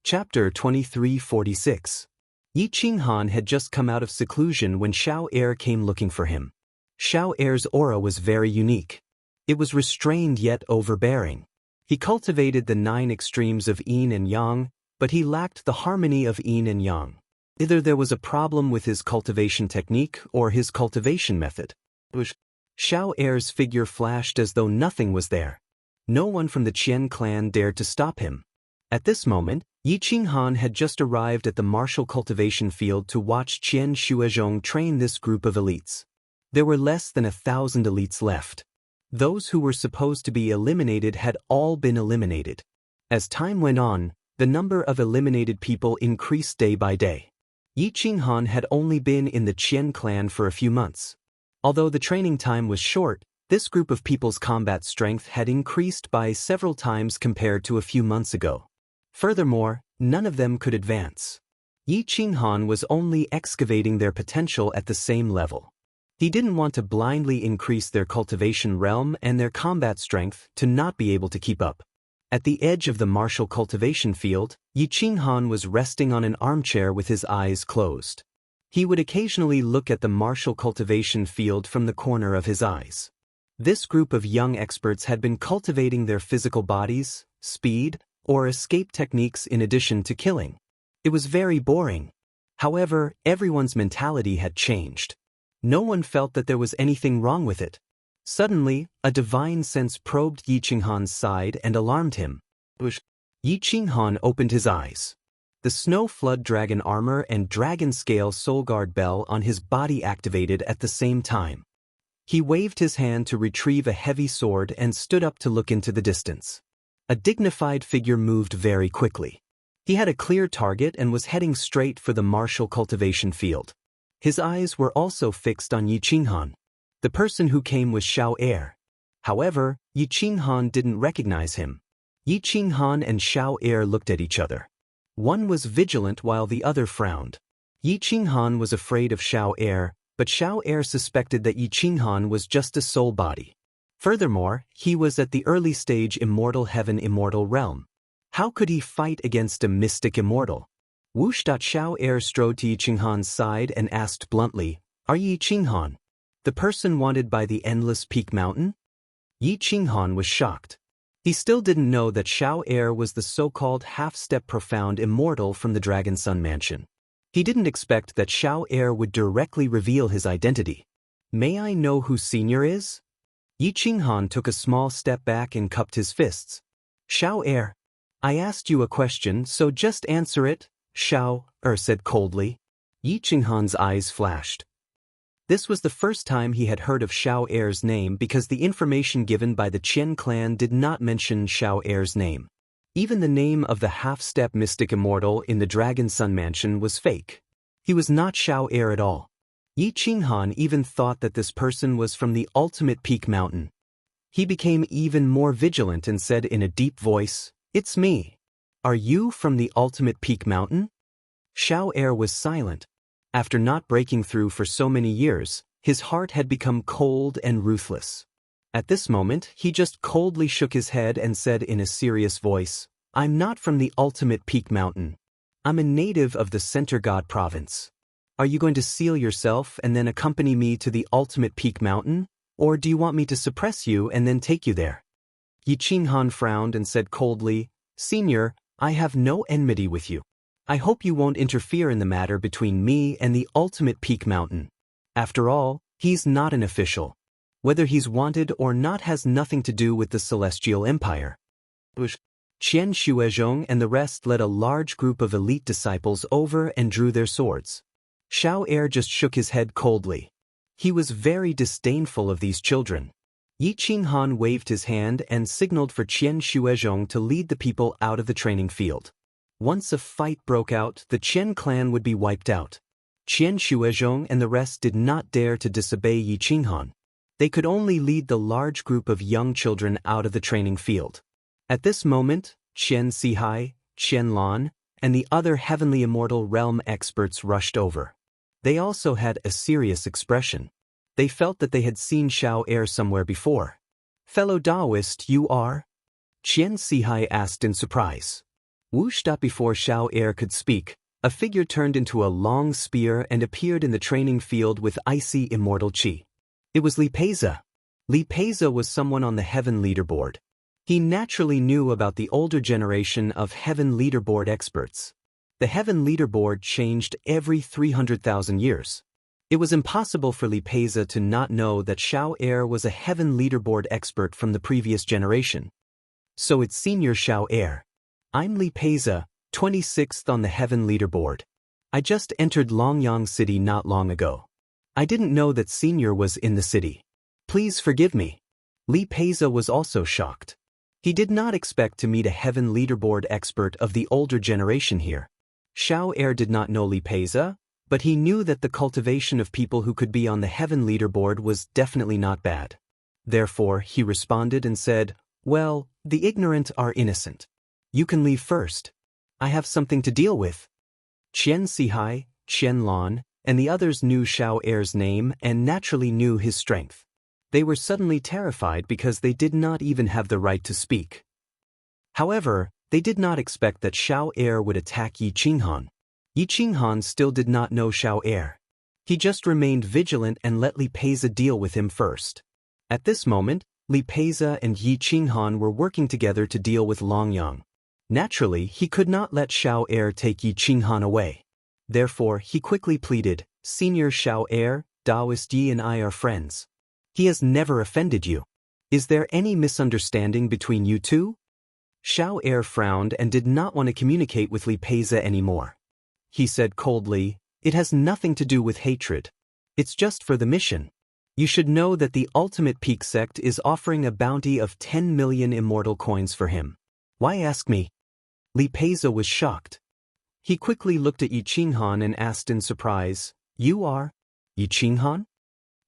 Chapter 2346. Yi Qinghan had just come out of seclusion when Xiao Er came looking for him. Xiao Er's aura was very unique. It was restrained yet overbearing. He cultivated the 9 extremes of yin and yang, but he lacked the harmony of yin and yang. Either there was a problem with his cultivation technique or his cultivation method. Xiao Er's figure flashed as though nothing was there. No one from the Qian clan dared to stop him. At this moment, Yi Qinghan had just arrived at the martial cultivation field to watch Qian Shuozhong train this group of elites. There were less than 1,000 elites left. Those who were supposed to be eliminated had all been eliminated. As time went on, the number of eliminated people increased day by day. Yi Qinghan had only been in the Qian clan for a few months. Although the training time was short, this group of people's combat strength had increased by several times compared to a few months ago. Furthermore, none of them could advance. Yi Qinghan was only excavating their potential at the same level. He didn't want to blindly increase their cultivation realm and their combat strength to not be able to keep up. At the edge of the martial cultivation field, Yi Qinghan was resting on an armchair with his eyes closed. He would occasionally look at the martial cultivation field from the corner of his eyes. This group of young experts had been cultivating their physical bodies, speed, or escape techniques in addition to killing. It was very boring. However, everyone's mentality had changed. No one felt that there was anything wrong with it. Suddenly, a divine sense probed Yi Qinghan's side and alarmed him. Yi Qinghan opened his eyes. The snow flood dragon armor and dragon scale soul guard bell on his body activated at the same time. He waved his hand to retrieve a heavy sword and stood up to look into the distance. A dignified figure moved very quickly. He had a clear target and was heading straight for the martial cultivation field. His eyes were also fixed on Yi Qinghan. The person who came was Xiao Er. However, Yi Qinghan didn't recognize him. Yi Qinghan and Xiao Er looked at each other. One was vigilant while the other frowned. Yi Qinghan was afraid of Xiao Er, but Xiao Er suspected that Yi Qinghan was just a soul body. Furthermore, he was at the early stage immortal heaven immortal realm. How could he fight against a mystic immortal? Whoosh! Xiao Er strode to Yi Qinghan's side and asked bluntly, "Are you Yi Qinghan, the person wanted by the endless peak mountain?" Yi Qinghan was shocked. He still didn't know that Xiao Er was the so-called half-step profound immortal from the Dragon Sun Mansion. He didn't expect that Xiao Er would directly reveal his identity. "May I know who Senior is?" Yi Qinghan took a small step back and cupped his fists. "Xiao Er, I asked you a question, so just answer it," Xiao Er said coldly. Yi Qinghan's eyes flashed. This was the first time he had heard of Xiao Er's name because the information given by the Qian clan did not mention Xiao Er's name. Even the name of the half-step mystic immortal in the Dragon Sun Mansion was fake. He was not Xiao Er at all. Yi Qinghan even thought that this person was from the ultimate peak mountain. He became even more vigilant and said in a deep voice, "It's me. Are you from the ultimate peak mountain?" Xiao Er was silent. After not breaking through for so many years, his heart had become cold and ruthless. At this moment, he just coldly shook his head and said in a serious voice, "I'm not from the ultimate peak mountain. I'm a native of the Center God province. Are you going to seal yourself and then accompany me to the ultimate peak mountain, or do you want me to suppress you and then take you there?" Yi Qinghan frowned and said coldly, "Senior, I have no enmity with you. I hope you won't interfere in the matter between me and the ultimate peak mountain. After all, he's not an official. Whether he's wanted or not has nothing to do with the Celestial Empire." Qian Shuozhong and the rest led a large group of elite disciples over and drew their swords. Xiao Er just shook his head coldly. He was very disdainful of these children. Yi Qinghan waved his hand and signaled for Qian Shuozhong to lead the people out of the training field. Once a fight broke out, the Qian clan would be wiped out. Qian Shuozhong and the rest did not dare to disobey Yi Qinghan. They could only lead the large group of young children out of the training field. At this moment, Qian Sihai, Qian Lan, and the other heavenly immortal realm experts rushed over. They also had a serious expression. They felt that they had seen Xiao Er somewhere before. "Fellow Taoist, you are?" Qian Sihai asked in surprise. Whoosh! Before Xiao Er could speak, a figure turned into a long spear and appeared in the training field with icy immortal chi. It was Li Peiza. Li Peiza was someone on the Heaven leaderboard. He naturally knew about the older generation of Heaven leaderboard experts. The Heaven leaderboard changed every 300,000 years. It was impossible for Li Peiza to not know that Xiao Er was a Heaven leaderboard expert from the previous generation. So it's Senior Xiao Er. I'm Li Peiza, 26th on the Heaven leaderboard. I just entered Longyang City not long ago. I didn't know that Senior was in the city. Please forgive me. Li Peiza was also shocked. He did not expect to meet a Heaven leaderboard expert of the older generation here. Xiao Er did not know Li Peiza, but he knew that the cultivation of people who could be on the Heaven leaderboard was definitely not bad. Therefore, he responded and said, "Well, the ignorant are innocent. You can leave first. I have something to deal with." Qian Sihai, Qian Lan, and the others knew Xiao Er's name and naturally knew his strength. They were suddenly terrified because they did not even have the right to speak. However, they did not expect that Xiao Er would attack Yi Qinghan. Yi Qinghan still did not know Xiao Er. He just remained vigilant and let Li Peiza deal with him first. At this moment, Li Peiza and Yi Qinghan were working together to deal with Longyang. Naturally, he could not let Xiao Er take Yi Qinghan away. Therefore, he quickly pleaded, "Senior Xiao Er, Taoist Yi and I are friends. He has never offended you. Is there any misunderstanding between you two?" Xiao Er frowned and did not want to communicate with Li Peiza anymore. He said coldly, "It has nothing to do with hatred. It's just for the mission. You should know that the Ultimate Peak sect is offering a bounty of 10 million immortal coins for him. Why ask me?" Li Peiza was shocked. He quickly looked at Yi Qinghan and asked in surprise, "You are Yi Qinghan?"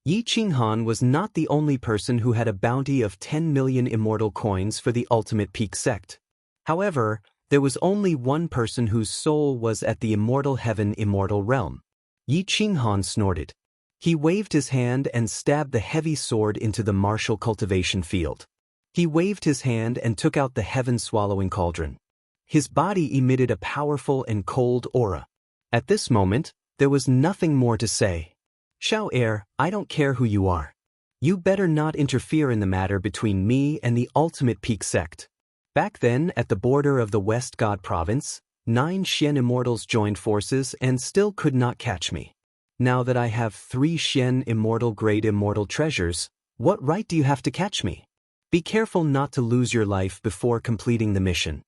Yi Qinghan was not the only person who had a bounty of 10 million immortal coins for the Ultimate Peak sect. However, there was only one person whose soul was at the Immortal Heaven Immortal Realm. Yi Qinghan snorted. He waved his hand and stabbed the heavy sword into the martial cultivation field. He waved his hand and took out the heaven-swallowing cauldron. His body emitted a powerful and cold aura. At this moment, there was nothing more to say. "Xiao Er, I don't care who you are. You better not interfere in the matter between me and the Ultimate Peak sect." Back then, at the border of the West God Province, 9 Xian immortals joined forces and still could not catch me. Now that I have 3 Xian immortal grade immortal treasures, what right do you have to catch me? Be careful not to lose your life before completing the mission.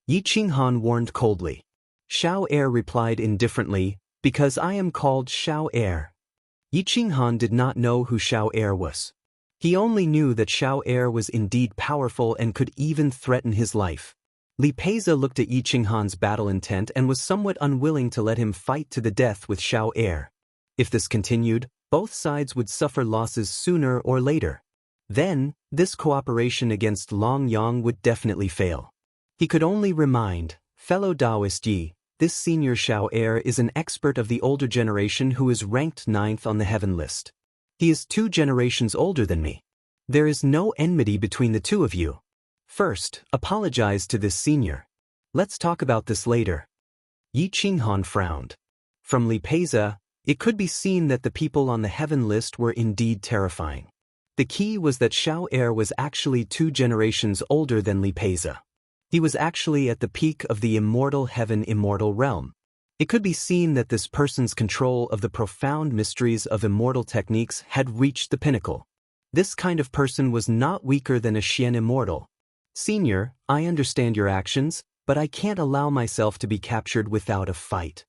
Yi Qinghan warned coldly. Xiao Er replied indifferently, "Because I am called Xiao Er." Yi Qinghan did not know who Xiao Er was. He only knew that Xiao Er was indeed powerful and could even threaten his life. Li Peiza looked at Yi Qinghan's battle intent and was somewhat unwilling to let him fight to the death with Xiao Er. If this continued, both sides would suffer losses sooner or later. Then, this cooperation against Longyang would definitely fail. He could only remind, "Fellow Taoist Yi, this Senior Xiao Er is an expert of the older generation who is ranked 9th on the Heaven list. He is 2 generations older than me. There is no enmity between the two of you. First, apologize to this senior. Let's talk about this later." Yi Qinghan frowned. From Li Peiza, it could be seen that the people on the Heaven list were indeed terrifying. The key was that Xiao Er was actually 2 generations older than Li Peiza. He was actually at the peak of the Immortal Heaven Immortal Realm. It could be seen that this person's control of the profound mysteries of immortal techniques had reached the pinnacle. This kind of person was not weaker than a Xian immortal. "Senior, I understand your actions, but I can't allow myself to be captured without a fight.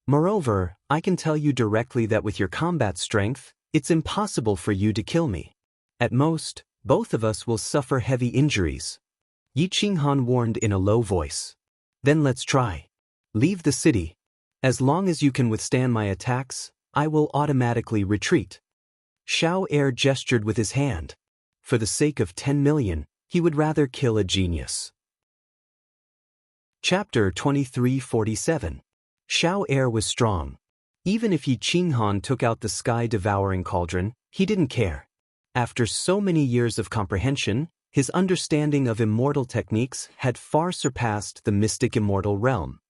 Moreover, I can tell you directly that with your combat strength, it's impossible for you to kill me. At most, both of us will suffer heavy injuries." Yi Qinghan warned in a low voice. "Then let's try. Leave the city. As long as you can withstand my attacks, I will automatically retreat." Xiao Er gestured with his hand. For the sake of 10 million, he would rather kill a genius. Chapter 2347. Xiao Er was strong. Even if Yi Qinghan took out the sky-devouring cauldron, he didn't care. After so many years of comprehension, His understanding of immortal techniques had far surpassed the mystic immortal realm.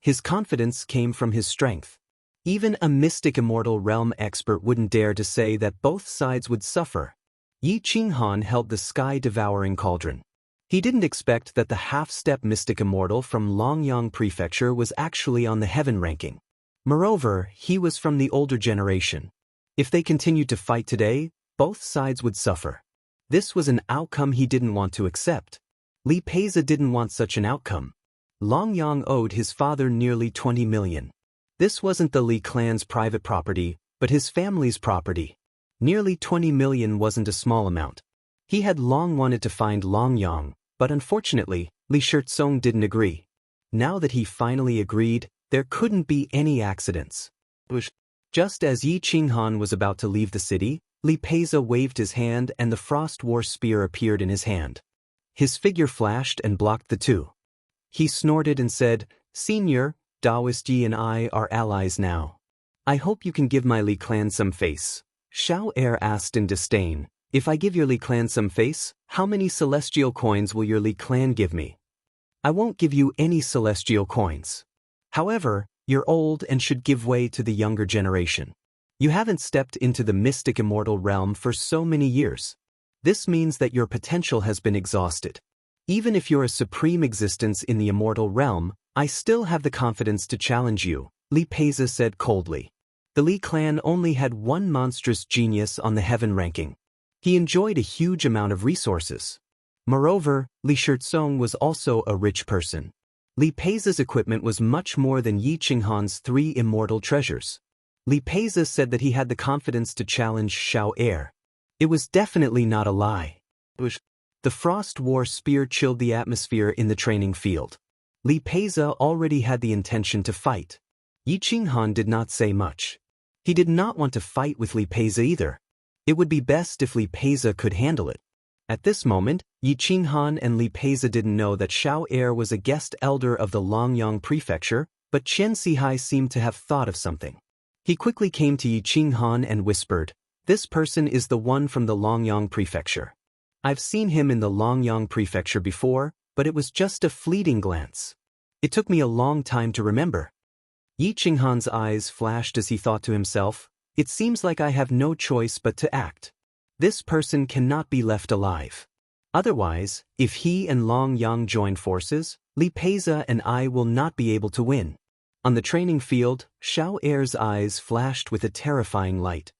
His confidence came from his strength. Even a mystic immortal realm expert wouldn't dare to say that both sides would suffer. Yi Qinghan held the sky-devouring cauldron. He didn't expect that the half-step mystic immortal from Longyang Prefecture was actually on the heaven ranking. Moreover, he was from the older generation. If they continued to fight today, both sides would suffer. This was an outcome he didn't want to accept. Li Peiza didn't want such an outcome. Longyang owed his father nearly 20 million. This wasn't the Li clan's private property, but his family's property. Nearly 20 million wasn't a small amount. He had long wanted to find Longyang, but unfortunately, Li Shirtsong didn't agree. Now that he finally agreed, there couldn't be any accidents. Just as Yi Qinghan was about to leave the city, Li Peiza waved his hand and the Frost War Spear appeared in his hand. His figure flashed and blocked the two. He snorted and said, "Senior, Daoist Yi and I are allies now. I hope you can give my Li clan some face." Xiao Er asked in disdain, "If I give your Li clan some face, how many celestial coins will your Li clan give me?" "I won't give you any celestial coins. However, you're old and should give way to the younger generation. You haven't stepped into the mystic immortal realm for so many years. This means that your potential has been exhausted. Even if you're a supreme existence in the immortal realm, I still have the confidence to challenge you," Li Peiza said coldly. The Li clan only had one monstrous genius on the heaven ranking. He enjoyed a huge amount of resources. Moreover, Li Shirtsong was also a rich person. Li Peiza's equipment was much more than Yi Qinghan's 3 immortal treasures. Li Peiza said that he had the confidence to challenge Xiao Er. It was definitely not a lie. The Frost War Spear chilled the atmosphere in the training field. Li Peiza already had the intention to fight. Yi Qinghan did not say much. He did not want to fight with Li Peiza either. It would be best if Li Peiza could handle it. At this moment, Yi Qinghan and Li Peiza didn't know that Xiao Er was a guest elder of the Longyang Prefecture, but Qian Sihai seemed to have thought of something. He quickly came to Yi Qinghan and whispered, "This person is the one from the Longyang Prefecture. I've seen him in the Longyang Prefecture before, but it was just a fleeting glance. It took me a long time to remember." Yi Qinghan's eyes flashed as he thought to himself, "It seems like I have no choice but to act. This person cannot be left alive. Otherwise, if he and Longyang join forces, Li Peiza and I will not be able to win." On the training field, Xiao Er's eyes flashed with a terrifying light.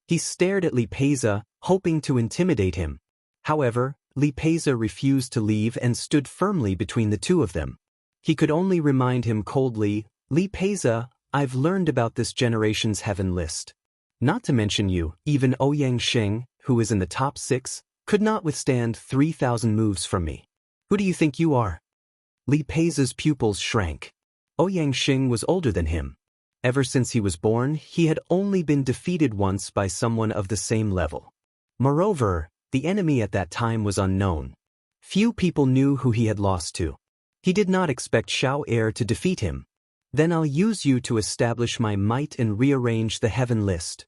He stared at Li Peiza, hoping to intimidate him. However, Li Peiza refused to leave and stood firmly between the two of them. He could only remind him coldly, "Li Peiza, I've learned about this generation's heaven list. Not to mention you, even Ouyang Sheng, who is in the top 6, could not withstand 3,000 moves from me. Who do you think you are?" Li Peiza's pupils shrank. Ouyang Sheng was older than him. Ever since he was born, he had only been defeated once by someone of the same level. Moreover, the enemy at that time was unknown. Few people knew who he had lost to. He did not expect Xiao Er to defeat him. "Then I'll use you to establish my might and rearrange the heaven list."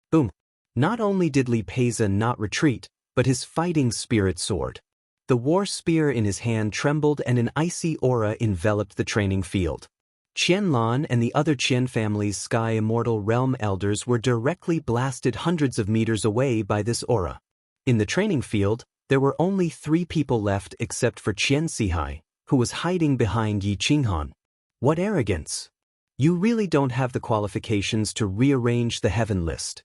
Boom. Not only did Li Peiza not retreat, but his fighting spirit soared. The war spear in his hand trembled and an icy aura enveloped the training field. Qianlan and the other Qian family's Sky Immortal Realm elders were directly blasted hundreds of meters away by this aura. In the training field, there were only 3 people left except for Qian Sihai, who was hiding behind Yi Qinghan. What arrogance! You really don't have the qualifications to rearrange the heaven list.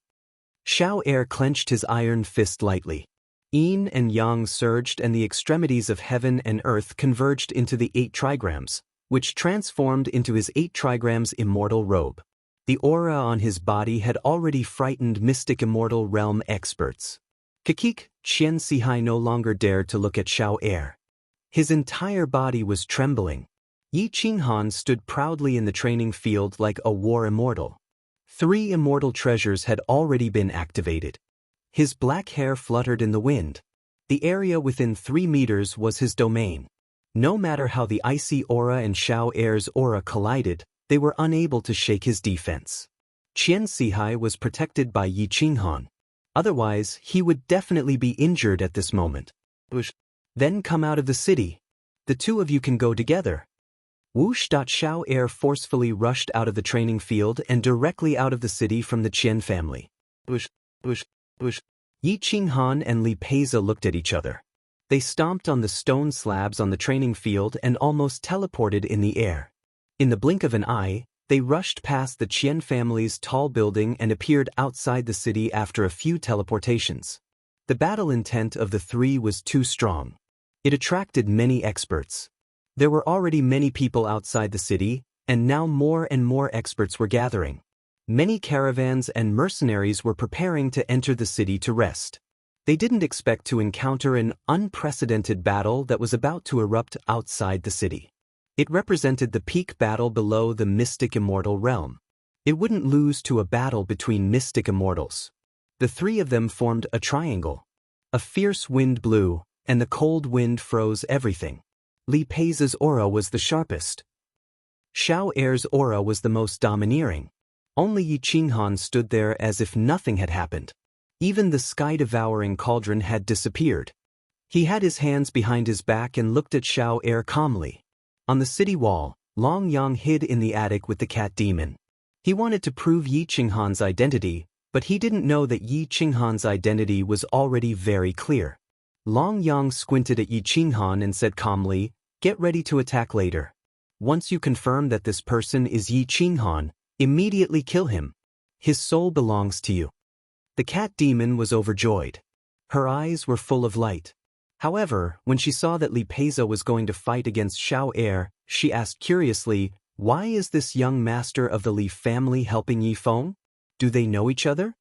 Xiao Er clenched his iron fist lightly. Yin and Yang surged and the extremities of heaven and earth converged into the 8 trigrams, which transformed into his 8 trigrams immortal robe. The aura on his body had already frightened mystic immortal realm experts. Kikik, Qian Sihai no longer dared to look at Xiao Er. His entire body was trembling. Yi Qinghan stood proudly in the training field like a war immortal. 3 immortal treasures had already been activated. His black hair fluttered in the wind. The area within 3 meters was his domain. No matter how the icy aura and Xiao Er's aura collided, they were unable to shake his defense. Qian Sihai was protected by Yi Qinghan. Otherwise, he would definitely be injured at this moment. Then come out of the city. The two of you can go together. Whoosh! Xiao Air forcefully rushed out of the training field and directly out of the city from the Qian family. Yi Qinghan and Li Peiza looked at each other. They stomped on the stone slabs on the training field and almost teleported in the air. In the blink of an eye, they rushed past the Qian family's tall building and appeared outside the city after a few teleportations. The battle intent of the three was too strong. It attracted many experts. There were already many people outside the city, and now more and more experts were gathering. Many caravans and mercenaries were preparing to enter the city to rest. They didn't expect to encounter an unprecedented battle that was about to erupt outside the city. It represented the peak battle below the mystic immortal realm. It wouldn't lose to a battle between mystic immortals. The three of them formed a triangle. A fierce wind blew, and the cold wind froze everything. Li Peiza's aura was the sharpest. Xiao Air's aura was the most domineering. Only Yi Qinghan stood there as if nothing had happened. Even the sky-devouring cauldron had disappeared. He had his hands behind his back and looked at Xiao Air calmly. On the city wall, Long Yang hid in the attic with the cat demon. He wanted to prove Yi Qinghan's identity, but he didn't know that Yi Qinghan's identity was already very clear. Long Yang squinted at Yi Qinghan and said calmly, "Get ready to attack later. Once you confirm that this person is Yi Qinghan, immediately kill him. His soul belongs to you." The cat demon was overjoyed. Her eyes were full of light. However, when she saw that Li Peiza was going to fight against Xiao Air, she asked curiously, "Why is this young master of the Li family helping Yi Feng? Do they know each other?"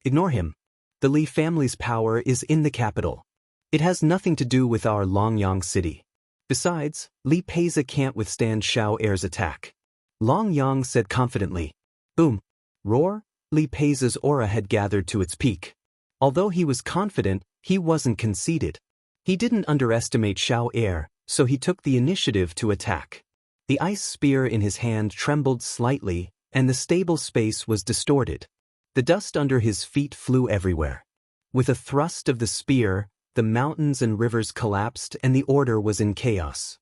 "Ignore him. The Li family's power is in the capital. It has nothing to do with our Longyang city. Besides, Li Peiza can't withstand Xiao Air's attack." Long Yang said confidently. Boom! Roar! Li Peiza's aura had gathered to its peak. Although he was confident, he wasn't conceited. He didn't underestimate Xiao Air, so he took the initiative to attack. The ice spear in his hand trembled slightly, and the stable space was distorted. The dust under his feet flew everywhere. With a thrust of the spear, the mountains and rivers collapsed and the order was in chaos.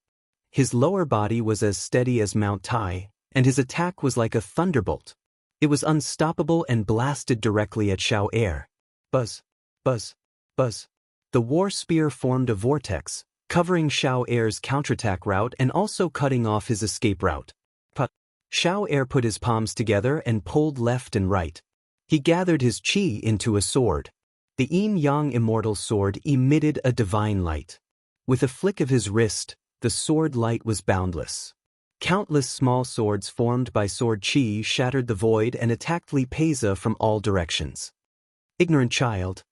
His lower body was as steady as Mount Tai, and his attack was like a thunderbolt. It was unstoppable and blasted directly at Xiao Air. Buzz, buzz, buzz. The war spear formed a vortex, covering Xiao Air's counterattack route and also cutting off his escape route. Put. Xiao Air put his palms together and pulled left and right. He gathered his qi into a sword. The yin-yang immortal sword emitted a divine light. With a flick of his wrist, the sword light was boundless. Countless small swords formed by sword qi shattered the void and attacked Li Peiza from all directions. "Ignorant child,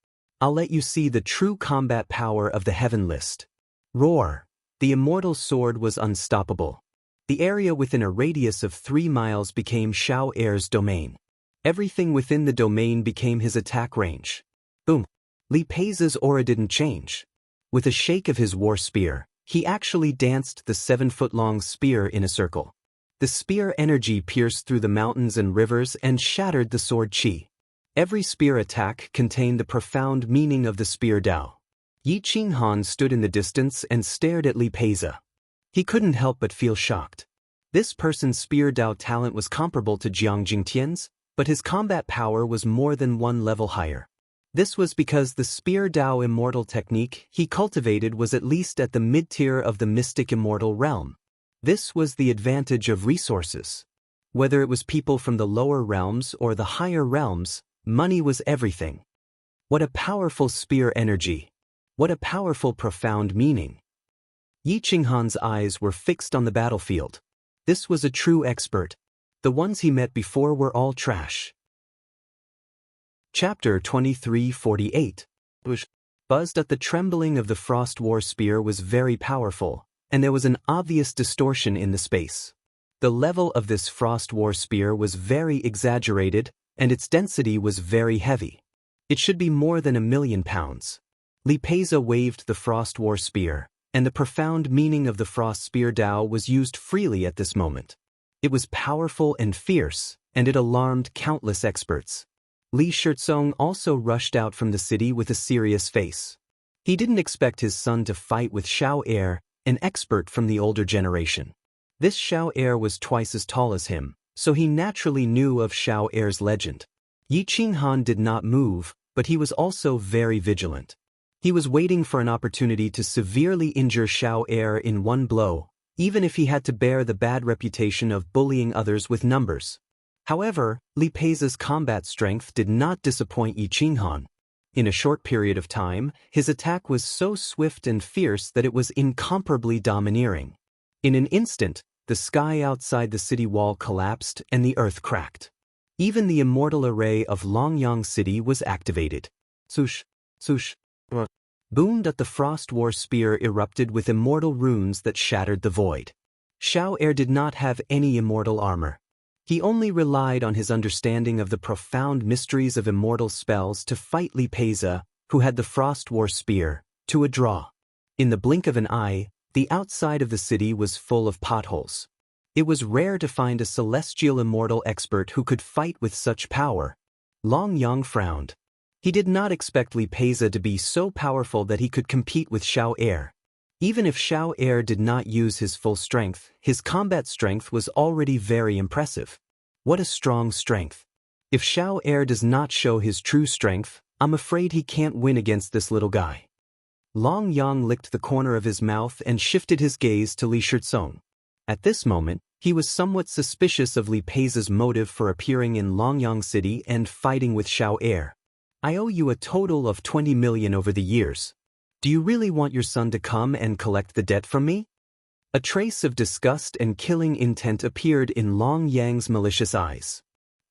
I'll let you see the true combat power of the heaven list." Roar! The immortal sword was unstoppable. The area within a radius of 3 miles became Xiao Air's domain. Everything within the domain became his attack range. Boom! Li Peiza's aura didn't change. With a shake of his war spear, he actually danced the 7-foot-long spear in a circle. The spear energy pierced through the mountains and rivers and shattered the sword qi. Every spear attack contained the profound meaning of the spear Dao. Yi Qinghan stood in the distance and stared at Li Peiza. He couldn't help but feel shocked. This person's spear Dao talent was comparable to Jiang Jingtian's, but his combat power was more than one level higher. This was because the spear Dao immortal technique he cultivated was at least at the mid-tier of the mystic immortal realm. This was the advantage of resources. Whether it was people from the lower realms or the higher realms, money was everything. What a powerful spear energy! What a powerful profound meaning! Yi Qinghan's eyes were fixed on the battlefield. This was a true expert. The ones he met before were all trash. Chapter 2348. Buzzed at the trembling of the frost war spear was very powerful, and there was an obvious distortion in the space. The level of this frost war spear was very exaggerated, and its density was very heavy. It should be more than 1,000,000 pounds. Li Peiza waved the frost war spear, and the profound meaning of the frost spear Dao was used freely at this moment. It was powerful and fierce, and it alarmed countless experts. Li Shizong also rushed out from the city with a serious face. He didn't expect his son to fight with Xiao Er, an expert from the older generation. This Xiao Er was twice as tall as him, so he naturally knew of Xiao Er's legend. Yi Qinghan did not move, but he was also very vigilant. He was waiting for an opportunity to severely injure Xiao Er in one blow, even if he had to bear the bad reputation of bullying others with numbers. However, Li Pei's combat strength did not disappoint Yi Qinghan. In a short period of time, his attack was so swift and fierce that it was incomparably domineering. In an instant, the sky outside the city wall collapsed and the earth cracked. Even the immortal array of Longyang City was activated. Sush, sush, boomed at the Frost War spear erupted with immortal runes that shattered the void. Xiao Er did not have any immortal armor. He only relied on his understanding of the profound mysteries of immortal spells to fight Li Pei, who had the Frost War spear, to a draw. In the blink of an eye, the outside of the city was full of potholes. It was rare to find a celestial immortal expert who could fight with such power. Longyang frowned. He did not expect Li Pei to be so powerful that he could compete with Xiao Er. Even if Xiao Er did not use his full strength, his combat strength was already very impressive. What a strong strength. If Xiao Er does not show his true strength, I'm afraid he can't win against this little guy. Longyang licked the corner of his mouth and shifted his gaze to Li Shirzong. At this moment, he was somewhat suspicious of Li Pei's motive for appearing in Longyang City and fighting with Xiao Er. I owe you a total of 20 million over the years. Do you really want your son to come and collect the debt from me? A trace of disgust and killing intent appeared in Longyang's malicious eyes.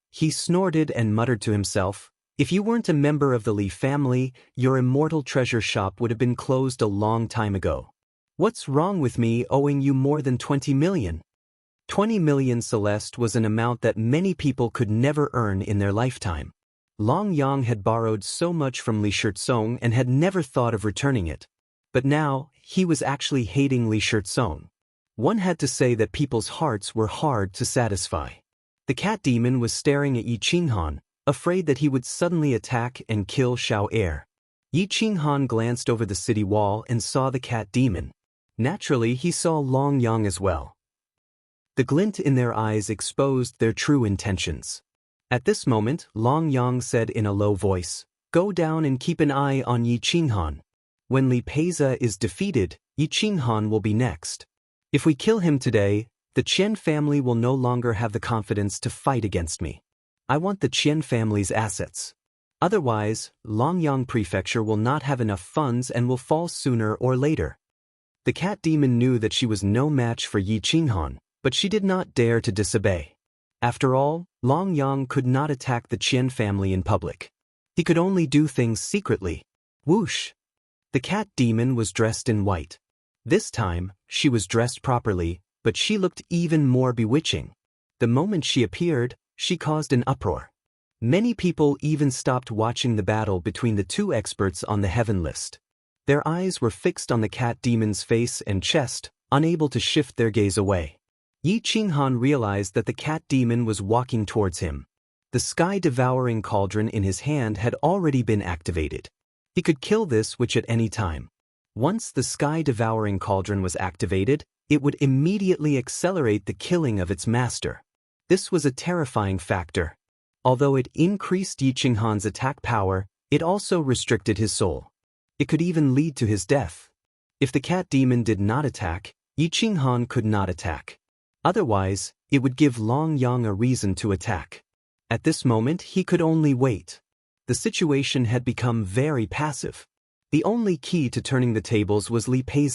He snorted and muttered to himself, "If you weren't a member of the Li family, your immortal treasure shop would have been closed a long time ago. What's wrong with me owing you more than 20 million? 20 million Celeste was an amount that many people could never earn in their lifetime. Longyang had borrowed so much from Li Shirzong and had never thought of returning it. But now, he was actually hating Li Shirzong. One had to say that people's hearts were hard to satisfy. The cat demon was staring at Yi Qinghan, afraid that he would suddenly attack and kill Xiao Er. Yi Qinghan glanced over the city wall and saw the cat demon. Naturally, he saw Longyang as well. The glint in their eyes exposed their true intentions. At this moment, Longyang said in a low voice, "Go down and keep an eye on Yi Qinghan. When Li Pei is defeated, Yi Qinghan will be next. If we kill him today, the Qian family will no longer have the confidence to fight against me. I want the Qian family's assets. Otherwise, Longyang Prefecture will not have enough funds and will fall sooner or later." The cat demon knew that she was no match for Yi Qinghan, but she did not dare to disobey. After all, Longyang could not attack the Qian family in public. He could only do things secretly. Whoosh! The cat demon was dressed in white. This time, she was dressed properly, but she looked even more bewitching. The moment she appeared, she caused an uproar. Many people even stopped watching the battle between the two experts on the heaven list. Their eyes were fixed on the cat demon's face and chest, unable to shift their gaze away. Yi Qinghan realized that the cat demon was walking towards him. The sky-devouring cauldron in his hand had already been activated. He could kill this witch at any time. Once the sky-devouring cauldron was activated, it would immediately accelerate the killing of its master. This was a terrifying factor. Although it increased Yi Qinghan's attack power, it also restricted his soul. It could even lead to his death. If the cat demon did not attack, Yi Qinghan could not attack. Otherwise, it would give Longyang a reason to attack. At this moment, he could only wait. The situation had become very passive. The only key to turning the tables was Li Pei.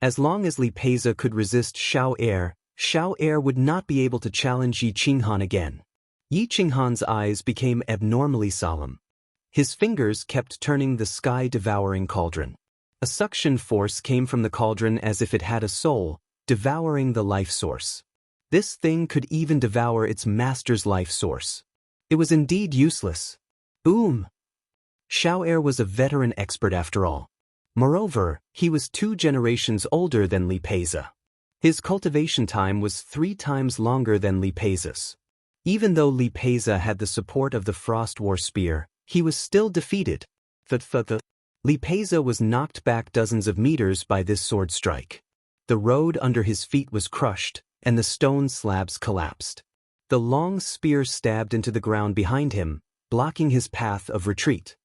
As long as Li Pei could resist Xiao Er would not be able to challenge Yi Qinghan again. Yi Qinghan's eyes became abnormally solemn. His fingers kept turning the sky-devouring cauldron. A suction force came from the cauldron as if it had a soul, devouring the life source. This thing could even devour its master's life source. It was indeed useless. Boom! Xiao Er was a veteran expert after all. Moreover, he was 2 generations older than Li Pei. His cultivation time was 3 times longer than Li Pei's. Even though Li Pei had the support of the Frost War spear, he was still defeated. Li Peiza was knocked back dozens of meters by this sword strike. The road under his feet was crushed, and the stone slabs collapsed. The long spear stabbed into the ground behind him, blocking his path of retreat.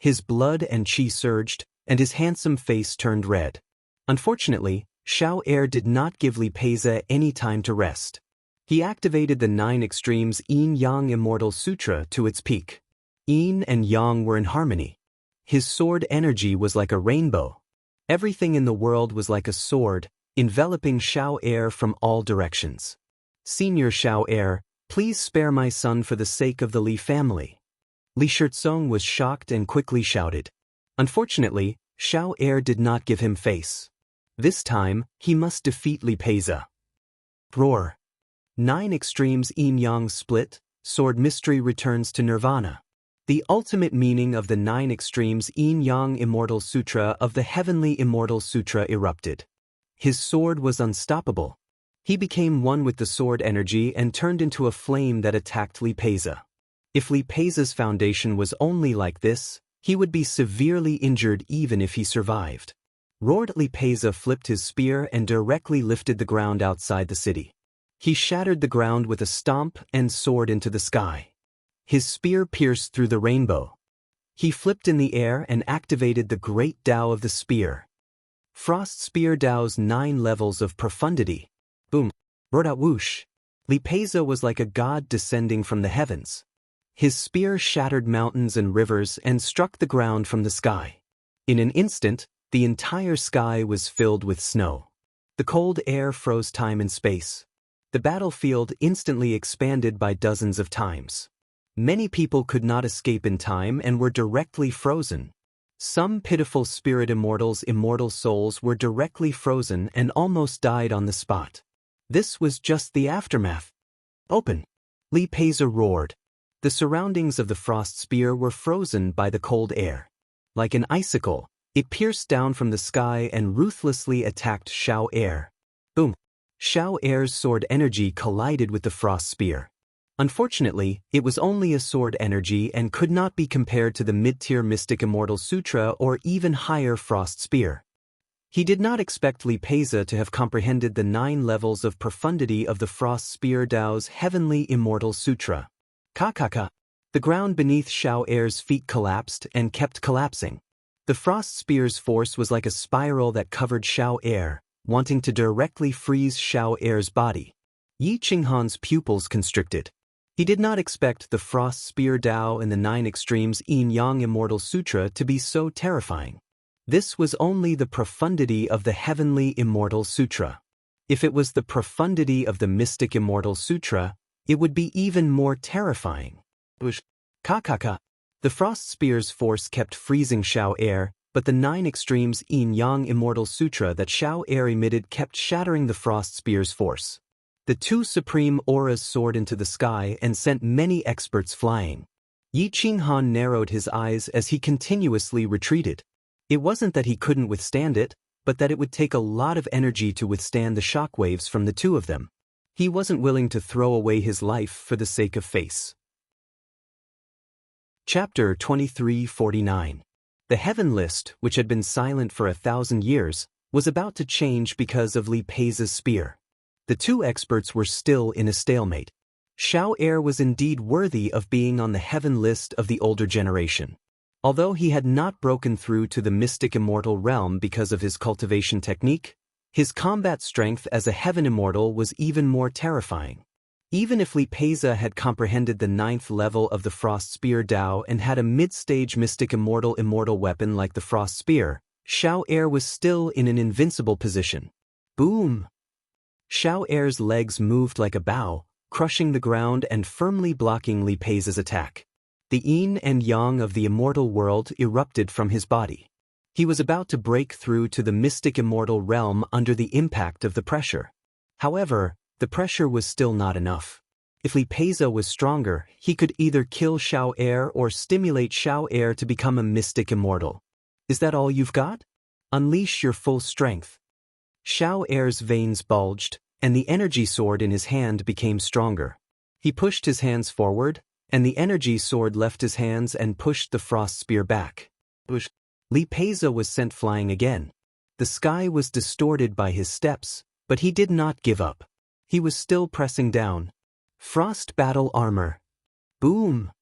His blood and chi surged, and his handsome face turned red. Unfortunately, Xiao Er did not give Li Peiza any time to rest. He activated the 9 Extremes Yin-Yang Immortal Sutra to its peak. Yin and Yang were in harmony. His sword energy was like a rainbow. Everything in the world was like a sword, enveloping Xiao Er from all directions. Senior Xiao Er, please spare my son for the sake of the Li family. Li Shizong was shocked and quickly shouted. Unfortunately, Xiao Er did not give him face. This time, he must defeat Li Peiza. Roar. 9 Extremes Yin-Yang split, sword mystery returns to nirvana. The ultimate meaning of the 9 Extremes Yin-Yang Immortal Sutra of the Heavenly Immortal Sutra erupted. His sword was unstoppable. He became one with the sword energy and turned into a flame that attacked Li Peiza. If Li Peiza's foundation was only like this, he would be severely injured even if he survived. Roared Li Peiza flipped his spear and directly lifted the ground outside the city. He shattered the ground with a stomp and soared into the sky. His spear pierced through the rainbow. He flipped in the air and activated the great Tao of the spear. Frost Spear Tao's 9 levels of profundity. Boom. Roared out whoosh. Li Peiza was like a god descending from the heavens. His spear shattered mountains and rivers and struck the ground from the sky. In an instant, the entire sky was filled with snow. The cold air froze time and space. The battlefield instantly expanded by dozens of times. Many people could not escape in time and were directly frozen. Some pitiful spirit immortals' immortal souls were directly frozen and almost died on the spot. This was just the aftermath. Open! Li Peiza roared. The surroundings of the frost spear were frozen by the cold air. Like an icicle, it pierced down from the sky and ruthlessly attacked Xiao Er. Boom! Xiao Er's sword energy collided with the frost spear. Unfortunately, it was only a sword energy and could not be compared to the mid-tier Mystic Immortal Sutra or even higher Frost Spear. He did not expect Li Peiza to have comprehended the 9 levels of profundity of the Frost Spear Tao's Heavenly Immortal Sutra. Ka. The ground beneath Xiao Er's feet collapsed and kept collapsing. The Frost Spear's force was like a spiral that covered Xiao Er, wanting to directly freeze Xiao Er's body. Yi Qinghan's pupils constricted. He did not expect the Frost Spear Tao in the 9 Extremes Yin-Yang Immortal Sutra to be so terrifying. This was only the profundity of the Heavenly Immortal Sutra. If it was the profundity of the Mystic Immortal Sutra, it would be even more terrifying. Ka. The Frost Spear's force kept freezing Xiao Er, but the 9 Extremes Yin-Yang Immortal Sutra that Xiao Er emitted kept shattering the Frost Spear's force. The 2 supreme auras soared into the sky and sent many experts flying. Yi Qinghan narrowed his eyes as he continuously retreated. It wasn't that he couldn't withstand it, but that it would take a lot of energy to withstand the shockwaves from the 2 of them. He wasn't willing to throw away his life for the sake of face. Chapter 2349. The Heaven List, which had been silent for 1,000 years, was about to change because of Li Peiza's spear. The 2 experts were still in a stalemate. Xiao Er was indeed worthy of being on the Heaven List of the older generation. Although he had not broken through to the Mystic Immortal realm because of his cultivation technique, his combat strength as a Heaven Immortal was even more terrifying. Even if Li Peiza had comprehended the 9th level of the Frost Spear Tao and had a mid-stage Mystic Immortal weapon like the Frost Spear, Xiao Er was still in an invincible position. Boom! Xiao Er's legs moved like a bow, crushing the ground and firmly blocking Li Peiza's attack. The yin and yang of the immortal world erupted from his body. He was about to break through to the Mystic Immortal realm under the impact of the pressure. However, the pressure was still not enough. If Li Peiza was stronger, he could either kill Xiao Er or stimulate Xiao Er to become a Mystic Immortal. Is that all you've got? Unleash your full strength. Xiao Er's veins bulged, and the energy sword in his hand became stronger. He pushed his hands forward, and the energy sword left his hands and pushed the frost spear back. Li Peiza was sent flying again. The sky was distorted by his steps, but he did not give up. He was still pressing down. Frost battle armor. Boom!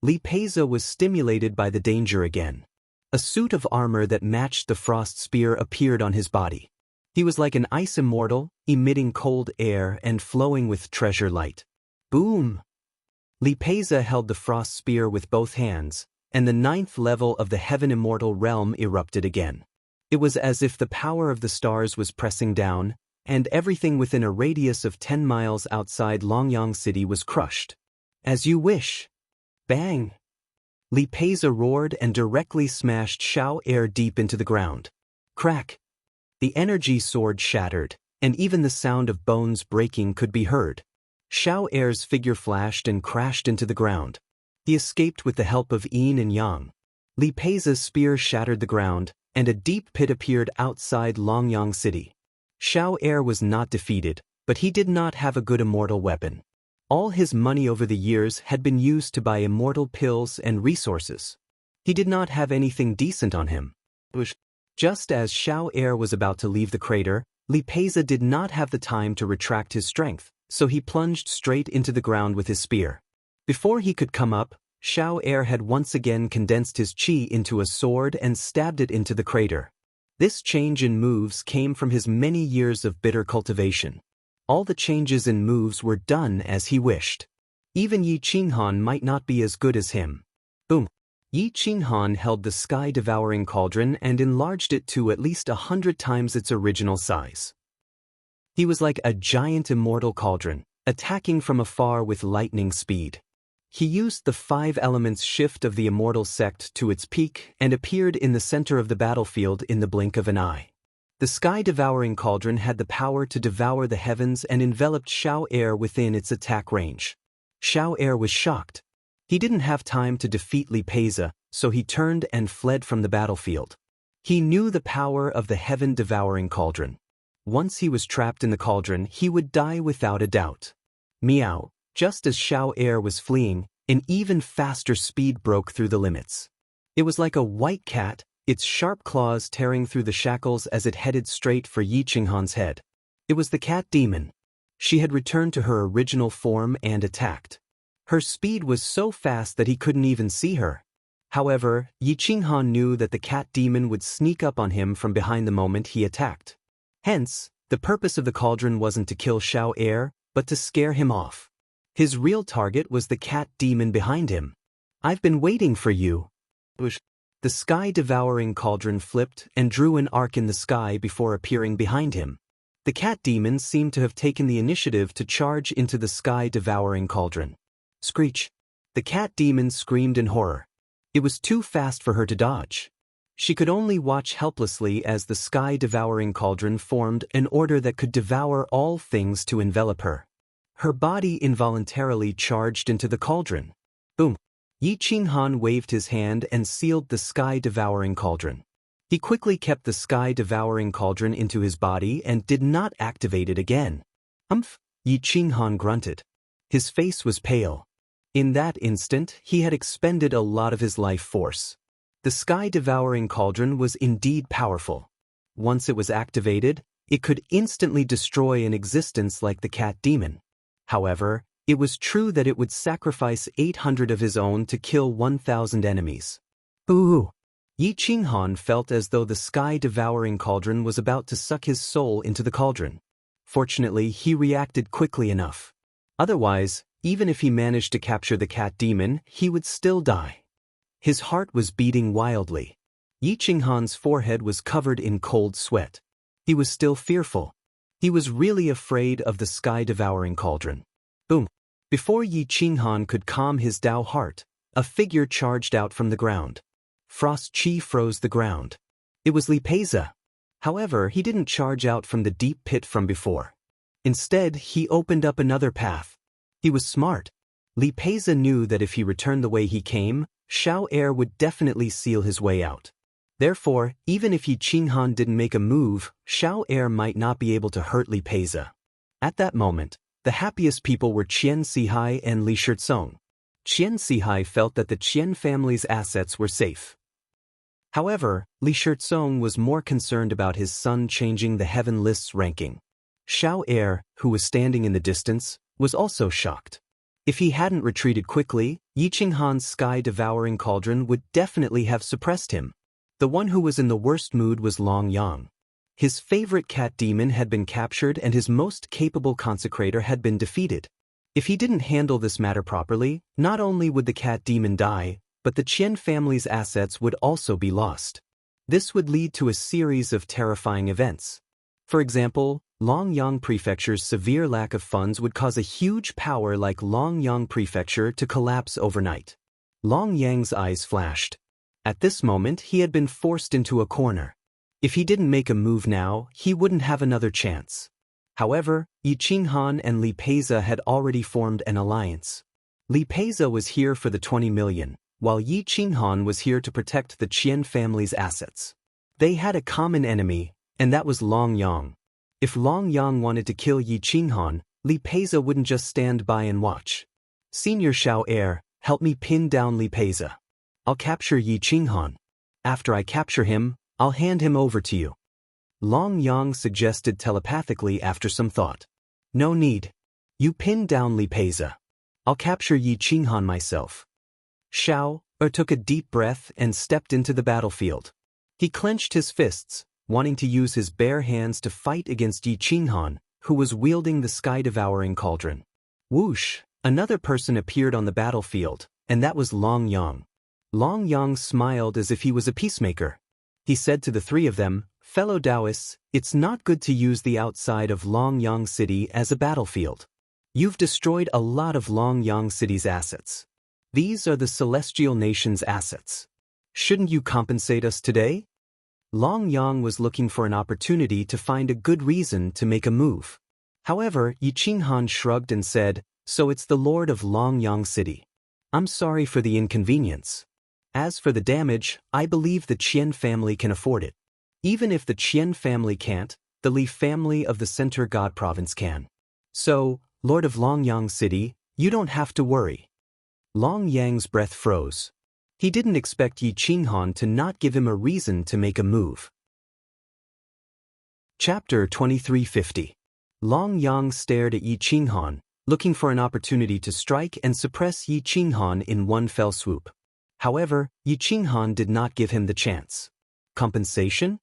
Li Peiza was stimulated by the danger again. A suit of armor that matched the frost spear appeared on his body. He was like an ice immortal, emitting cold air and flowing with treasure light. Boom! Li Peiza held the frost spear with both hands, and the 9th level of the heaven immortal realm erupted again. It was as if the power of the stars was pressing down, and everything within a radius of 10 miles outside Longyang City was crushed. As you wish. Bang! Li Peiza roared and directly smashed Xiao Air deep into the ground. Crack! The energy sword shattered, and even the sound of bones breaking could be heard. Xiao Air's figure flashed and crashed into the ground. He escaped with the help of Yin and Yang. Li Peiza's spear shattered the ground, and a deep pit appeared outside Longyang City. Xiao Air was not defeated, but he did not have a good immortal weapon. All his money over the years had been used to buy immortal pills and resources. He did not have anything decent on him. Just as Xiao Air was about to leave the crater, Li Peiza did not have the time to retract his strength, so he plunged straight into the ground with his spear. Before he could come up, Xiao Air had once again condensed his qi into a sword and stabbed it into the crater. This change in moves came from his many years of bitter cultivation. All the changes in moves were done as he wished. Even Yi Qinghan might not be as good as him. Boom! Yi Qinghan held the sky-devouring cauldron and enlarged it to at least 100 times its original size. He was like a giant immortal cauldron, attacking from afar with lightning speed. He used the 5 elements shift of the immortal sect to its peak and appeared in the center of the battlefield in the blink of an eye. The sky-devouring cauldron had the power to devour the heavens and enveloped Xiao Air within its attack range. Xiao Air was shocked. He didn't have time to defeat Li Peiza, so he turned and fled from the battlefield. He knew the power of the heaven-devouring cauldron. Once he was trapped in the cauldron, he would die without a doubt. Meow! Just as Xiao Air was fleeing, an even faster speed broke through the limits. It was like a white cat, its sharp claws tearing through the shackles as it headed straight for Yi Qinghan's head. It was the cat demon. She had returned to her original form and attacked. Her speed was so fast that he couldn't even see her. However, Yi Qinghan knew that the cat demon would sneak up on him from behind the moment he attacked. Hence, the purpose of the cauldron wasn't to kill Xiao Air, but to scare him off. His real target was the cat demon behind him. I've been waiting for you. The sky-devouring cauldron flipped and drew an arc in the sky before appearing behind him. The cat demon seemed to have taken the initiative to charge into the sky-devouring cauldron. Screech! The cat demon screamed in horror. It was too fast for her to dodge. She could only watch helplessly as the sky-devouring cauldron formed an order that could devour all things to envelop her. Her body involuntarily charged into the cauldron. Boom! Yi Qinghan waved his hand and sealed the sky-devouring cauldron. He quickly kept the sky-devouring cauldron into his body and did not activate it again. Umph! Yi Qinghan grunted. His face was pale. In that instant, he had expended a lot of his life force. The sky-devouring cauldron was indeed powerful. Once it was activated, it could instantly destroy an existence like the cat demon. However, it was true that it would sacrifice 800 of his own to kill 1,000 enemies. Ooh! Yi Qinghan felt as though the sky-devouring cauldron was about to suck his soul into the cauldron. Fortunately, he reacted quickly enough. Otherwise, even if he managed to capture the cat demon, he would still die. His heart was beating wildly. Yi Qinghan's forehead was covered in cold sweat. He was still fearful. He was really afraid of the sky-devouring cauldron. Boom! Before Yi Qinghan could calm his Dao heart, a figure charged out from the ground. Frost Qi froze the ground. It was Li Peiza. However, he didn't charge out from the deep pit from before. Instead, he opened up another path. He was smart. Li Peiza knew that if he returned the way he came, Xiao Air would definitely seal his way out. Therefore, even if Yi Qinghan didn't make a move, Xiao Air might not be able to hurt Li Peiza. At that moment, the happiest people were Qian Sihai and Li Shizong. Qian Sihai felt that the Qian family's assets were safe. However, Li Shirtsong was more concerned about his son changing the heaven list's ranking. Xiao Er, who was standing in the distance, was also shocked. If he hadn't retreated quickly, Yi Qinghan's sky-devouring cauldron would definitely have suppressed him. The one who was in the worst mood was Long Yang. His favorite cat demon had been captured and his most capable consecrator had been defeated. If he didn't handle this matter properly, not only would the cat demon die, but the Qian family's assets would also be lost. This would lead to a series of terrifying events. For example, Longyang Prefecture's severe lack of funds would cause a huge power like Longyang Prefecture to collapse overnight. Long Yang's eyes flashed. At this moment, he had been forced into a corner. If he didn't make a move now, he wouldn't have another chance. However, Yi Qinghan and Li Peiza had already formed an alliance. Li Peiza was here for the 20 million, while Yi Qinghan was here to protect the Qian family's assets. They had a common enemy, and that was Long Yang. If Long Yang wanted to kill Yi Qinghan, Li Peiza wouldn't just stand by and watch. Senior Xiao Er, help me pin down Li Peiza. I'll capture Yi Qinghan. After I capture him, I'll hand him over to you. Long Yang suggested telepathically after some thought. No need. You pin down Li Peiza. I'll capture Yi Qinghan myself. Xiao Er took a deep breath and stepped into the battlefield. He clenched his fists, wanting to use his bare hands to fight against Yi Qinghan, who was wielding the sky-devouring cauldron. Whoosh! Another person appeared on the battlefield, and that was Long Yang. Long Yang smiled as if he was a peacemaker. He said to the three of them, "Fellow Taoists, it's not good to use the outside of Longyang City as a battlefield. You've destroyed a lot of Longyang City's assets. These are the Celestial Nation's assets. Shouldn't you compensate us today?" Long Yang was looking for an opportunity to find a good reason to make a move. However, Yi Qinghan shrugged and said, "So it's the Lord of Longyang City. I'm sorry for the inconvenience. As for the damage, I believe the Qian family can afford it. Even if the Qian family can't, the Li family of the Center God Province can. So, Lord of Longyang City, you don't have to worry." Long Yang's breath froze. He didn't expect Yi Qinghan to not give him a reason to make a move. Chapter 2350. Long Yang stared at Yi Qinghan, looking for an opportunity to strike and suppress Yi Qinghan in one fell swoop. However, Yi Qinghan did not give him the chance. Compensation?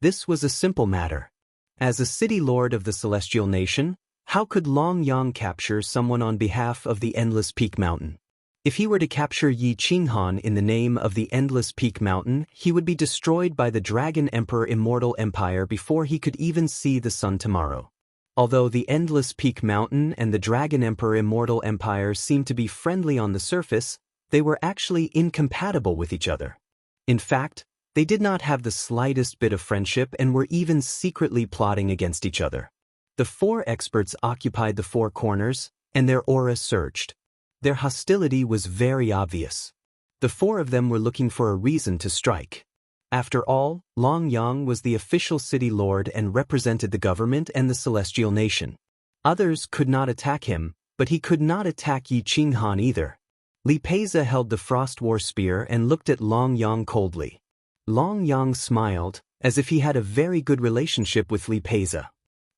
This was a simple matter. As a city lord of the Celestial Nation, how could Long Yang capture someone on behalf of the Endless Peak Mountain? If he were to capture Yi Qinghan in the name of the Endless Peak Mountain, he would be destroyed by the Dragon Emperor Immortal Empire before he could even see the sun tomorrow. Although the Endless Peak Mountain and the Dragon Emperor Immortal Empire seemed to be friendly on the surface, they were actually incompatible with each other. In fact, they did not have the slightest bit of friendship and were even secretly plotting against each other. The four experts occupied the four corners, and their aura surged. Their hostility was very obvious. The four of them were looking for a reason to strike. After all, Long Yang was the official city lord and represented the government and the Celestial Nation. Others could not attack him, but he could not attack Yi Qinghan either. Li Peiza held the Frost War Spear and looked at Long Yang coldly. Long Yang smiled, as if he had a very good relationship with Li Peiza.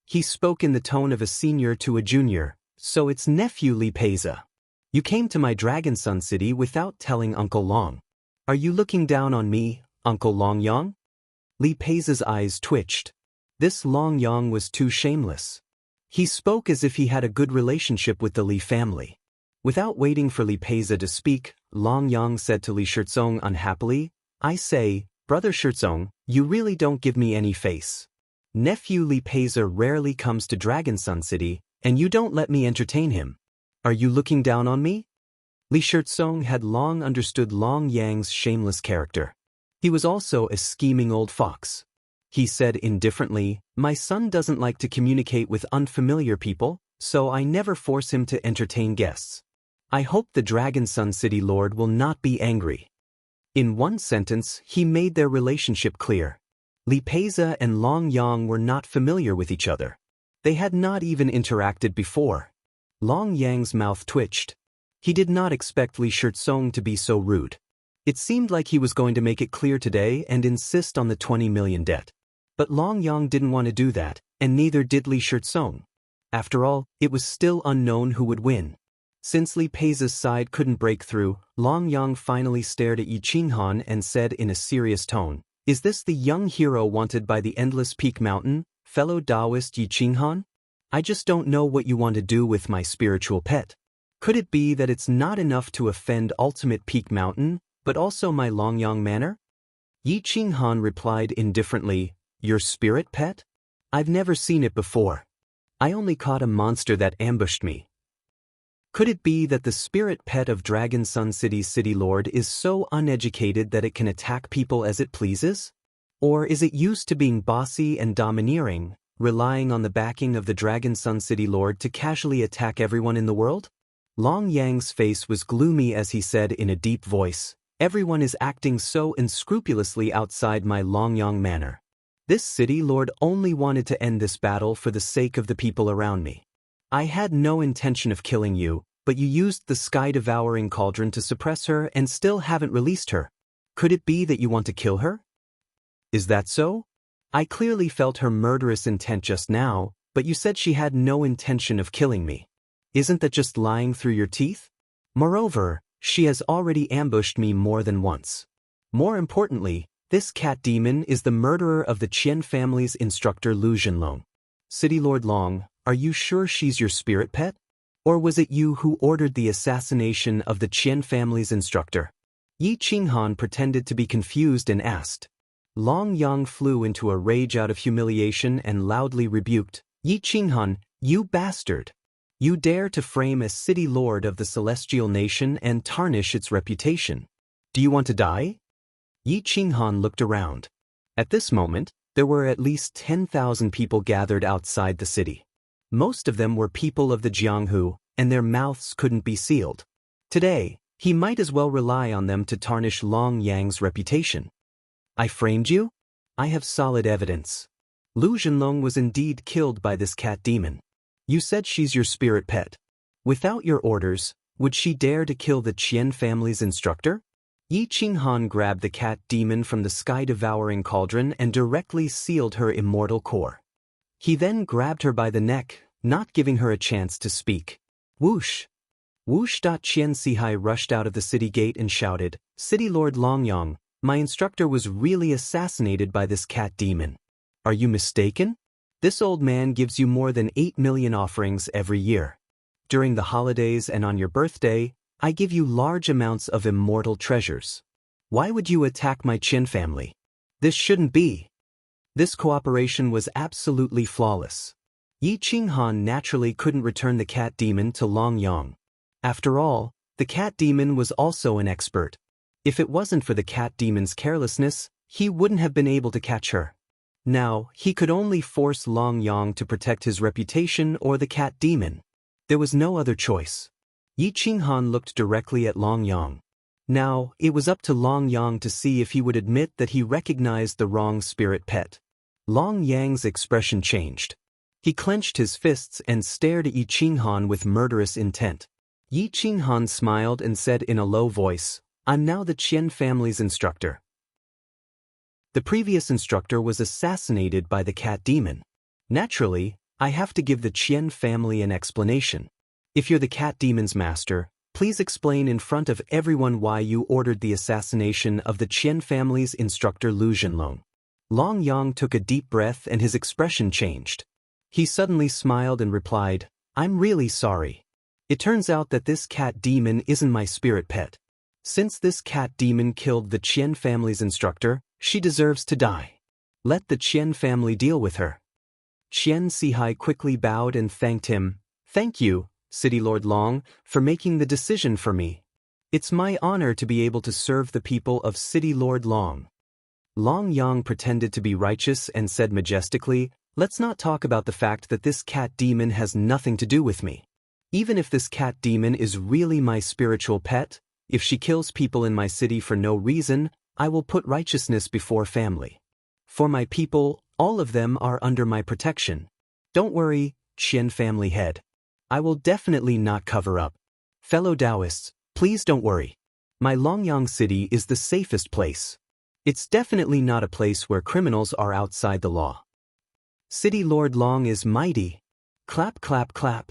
He spoke in the tone of a senior to a junior, "So it's nephew Li Peiza. You came to my Dragon Sun City without telling Uncle Long. Are you looking down on me, Uncle Long Yang?" Li Peiza's eyes twitched. This Long Yang was too shameless. He spoke as if he had a good relationship with the Li family. Without waiting for Li Peiza to speak, Long Yang said to Li Shirtsong unhappily, "I say, Brother Shirtsong, you really don't give me any face. Nephew Li Peiza rarely comes to Dragon Sun City, and you don't let me entertain him. Are you looking down on me?" Li Shirtsong had long understood Long Yang's shameless character. He was also a scheming old fox. He said indifferently, "My son doesn't like to communicate with unfamiliar people, so I never force him to entertain guests. I hope the Dragon Sun City Lord will not be angry." In one sentence, he made their relationship clear. Li Peiza and Long Yang were not familiar with each other. They had not even interacted before. Long Yang's mouth twitched. He did not expect Li Shirtsong to be so rude. It seemed like he was going to make it clear today and insist on the 20 million debt. But Long Yang didn't want to do that, and neither did Li Shirtsong. After all, it was still unknown who would win. Since Li Pei's side couldn't break through, Long Yang finally stared at Yi Qinghan and said in a serious tone, "Is this the young hero wanted by the Endless Peak Mountain, fellow Taoist Yi Qinghan? I just don't know what you want to do with my spiritual pet. Could it be that it's not enough to offend Ultimate Peak Mountain, but also my Longyang Manor?" Yi Qinghan replied indifferently, "Your spirit pet? I've never seen it before. I only caught a monster that ambushed me." Could it be that the spirit pet of Dragon Sun City's city lord is so uneducated that it can attack people as it pleases? Or is it used to being bossy and domineering, relying on the backing of the Dragon Sun City lord to casually attack everyone in the world? Long Yang's face was gloomy as he said in a deep voice, "Everyone is acting so unscrupulously outside my Longyang Manor. This city lord only wanted to end this battle for the sake of the people around me. I had no intention of killing you, but you used the sky-devouring cauldron to suppress her and still haven't released her. Could it be that you want to kill her? Is that so? I clearly felt her murderous intent just now, but you said she had no intention of killing me. Isn't that just lying through your teeth? Moreover, she has already ambushed me more than once. More importantly, this cat demon is the murderer of the Qian family's instructor Lu Zhenlong. City Lord Long, are you sure she's your spirit pet? Or was it you who ordered the assassination of the Qian family's instructor?" Yi Qinghan pretended to be confused and asked. Long Yang flew into a rage out of humiliation and loudly rebuked, "Yi Qinghan, you bastard! You dare to frame a city lord of the celestial nation and tarnish its reputation. Do you want to die?" Yi Qinghan looked around. At this moment, there were at least 10,000 people gathered outside the city. Most of them were people of the Jianghu, and their mouths couldn't be sealed. Today, he might as well rely on them to tarnish Long Yang's reputation. "I framed you? I have solid evidence. Lu Zhenlong was indeed killed by this cat demon. You said she's your spirit pet. Without your orders, would she dare to kill the Qian family's instructor?" Yi Qinghan grabbed the cat demon from the sky-devouring cauldron and directly sealed her immortal core. He then grabbed her by the neck, not giving her a chance to speak. Whoosh! Whoosh! Qian Sihai rushed out of the city gate and shouted, "City Lord Longyang, my instructor was really assassinated by this cat demon. Are you mistaken? This old man gives you more than 8 million offerings every year. During the holidays and on your birthday, I give you large amounts of immortal treasures. Why would you attack my Qian family? This shouldn't be." This cooperation was absolutely flawless. Yi Qinghan naturally couldn't return the cat demon to Long Yang. After all, the cat demon was also an expert. If it wasn't for the cat demon's carelessness, he wouldn't have been able to catch her. Now, he could only force Long Yang to protect his reputation or the cat demon. There was no other choice. Yi Qinghan looked directly at Long Yang. Now, it was up to Long Yang to see if he would admit that he recognized the wrong spirit pet. Long Yang's expression changed. He clenched his fists and stared at Yi Qinghan with murderous intent. Yi Qinghan smiled and said in a low voice, "I'm now the Qian family's instructor. The previous instructor was assassinated by the cat demon. Naturally, I have to give the Qian family an explanation. If you're the cat demon's master, please explain in front of everyone why you ordered the assassination of the Qian family's instructor Lu Zhenlong." Long Yang took a deep breath and his expression changed. He suddenly smiled and replied, "I'm really sorry. It turns out that this cat demon isn't my spirit pet. Since this cat demon killed the Qian family's instructor, she deserves to die. Let the Qian family deal with her." Qian Sihai quickly bowed and thanked him. "Thank you, City Lord Long, for making the decision for me. It's my honor to be able to serve the people of City Lord Long." Long Yang pretended to be righteous and said majestically, "Let's not talk about the fact that this cat demon has nothing to do with me. Even if this cat demon is really my spiritual pet, if she kills people in my city for no reason, I will put righteousness before family. For my people, all of them are under my protection. Don't worry, Qian family head. I will definitely not cover up. Fellow Taoists, please don't worry. My Longyang city is the safest place. It's definitely not a place where criminals are outside the law. City Lord Long is mighty. Clap, clap, clap.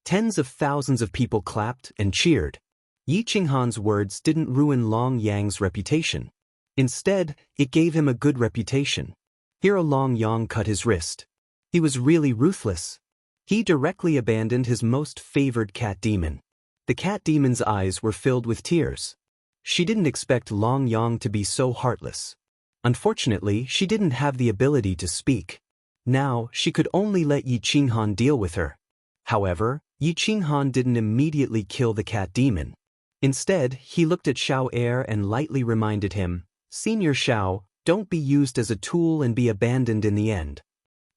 Tens of thousands of people clapped and cheered. Yi Qinghan's words didn't ruin Long Yang's reputation. Instead, it gave him a good reputation. Hero Long Yang cut his wrist. He was really ruthless. He directly abandoned his most favored cat demon. The cat demon's eyes were filled with tears. She didn't expect Long Yang to be so heartless. Unfortunately, she didn't have the ability to speak. Now, she could only let Yi Qinghan deal with her. However, Yi Qinghan didn't immediately kill the cat demon. Instead, he looked at Xiao Er and lightly reminded him, "Senior Xiao, don't be used as a tool and be abandoned in the end."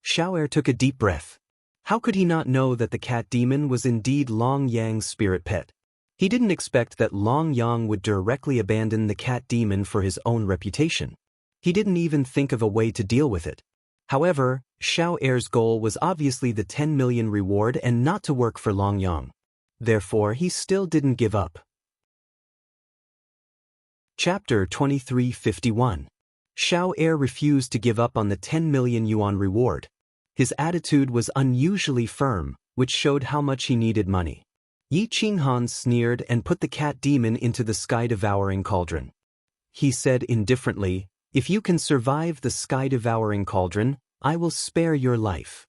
Xiao Er took a deep breath. How could he not know that the cat demon was indeed Long Yang's spirit pet? He didn't expect that Long Yang would directly abandon the cat demon for his own reputation. He didn't even think of a way to deal with it. However, Xiao Er's goal was obviously the 10 million reward and not to work for Long Yang. Therefore, he still didn't give up. Chapter 2351. Xiao Er refused to give up on the 10 million yuan reward. His attitude was unusually firm, which showed how much he needed money. Yi Qinghan sneered and put the cat demon into the sky-devouring cauldron. He said indifferently, "If you can survive the sky-devouring cauldron, I will spare your life."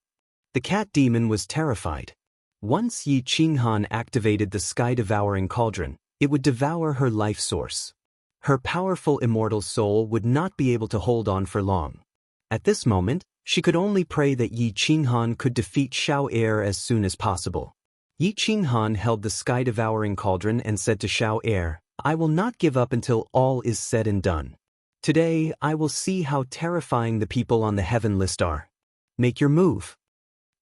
The cat demon was terrified. Once Yi Qinghan activated the sky-devouring cauldron, it would devour her life source. Her powerful immortal soul would not be able to hold on for long. At this moment, she could only pray that Yi Qinghan could defeat Xiao Er as soon as possible. Yi Qinghan held the sky-devouring cauldron and said to Xiao Er, "I will not give up until all is said and done. Today, I will see how terrifying the people on the heaven list are. Make your move."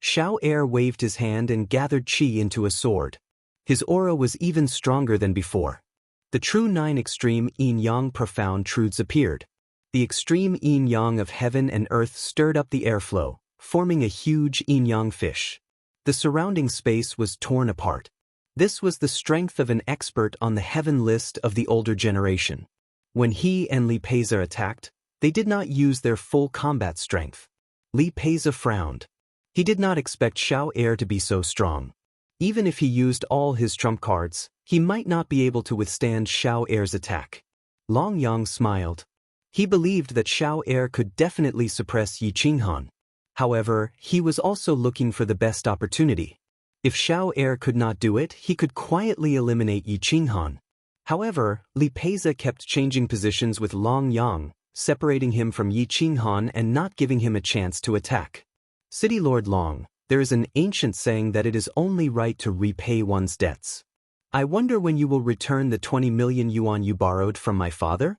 Xiao Er waved his hand and gathered qi into a sword. His aura was even stronger than before. The true 9 extreme yin-yang profound truths appeared. The extreme yin-yang of heaven and earth stirred up the airflow, forming a huge yin-yang fish. The surrounding space was torn apart. This was the strength of an expert on the heaven list of the older generation. When he and Li Peiza attacked, they did not use their full combat strength. Li Peiza frowned. He did not expect Xiao Er to be so strong. Even if he used all his trump cards, he might not be able to withstand Xiao Er's attack. Long Yang smiled. He believed that Xiao Er could definitely suppress Yi Qinghan. However, he was also looking for the best opportunity. If Xiao Er could not do it, he could quietly eliminate Yi Qinghan. However, Li Peiza kept changing positions with Long Yang, separating him from Yi Qinghan and not giving him a chance to attack. City Lord Long, there is an ancient saying that it is only right to repay one's debts. I wonder when you will return the 20 million yuan you borrowed from my father?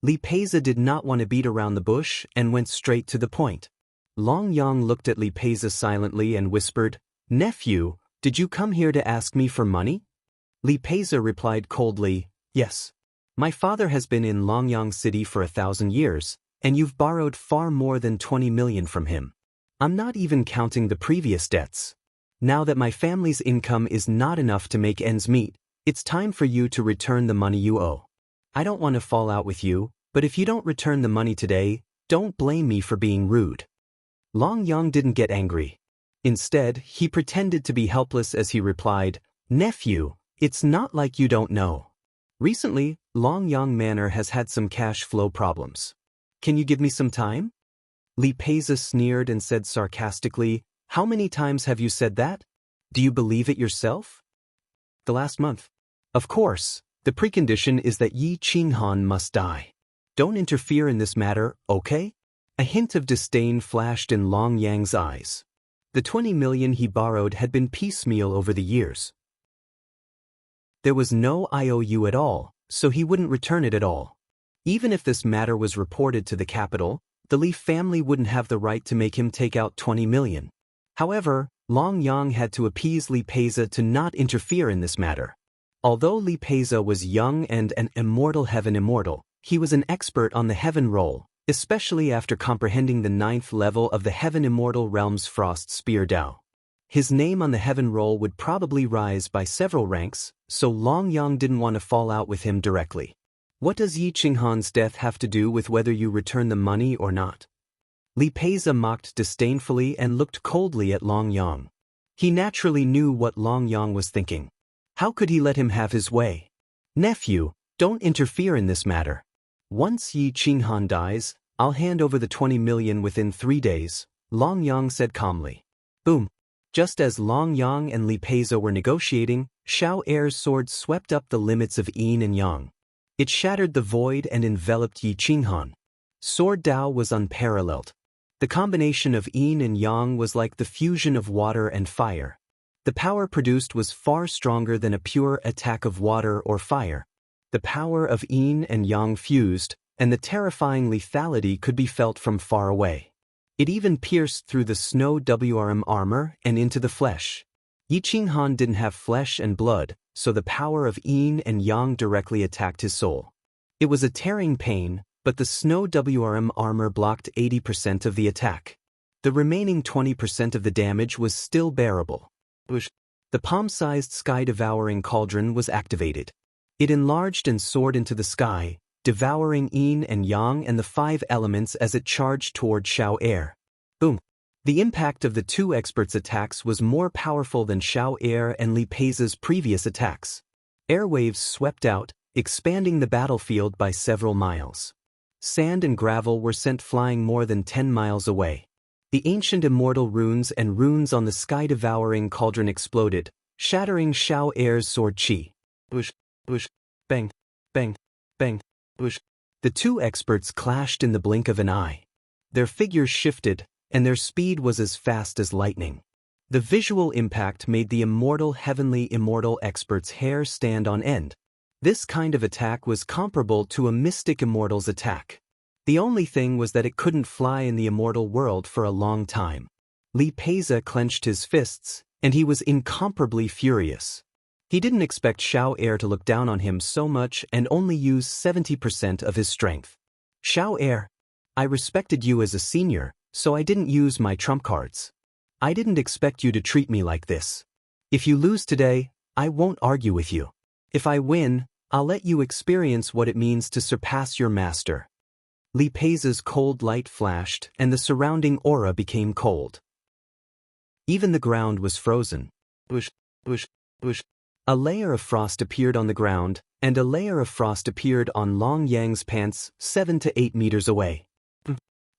Li Peiza did not want to beat around the bush and went straight to the point. Long Yang looked at Li Peiza silently and whispered, "Nephew, did you come here to ask me for money?" Li Peiza replied coldly, "Yes. My father has been in Longyang City for 1,000 years, and you've borrowed far more than 20 million from him. I'm not even counting the previous debts. Now that my family's income is not enough to make ends meet, it's time for you to return the money you owe. I don't want to fall out with you, but if you don't return the money today, don't blame me for being rude." Long Yang didn't get angry. Instead, he pretended to be helpless as he replied, "Nephew, it's not like you don't know. Recently, Long Yang Manor has had some cash flow problems. Can you give me some time?" Li Peiza sneered and said sarcastically, "How many times have you said that? Do you believe it yourself?" "The last month." "Of course, the precondition is that Yi Qinghan must die. Don't interfere in this matter, okay?" A hint of disdain flashed in Long Yang's eyes. The 20 million he borrowed had been piecemeal over the years. There was no IOU at all, so he wouldn't return it at all. Even if this matter was reported to the capital, the Li family wouldn't have the right to make him take out 20 million. However, Long Yang had to appease Li Peiza to not interfere in this matter. Although Li Peiza was young and an immortal heaven immortal, he was an expert on the heaven role, especially after comprehending the 9th level of the Heaven Immortal Realm's Frost Spear Dao. His name on the heaven roll would probably rise by several ranks, so Long Yang didn't want to fall out with him directly. What does Yi Qinghan's death have to do with whether you return the money or not? Li Peiza mocked disdainfully and looked coldly at Long Yang. He naturally knew what Long Yang was thinking. How could he let him have his way? Nephew, don't interfere in this matter. Once Yi Qinghan dies, I'll hand over the 20 million within 3 days, Long Yang said calmly. Boom. Just as Long Yang and Li Peiza were negotiating, Xiao Er's sword swept up the limits of yin and yang. It shattered the void and enveloped Yi Qinghan. Sword Dao was unparalleled. The combination of yin and yang was like the fusion of water and fire. The power produced was far stronger than a pure attack of water or fire. The power of yin and yang fused, and the terrifying lethality could be felt from far away. It even pierced through the snow WRM armor and into the flesh. Yi Qinghan didn't have flesh and blood, so the power of yin and yang directly attacked his soul. It was a tearing pain, but the snow WRM armor blocked 80% of the attack. The remaining 20% of the damage was still bearable. The palm-sized sky-devouring cauldron was activated. It enlarged and soared into the sky, devouring yin and yang and the 5 elements as it charged toward Xiao Er. Boom! The impact of the 2 experts' attacks was more powerful than Xiao Er and Li Peiza's previous attacks. Airwaves swept out, expanding the battlefield by several miles. Sand and gravel were sent flying more than 10 miles away. The ancient immortal runes and runes on the sky-devouring cauldron exploded, shattering Xiao Er's sword chi. Bush, bush, bang, bang, bang, bush. The 2 experts clashed in the blink of an eye. Their figures shifted, and their speed was as fast as lightning. The visual impact made the heavenly immortal expert's hair stand on end. This kind of attack was comparable to a mystic immortal's attack. The only thing was that it couldn't fly in the immortal world for a long time. Li Peiza clenched his fists, and he was incomparably furious. He didn't expect Xiao Er to look down on him so much and only use 70% of his strength. Xiao Er, I respected you as a senior, so I didn't use my trump cards. I didn't expect you to treat me like this. If you lose today, I won't argue with you. If I win, I'll let you experience what it means to surpass your master. Li Peiza's cold light flashed, and the surrounding aura became cold. Even the ground was frozen. Bush, bush, bush. A layer of frost appeared on the ground, and a layer of frost appeared on Long Yang's pants 7 to 8 meters away.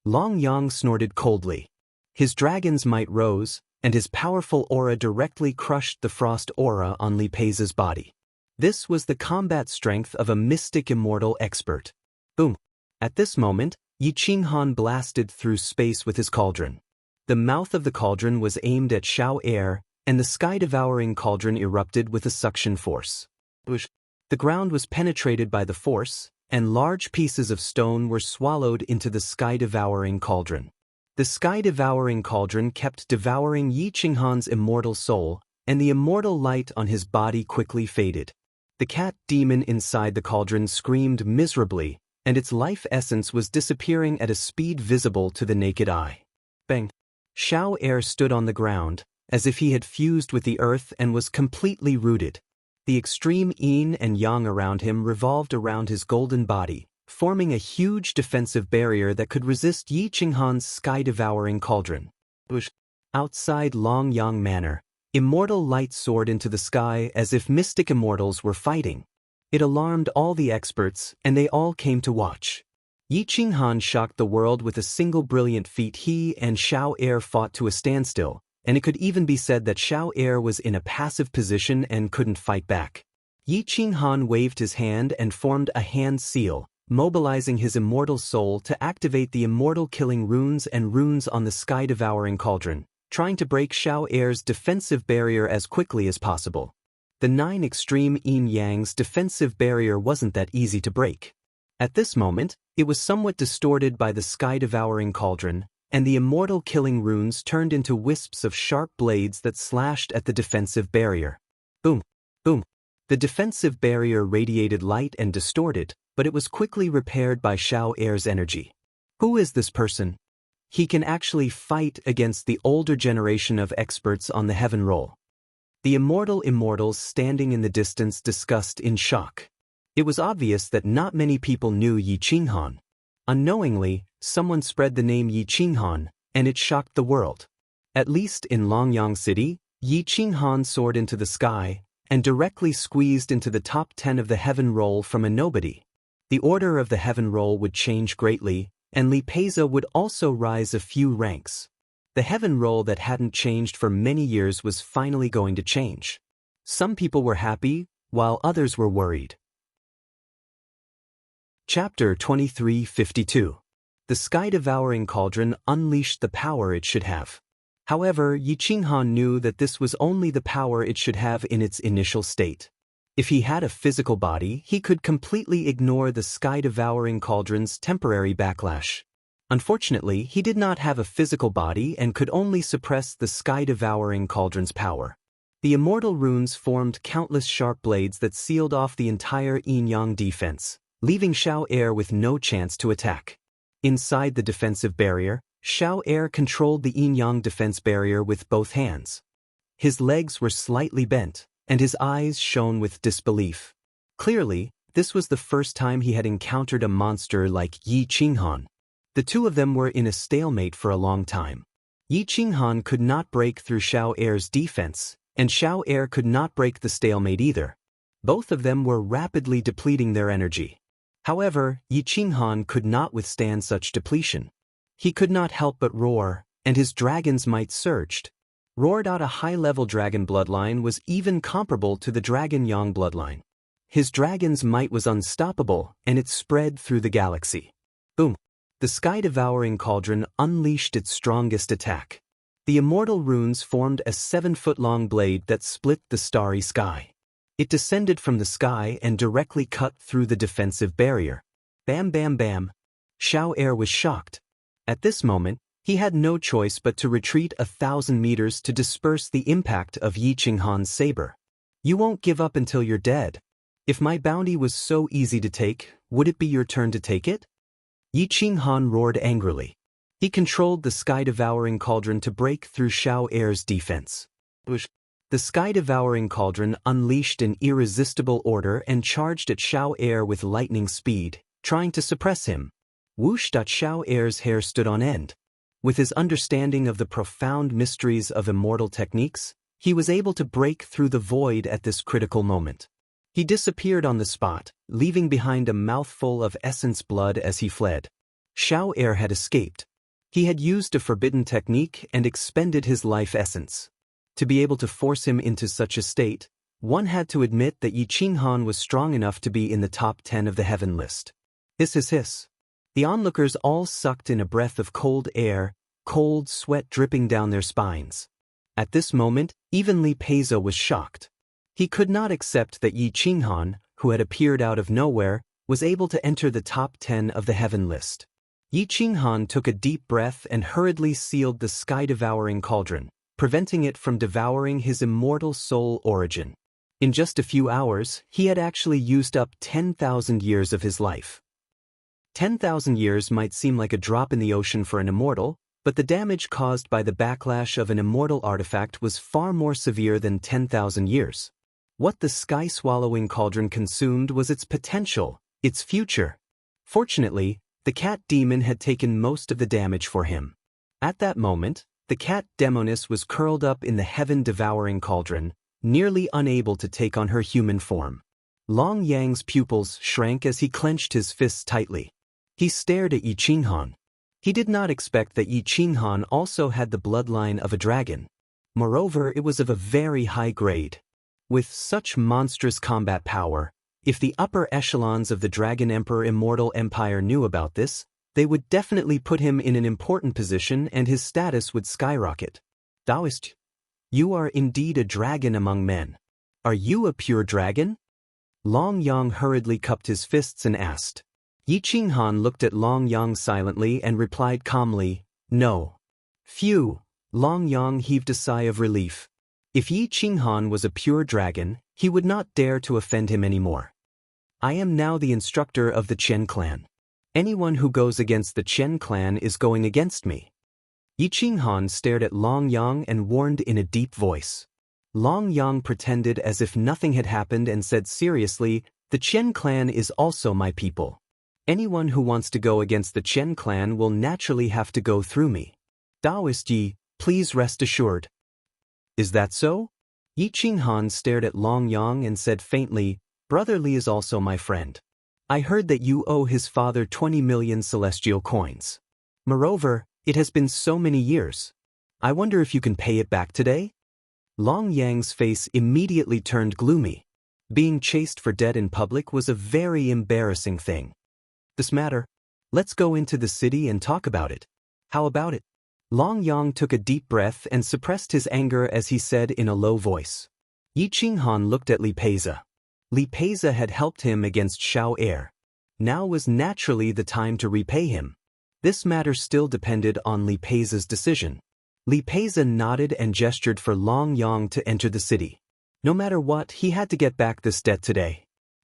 Long Yang snorted coldly. His dragon's might rose, and his powerful aura directly crushed the frost aura on Li Peiza's body. This was the combat strength of a mystic immortal expert. Boom! At this moment, Yi Qinghan blasted through space with his cauldron. The mouth of the cauldron was aimed at Xiao Er, and the sky-devouring cauldron erupted with a suction force. The ground was penetrated by the force, and large pieces of stone were swallowed into the sky-devouring cauldron. The sky-devouring cauldron kept devouring Yi Qinghan's immortal soul, and the immortal light on his body quickly faded. The cat demon inside the cauldron screamed miserably, and its life essence was disappearing at a speed visible to the naked eye. Bang! Xiao Er stood on the ground, as if he had fused with the earth and was completely rooted. The extreme yin and yang around him revolved around his golden body, forming a huge defensive barrier that could resist Yi Qinghan's sky-devouring cauldron. Outside Long Yang Manor, immortal light soared into the sky as if mystic immortals were fighting. It alarmed all the experts, and they all came to watch. Yi Qinghan shocked the world with a single brilliant feat. He and Xiao Er fought to a standstill, and it could even be said that Xiao Er was in a passive position and couldn't fight back. Yi Qinghan waved his hand and formed a hand seal, mobilizing his immortal soul to activate the immortal-killing runes and runes on the sky-devouring cauldron, trying to break Xiao Er's defensive barrier as quickly as possible. The 9 extreme yin-yang's defensive barrier wasn't that easy to break. At this moment, it was somewhat distorted by the sky-devouring cauldron, and the immortal-killing runes turned into wisps of sharp blades that slashed at the defensive barrier. Boom! Boom! The defensive barrier radiated light and distorted, but it was quickly repaired by Xiao Er's energy. Who is this person? he can actually fight against the older generation of experts on the heaven roll. The immortal immortals standing in the distance discussed in shock. It was obvious that not many people knew Yi Qinghan. Unknowingly, someone spread the name Yi Qinghan, and it shocked the world. At least in Longyang City, Yi Qinghan soared into the sky and directly squeezed into the top 10 of the heaven roll from a nobody. The order of the heaven roll would change greatly, and Li Peiza would also rise a few ranks. The heaven roll that hadn't changed for many years was finally going to change. Some people were happy, while others were worried. Chapter 2352. The sky-devouring cauldron unleashed the power it should have. However, Yi Qinghan knew that this was only the power it should have in its initial state. If he had a physical body, he could completely ignore the sky-devouring cauldron's temporary backlash. Unfortunately, he did not have a physical body and could only suppress the sky-devouring cauldron's power. The immortal runes formed countless sharp blades that sealed off the entire yin-yang defense, leaving Xiao Air with no chance to attack. Inside the defensive barrier, Xiao Air controlled the yin-yang defense barrier with both hands. His legs were slightly bent, and his eyes shone with disbelief. Clearly, this was the first time he had encountered a monster like Yi Qinghan. The two of them were in a stalemate for a long time. Yi Qinghan could not break through Xiao Air's defense, and Xiao Air could not break the stalemate either. Both of them were rapidly depleting their energy. However, Yi Qinghan could not withstand such depletion. He could not help but roar, and his dragon's might surged. Roared out a high-level dragon bloodline was even comparable to the dragon yang bloodline. His dragon's might was unstoppable, and it spread through the galaxy. Boom! The sky-devouring cauldron unleashed its strongest attack. The immortal runes formed a 7-foot-long blade that split the starry sky. It descended from the sky and directly cut through the defensive barrier. Bam bam bam! Xiao Air was shocked. At this moment, he had no choice but to retreat 1,000 meters to disperse the impact of Yi Qinghan's saber. You won't give up until you're dead. If my bounty was so easy to take, would it be your turn to take it? Yi Qinghan roared angrily. He controlled the sky-devouring cauldron to break through Xiao Air's defense. The sky-devouring cauldron unleashed an irresistible order and charged at Xiao Air with lightning speed, trying to suppress him. Whoosh! Xiao Air's hair stood on end. With his understanding of the profound mysteries of immortal techniques, he was able to break through the void at this critical moment. He disappeared on the spot, leaving behind a mouthful of essence blood as he fled. Xiao Air had escaped. He had used a forbidden technique and expended his life essence. To be able to force him into such a state, one had to admit that Yi Qinghan was strong enough to be in the top 10 of the heaven list. Hiss hiss hiss. The onlookers all sucked in a breath of cold air, cold sweat dripping down their spines. At this moment, even Li Peiza was shocked. He could not accept that Yi Qinghan, who had appeared out of nowhere, was able to enter the top 10 of the heaven list. Yi Qinghan took a deep breath and hurriedly sealed the sky-devouring cauldron, preventing it from devouring his immortal soul origin. In just a few hours, he had actually used up 10,000 years of his life. 10,000 years might seem like a drop in the ocean for an immortal, but the damage caused by the backlash of an immortal artifact was far more severe than 10,000 years. What the sky-swallowing cauldron consumed was its potential, its future. Fortunately, the cat demon had taken most of the damage for him. At that moment, the cat demoness was curled up in the heaven-devouring cauldron, nearly unable to take on her human form. Long Yang's pupils shrank as he clenched his fists tightly. He stared at Yi Qinghan. He did not expect that Yi Qinghan also had the bloodline of a dragon. Moreover, it was of a very high grade. With such monstrous combat power, if the upper echelons of the Dragon Emperor Immortal Empire knew about this, they would definitely put him in an important position and his status would skyrocket. Taoist, you are indeed a dragon among men. Are you a pure dragon? Long Yang hurriedly cupped his fists and asked. Yi Qinghan looked at Long Yang silently and replied calmly, no. Phew, Long Yang heaved a sigh of relief. If Yi Qinghan was a pure dragon, he would not dare to offend him anymore. I am now the instructor of the Chen clan. Anyone who goes against the Chen clan is going against me. Yi Qinghan stared at Long Yang and warned in a deep voice. Long Yang pretended as if nothing had happened and said seriously, "The Chen clan is also my people. Anyone who wants to go against the Chen clan will naturally have to go through me. Taoist Yi, please rest assured." "Is that so?" Yi Qinghan stared at Long Yang and said faintly, "Brother Li is also my friend. I heard that you owe his father 20 million celestial coins. Moreover, it has been so many years. I wonder if you can pay it back today?" Long Yang's face immediately turned gloomy. Being chased for debt in public was a very embarrassing thing. "This matter? Let's go into the city and talk about it. How about it?" Long Yang took a deep breath and suppressed his anger as he said in a low voice. Yi Qinghan looked at Li Peiza. Li Peiza had helped him against Xiao Heir. Now was naturally the time to repay him. This matter still depended on Li Peiza's decision. Li Peiza nodded and gestured for Long Yang to enter the city. No matter what, he had to get back this debt today.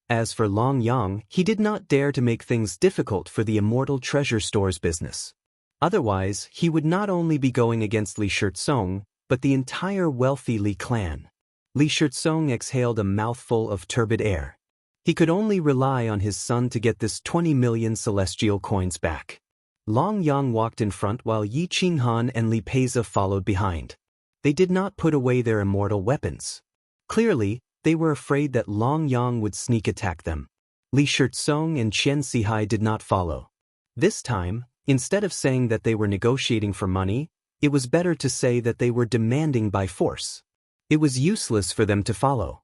As for Long Yang, he did not dare to make things difficult for the Immortal Treasure Store's business. Otherwise, he would not only be going against Li Shirtsong, but the entire wealthy Li clan. Li Shirtsong exhaled a mouthful of turbid air. He could only rely on his son to get this 20 million celestial coins back. Long Yang walked in front while Yi Qinghan and Li Peiza followed behind. They did not put away their immortal weapons. Clearly, they were afraid that Long Yang would sneak attack them. Li Shirtsong and Qian Sihai did not follow. This time, instead of saying that they were negotiating for money, it was better to say that they were demanding by force. It was useless for them to follow.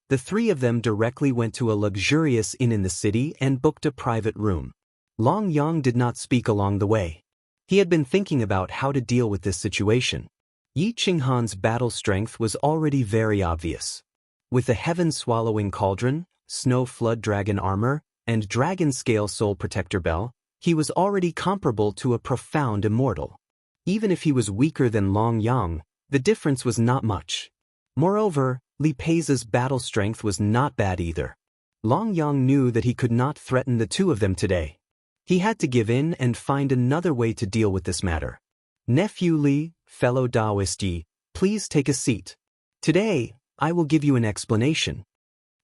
The three of them directly went to a luxurious inn in the city and booked a private room. Long Yang did not speak along the way. He had been thinking about how to deal with this situation. Yi Qinghan's battle strength was already very obvious. With the heaven-swallowing cauldron, snow flood dragon armor, and dragon scale soul protector bell, he was already comparable to a profound immortal. Even if he was weaker than Long Yang, the difference was not much. Moreover, Li Peiza's battle strength was not bad either. Long Yang knew that he could not threaten the two of them today. He had to give in and find another way to deal with this matter. "Nephew Li, fellow Taoist Yi, please take a seat. Today, I will give you an explanation."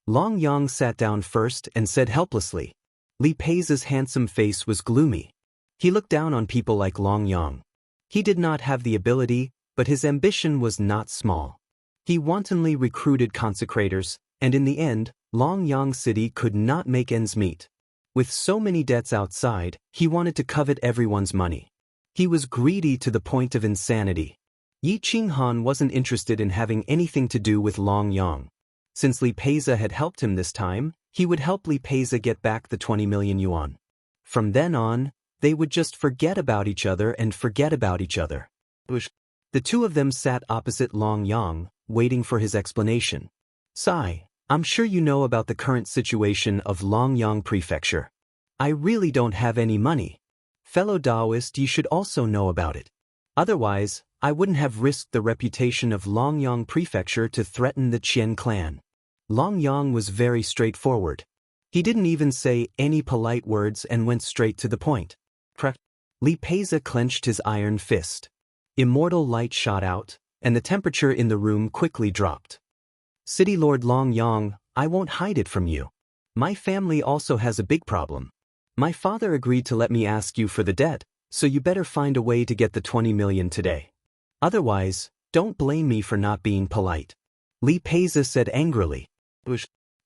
Long Yang sat down first and said helplessly. Li Peiza's handsome face was gloomy. He looked down on people like Long Yang. He did not have the ability, but his ambition was not small. He wantonly recruited consecrators, and in the end, Long Yang City could not make ends meet. With so many debts outside, he wanted to covet everyone's money. He was greedy to the point of insanity. Yi Qinghan wasn't interested in having anything to do with Long Yang. Since Li Peiza had helped him this time, he would help Li Peiza get back the 20 million yuan. From then on, they would just forget about each other and forget about each other. The two of them sat opposite Long Yang, waiting for his explanation. "Sai, I'm sure you know about the current situation of Longyang Prefecture. I really don't have any money. Fellow Taoist, you should also know about it. Otherwise, I wouldn't have risked the reputation of Longyang Prefecture to threaten the Qian clan." Longyang was very straightforward. He didn't even say any polite words and went straight to the point. Li Peiza clenched his iron fist. Immortal light shot out, and the temperature in the room quickly dropped. "City Lord Long Yang, I won't hide it from you. My family also has a big problem. My father agreed to let me ask you for the debt, so you better find a way to get the 20 million today. Otherwise, don't blame me for not being polite." Li Peiza said angrily.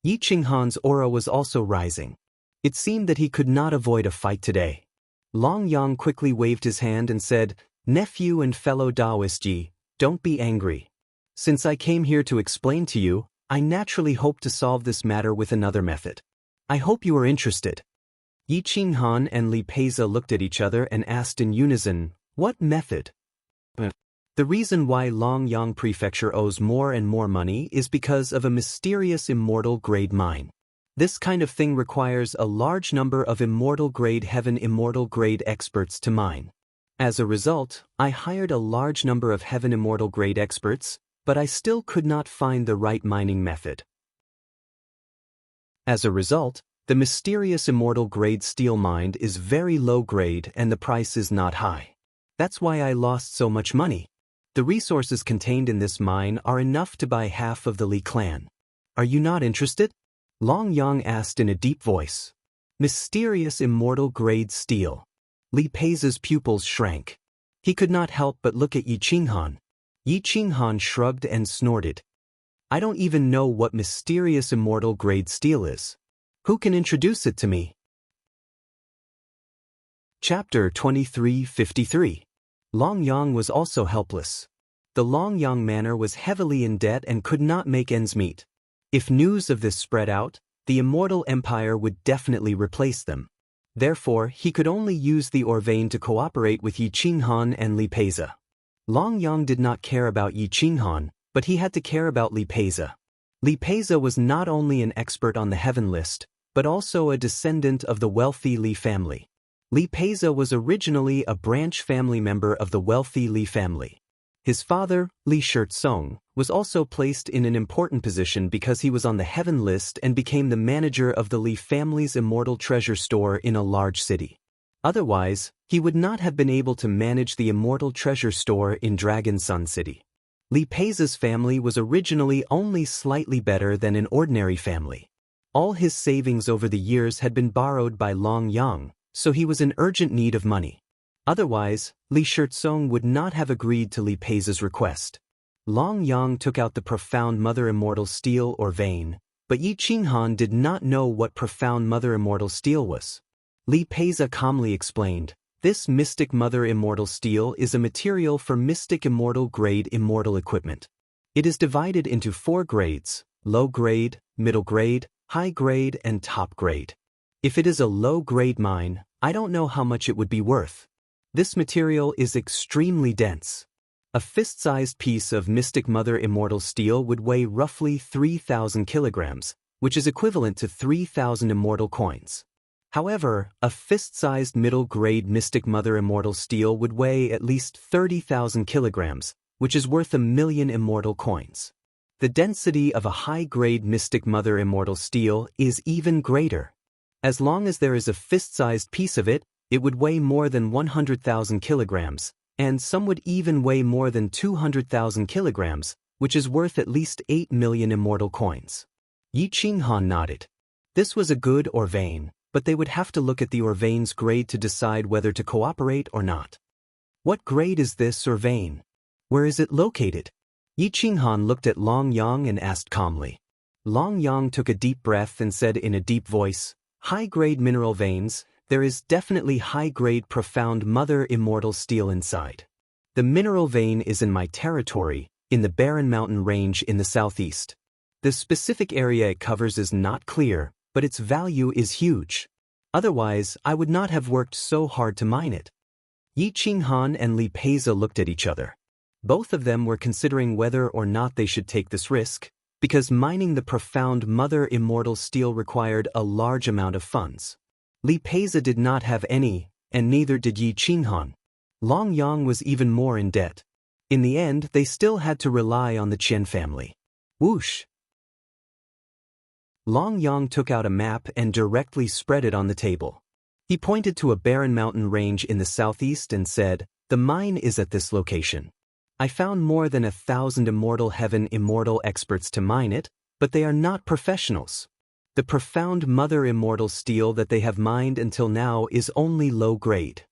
Yi Qinghan's aura was also rising. It seemed that he could not avoid a fight today. Long Yang quickly waved his hand and said, "Nephew and fellow Taoist Yi, don't be angry. Since I came here to explain to you, I naturally hope to solve this matter with another method. I hope you are interested." Yi Qinghan and Li Peiza looked at each other and asked in unison, "What method?" The reason why Longyang Prefecture owes more and more money is because of a mysterious immortal grade mine. This kind of thing requires a large number of immortal grade heaven immortal grade experts to mine. As a result, I hired a large number of heaven immortal grade experts, but I still could not find the right mining method. As a result, the mysterious immortal grade steel mined is very low grade and the price is not high. That's why I lost so much money. The resources contained in this mine are enough to buy half of the Li clan. Are you not interested? Long Yang asked in a deep voice. Mysterious immortal grade steel. Li Pei's pupils shrank. He could not help but look at Yi Qinghan. Yi Qinghan shrugged and snorted. I don't even know what mysterious immortal grade steel is. Who can introduce it to me? Chapter 2353. Long Yang was also helpless. The Long Yang manor was heavily in debt and could not make ends meet. If news of this spread out, the immortal empire would definitely replace them. Therefore, he could only use the Orvain to cooperate with Yi Qinghan and Li Pei's. Long Yang did not care about Yi Qinghan, but he had to care about Li Pei's. Li Pei's was not only an expert on the heaven list, but also a descendant of the wealthy Li family. Li Pei's was originally a branch family member of the wealthy Li family. His father, Li Shirtsong, was also placed in an important position because he was on the heaven list and became the manager of the Li family's immortal treasure store in a large city. Otherwise, he would not have been able to manage the immortal treasure store in Dragon Sun City. Li Pei's family was originally only slightly better than an ordinary family. All his savings over the years had been borrowed by Long Yang, so he was in urgent need of money. Otherwise, Li Shirtsong would not have agreed to Li Pei's request. Long Yang took out the profound Mother Immortal Steel or vein, but Yi Qinghan did not know what profound Mother Immortal Steel was. Li Pei's calmly explained, this Mystic Mother Immortal Steel is a material for Mystic Immortal Grade immortal equipment. It is divided into 4 grades, low grade, middle grade, high grade and top grade. If it is a low-grade mine, I don't know how much it would be worth. This material is extremely dense. A fist-sized piece of Mystic Mother Immortal Steel would weigh roughly 3,000 kilograms, which is equivalent to 3,000 immortal coins. However, a fist-sized middle-grade Mystic Mother Immortal Steel would weigh at least 30,000 kilograms, which is worth 1,000,000 immortal coins. The density of a high-grade Mystic Mother Immortal Steel is even greater. As long as there is a fist-sized piece of it, it would weigh more than 100,000 kilograms, and some would even weigh more than 200,000 kilograms, which is worth at least 8,000,000 immortal coins. Yi Qinghan nodded. This was a good Orvain, but they would have to look at the Orvain's grade to decide whether to cooperate or not. What grade is this Orvain? Where is it located? Yi Qinghan looked at Long Yang and asked calmly. Long Yang took a deep breath and said in a deep voice, high-grade mineral veins, there is definitely high-grade profound Mother Immortal Steel inside. The mineral vein is in my territory, in the Barren Mountain Range in the southeast. The specific area it covers is not clear, but its value is huge. Otherwise, I would not have worked so hard to mine it. Yi Qinghan and Li Pei's looked at each other. Both of them were considering whether or not they should take this risk, because mining the profound Mother Immortal Steel required a large amount of funds. Li Pei's did not have any, and neither did Yi Qinghan. Long Yang was even more in debt. In the end, they still had to rely on the Qian family. Whoosh! Long Yang took out a map and directly spread it on the table. He pointed to a barren mountain range in the southeast and said, the mine is at this location. I found more than 1,000 immortal heaven immortal experts to mine it, but they are not professionals. The profound Mother Immortal Steel that they have mined until now is only low grade.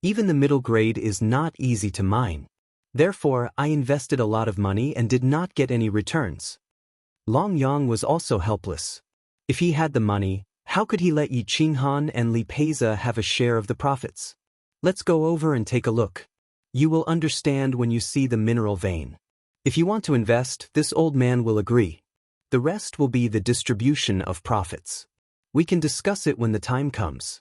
Even the middle grade is not easy to mine. Therefore, I invested a lot of money and did not get any returns. Long Yang was also helpless. If he had the money, how could he let Yi Qinghan and Li Pei's have a share of the profits? Let's go over and take a look. You will understand when you see the mineral vein. If you want to invest, this old man will agree. The rest will be the distribution of profits. We can discuss it when the time comes.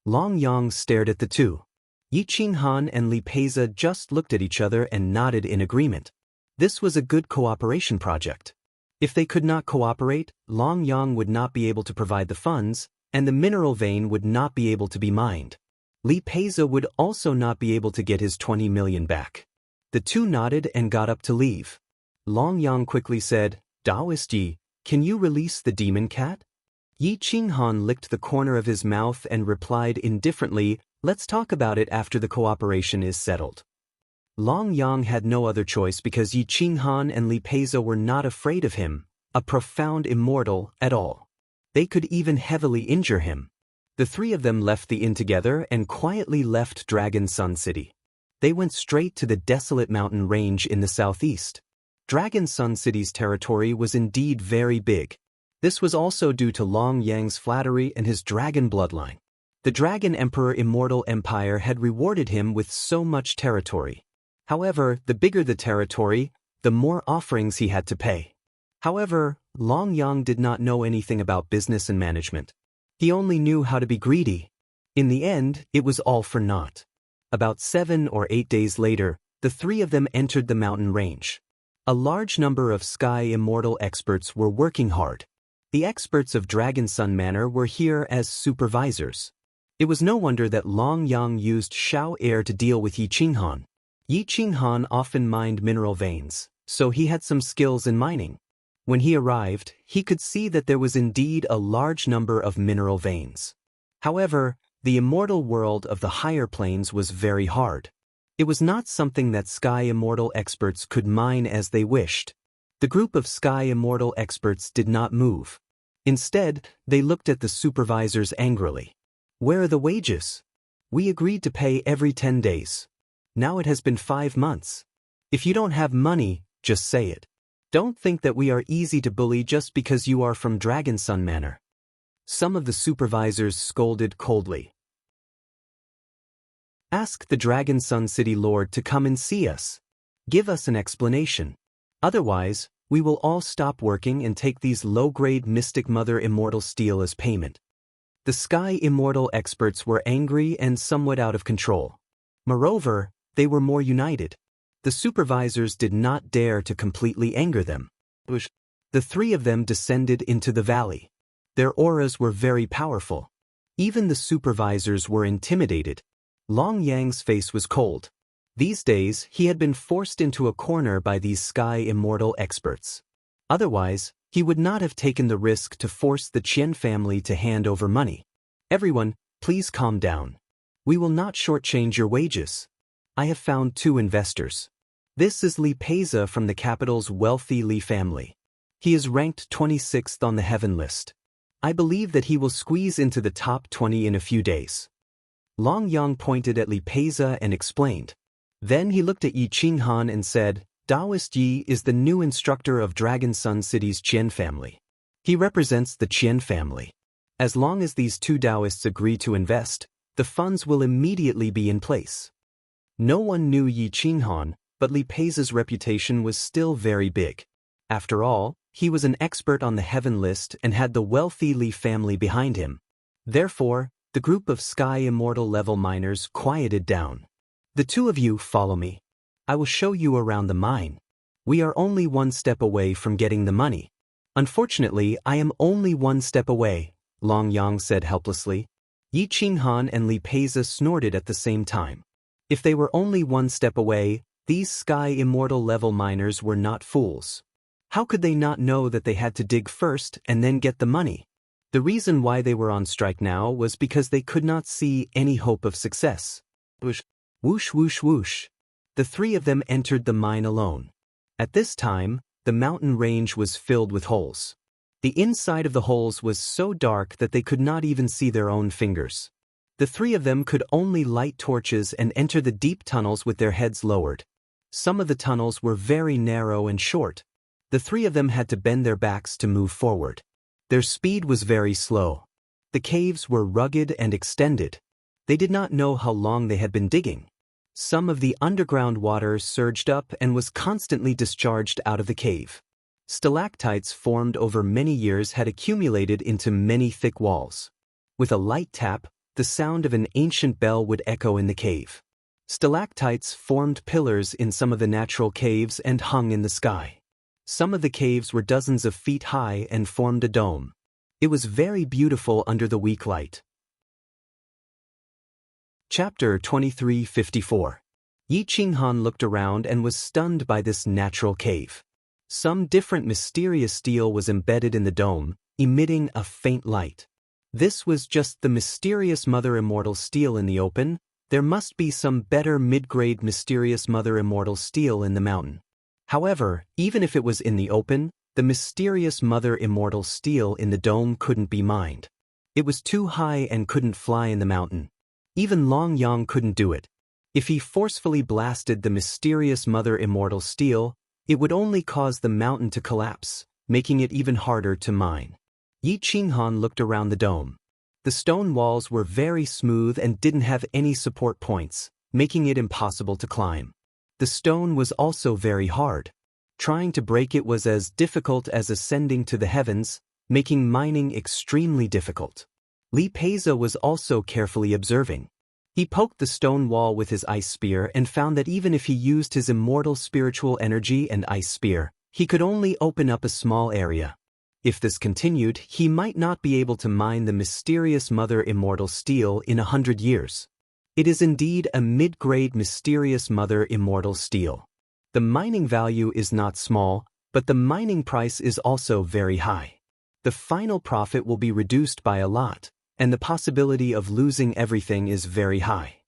Long Yang stared at the two. Yi Qinghan and Li Pei's just looked at each other and nodded in agreement. This was a good cooperation project. If they could not cooperate, Long Yang would not be able to provide the funds, and the mineral vein would not be able to be mined. Li Pei's would also not be able to get his 20 million back. The two nodded and got up to leave. Long Yang quickly said, Taoist Yi, can you release the demon cat? Yi Qinghan licked the corner of his mouth and replied indifferently, Let's talk about it after the cooperation is settled. Long Yang had no other choice because Yi Qinghan and Li Peiza were not afraid of him, a profound immortal, at all. They could even heavily injure him. The three of them left the inn together and quietly left Dragon Sun City. They went straight to the desolate mountain range in the southeast. Dragon Sun City's territory was indeed very big. This was also due to Long Yang's flattery and his dragon bloodline. The Dragon Emperor Immortal Empire had rewarded him with so much territory. However, the bigger the territory, the more offerings he had to pay. However, Long Yang did not know anything about business and management. He only knew how to be greedy. In the end, it was all for naught. About 7 or 8 days later, the three of them entered the mountain range. A large number of Sky Immortal experts were working hard. The experts of Dragon Sun Manor were here as supervisors. It was no wonder that Long Yang used Xiao Air to deal with Yi Qinghan. Yi Qinghan often mined mineral veins, so he had some skills in mining. When he arrived, he could see that there was indeed a large number of mineral veins. However, the immortal world of the higher planes was very hard. It was not something that Sky Immortal experts could mine as they wished. The group of Sky Immortal experts did not move. Instead, they looked at the supervisors angrily. "Where are the wages? We agreed to pay every 10 days. Now it has been 5 months. If you don't have money, just say it. Don't think that we are easy to bully just because you are from Dragon Sun Manor." Some of the supervisors scolded coldly. "Ask the Dragon Sun City Lord to come and see us. Give us an explanation. Otherwise, we will all stop working and take these low-grade Mystic Mother Immortal steel as payment." The Sky Immortal experts were angry and somewhat out of control. Moreover, they were more united. The supervisors did not dare to completely anger them. The three of them descended into the valley. Their auras were very powerful. Even the supervisors were intimidated. Long Yang's face was cold. These days, he had been forced into a corner by these Sky Immortal experts. Otherwise, he would not have taken the risk to force the Qian family to hand over money. "Everyone, please calm down. We will not shortchange your wages. I have found 2 investors. This is Li Peiza from the capital's wealthy Li family. He is ranked 26th on the heaven list. I believe that he will squeeze into the top 20 in a few days." Long Yang pointed at Li Peiza and explained. Then he looked at Yi Qinghan and said, "Taoist Yi is the new instructor of Dragon Sun City's Qian family. He represents the Qian family. As long as these 2 Taoists agree to invest, the funds will immediately be in place." No one knew Yi Qinghan, but Li Peiza's reputation was still very big. After all, he was an expert on the heaven list and had the wealthy Li family behind him. Therefore, the group of Sky Immortal level miners quieted down. "The 2 of you follow me. I will show you around the mine. We are only 1 step away from getting the money." "Unfortunately, I am only 1 step away," Long Yang said helplessly. Yi Qinghan and Li Peiza snorted at the same time. If they were only 1 step away, these Sky Immortal level miners were not fools. How could they not know that they had to dig first and then get the money? The reason why they were on strike now was because they could not see any hope of success. Whoosh, whoosh, whoosh. The 3 of them entered the mine alone. At this time, the mountain range was filled with holes. The inside of the holes was so dark that they could not even see their own fingers. The 3 of them could only light torches and enter the deep tunnels with their heads lowered. Some of the tunnels were very narrow and short. The 3 of them had to bend their backs to move forward. Their speed was very slow. The caves were rugged and extended. They did not know how long they had been digging. Some of the underground water surged up and was constantly discharged out of the cave. Stalactites formed over many years had accumulated into many thick walls. With a light tap, the sound of an ancient bell would echo in the cave. Stalactites formed pillars in some of the natural caves and hung in the sky. Some of the caves were dozens of feet high and formed a dome. It was very beautiful under the weak light. Chapter 2354. Yi Qinghan looked around and was stunned by this natural cave. Some different mysterious steel was embedded in the dome, emitting a faint light. This was just the mysterious Mother Immortal Steel in the open. There must be some better mid-grade mysterious Mother Immortal Steel in the mountain. However, even if it was in the open, the mysterious Mother Immortal Steel in the dome couldn't be mined. It was too high and couldn't fly in the mountain. Even Long Yang couldn't do it. If he forcefully blasted the mysterious Mother Immortal Steel, it would only cause the mountain to collapse, making it even harder to mine. Yi Qinghan looked around the dome. The stone walls were very smooth and didn't have any support points, making it impossible to climb. The stone was also very hard. Trying to break it was as difficult as ascending to the heavens, making mining extremely difficult. Li Peiza was also carefully observing. He poked the stone wall with his ice spear and found that even if he used his immortal spiritual energy and ice spear, he could only open up a small area. If this continued, he might not be able to mine the mysterious Mother Immortal Steel in 100 years. It is indeed a mid-grade mysterious Mother Immortal Steel. The mining value is not small, but the mining price is also very high. The final profit will be reduced by a lot, and the possibility of losing everything is very high.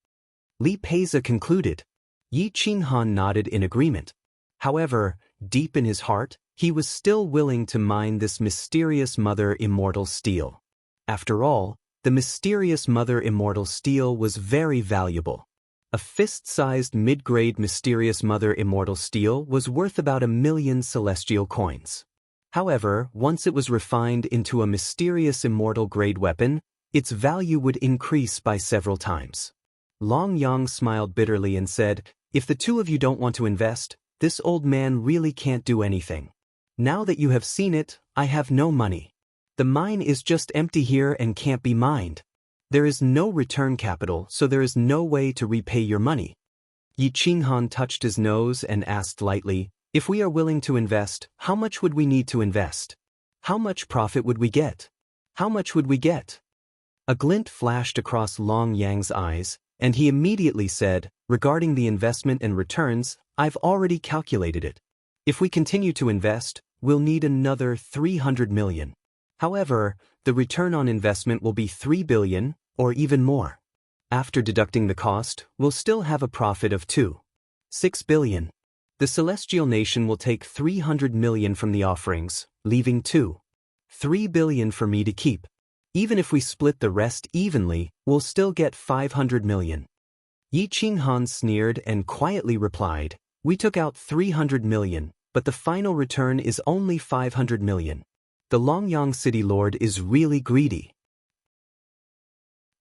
Li Peiza concluded. Yi Qinghan nodded in agreement. However, deep in his heart, he was still willing to mine this mysterious Mother Immortal Steel. After all, the mysterious Mother Immortal Steel was very valuable. A fist-sized mid-grade mysterious Mother Immortal Steel was worth about 1,000,000 celestial coins. However, once it was refined into a mysterious immortal grade weapon, its value would increase by several times. Long Yang smiled bitterly and said, "If the two of you don't want to invest, this old man really can't do anything. Now that you have seen it, I have no money. The mine is just empty here and can't be mined. There is no return capital, so there is no way to repay your money." Yi Qinghan touched his nose and asked lightly, "If we are willing to invest, how much would we need to invest? How much profit would we get? How much would we get?" A glint flashed across Long Yang's eyes, and he immediately said, "Regarding the investment and returns, I've already calculated it. If we continue to invest, we'll need another 300 million. However, the return on investment will be 3 billion, or even more. After deducting the cost, we'll still have a profit of 2.6 billion. The Celestial Nation will take 300 million from the offerings, leaving 2.3 billion for me to keep. Even if we split the rest evenly, we'll still get 500 million. Yi Qinghan sneered and quietly replied, "We took out 300 million, but the final return is only 500 million. The Longyang City Lord is really greedy."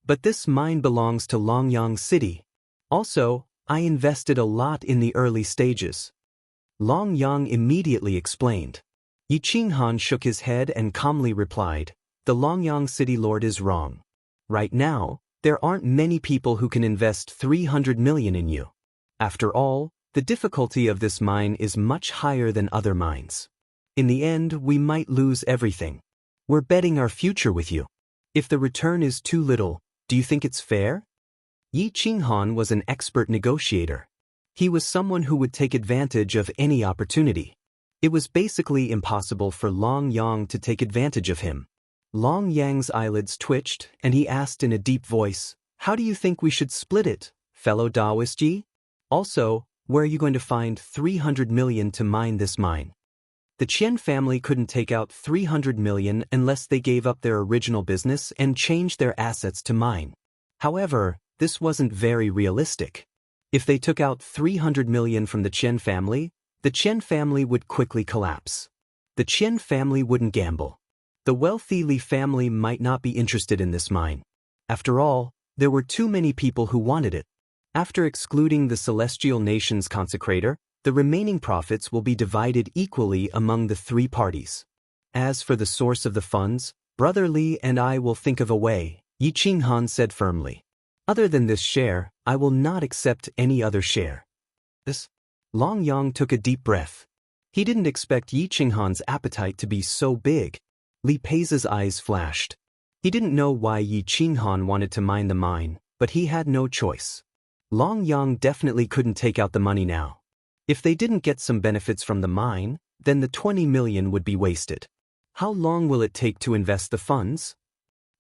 "But this mine belongs to Longyang City. Also, I invested a lot in the early stages." Long Yang immediately explained. Yi Qinghan shook his head and calmly replied, "The Longyang City Lord is wrong. Right now, there aren't many people who can invest 300 million in you. After all, the difficulty of this mine is much higher than other mines. In the end, we might lose everything. We're betting our future with you. If the return is too little, do you think it's fair?" Yi Qinghan was an expert negotiator. He was someone who would take advantage of any opportunity. It was basically impossible for Long Yang to take advantage of him. Long Yang's eyelids twitched, and he asked in a deep voice, "How do you think we should split it, fellow Taoist Yi? Also, where are you going to find 300 million to mine this mine?" The Qian family couldn't take out 300 million unless they gave up their original business and changed their assets to mine. However, this wasn't very realistic. If they took out 300 million from the Qian family, the Qian family would quickly collapse. The Qian family wouldn't gamble. The wealthy Li family might not be interested in this mine. After all, there were too many people who wanted it. After excluding the Celestial Nation's consecrator, the remaining profits will be divided equally among the three parties. As for the source of the funds, Brother Li and I will think of a way, Yi Qinghan said firmly. Other than this share, I will not accept any other share. Long Yang took a deep breath. He didn't expect Yi Qinghan's appetite to be so big. Li Peiza's eyes flashed. He didn't know why Yi Qinghan wanted to mine the mine, but he had no choice. Long Yang definitely couldn't take out the money now. If they didn't get some benefits from the mine, then the 20 million would be wasted. How long will it take to invest the funds?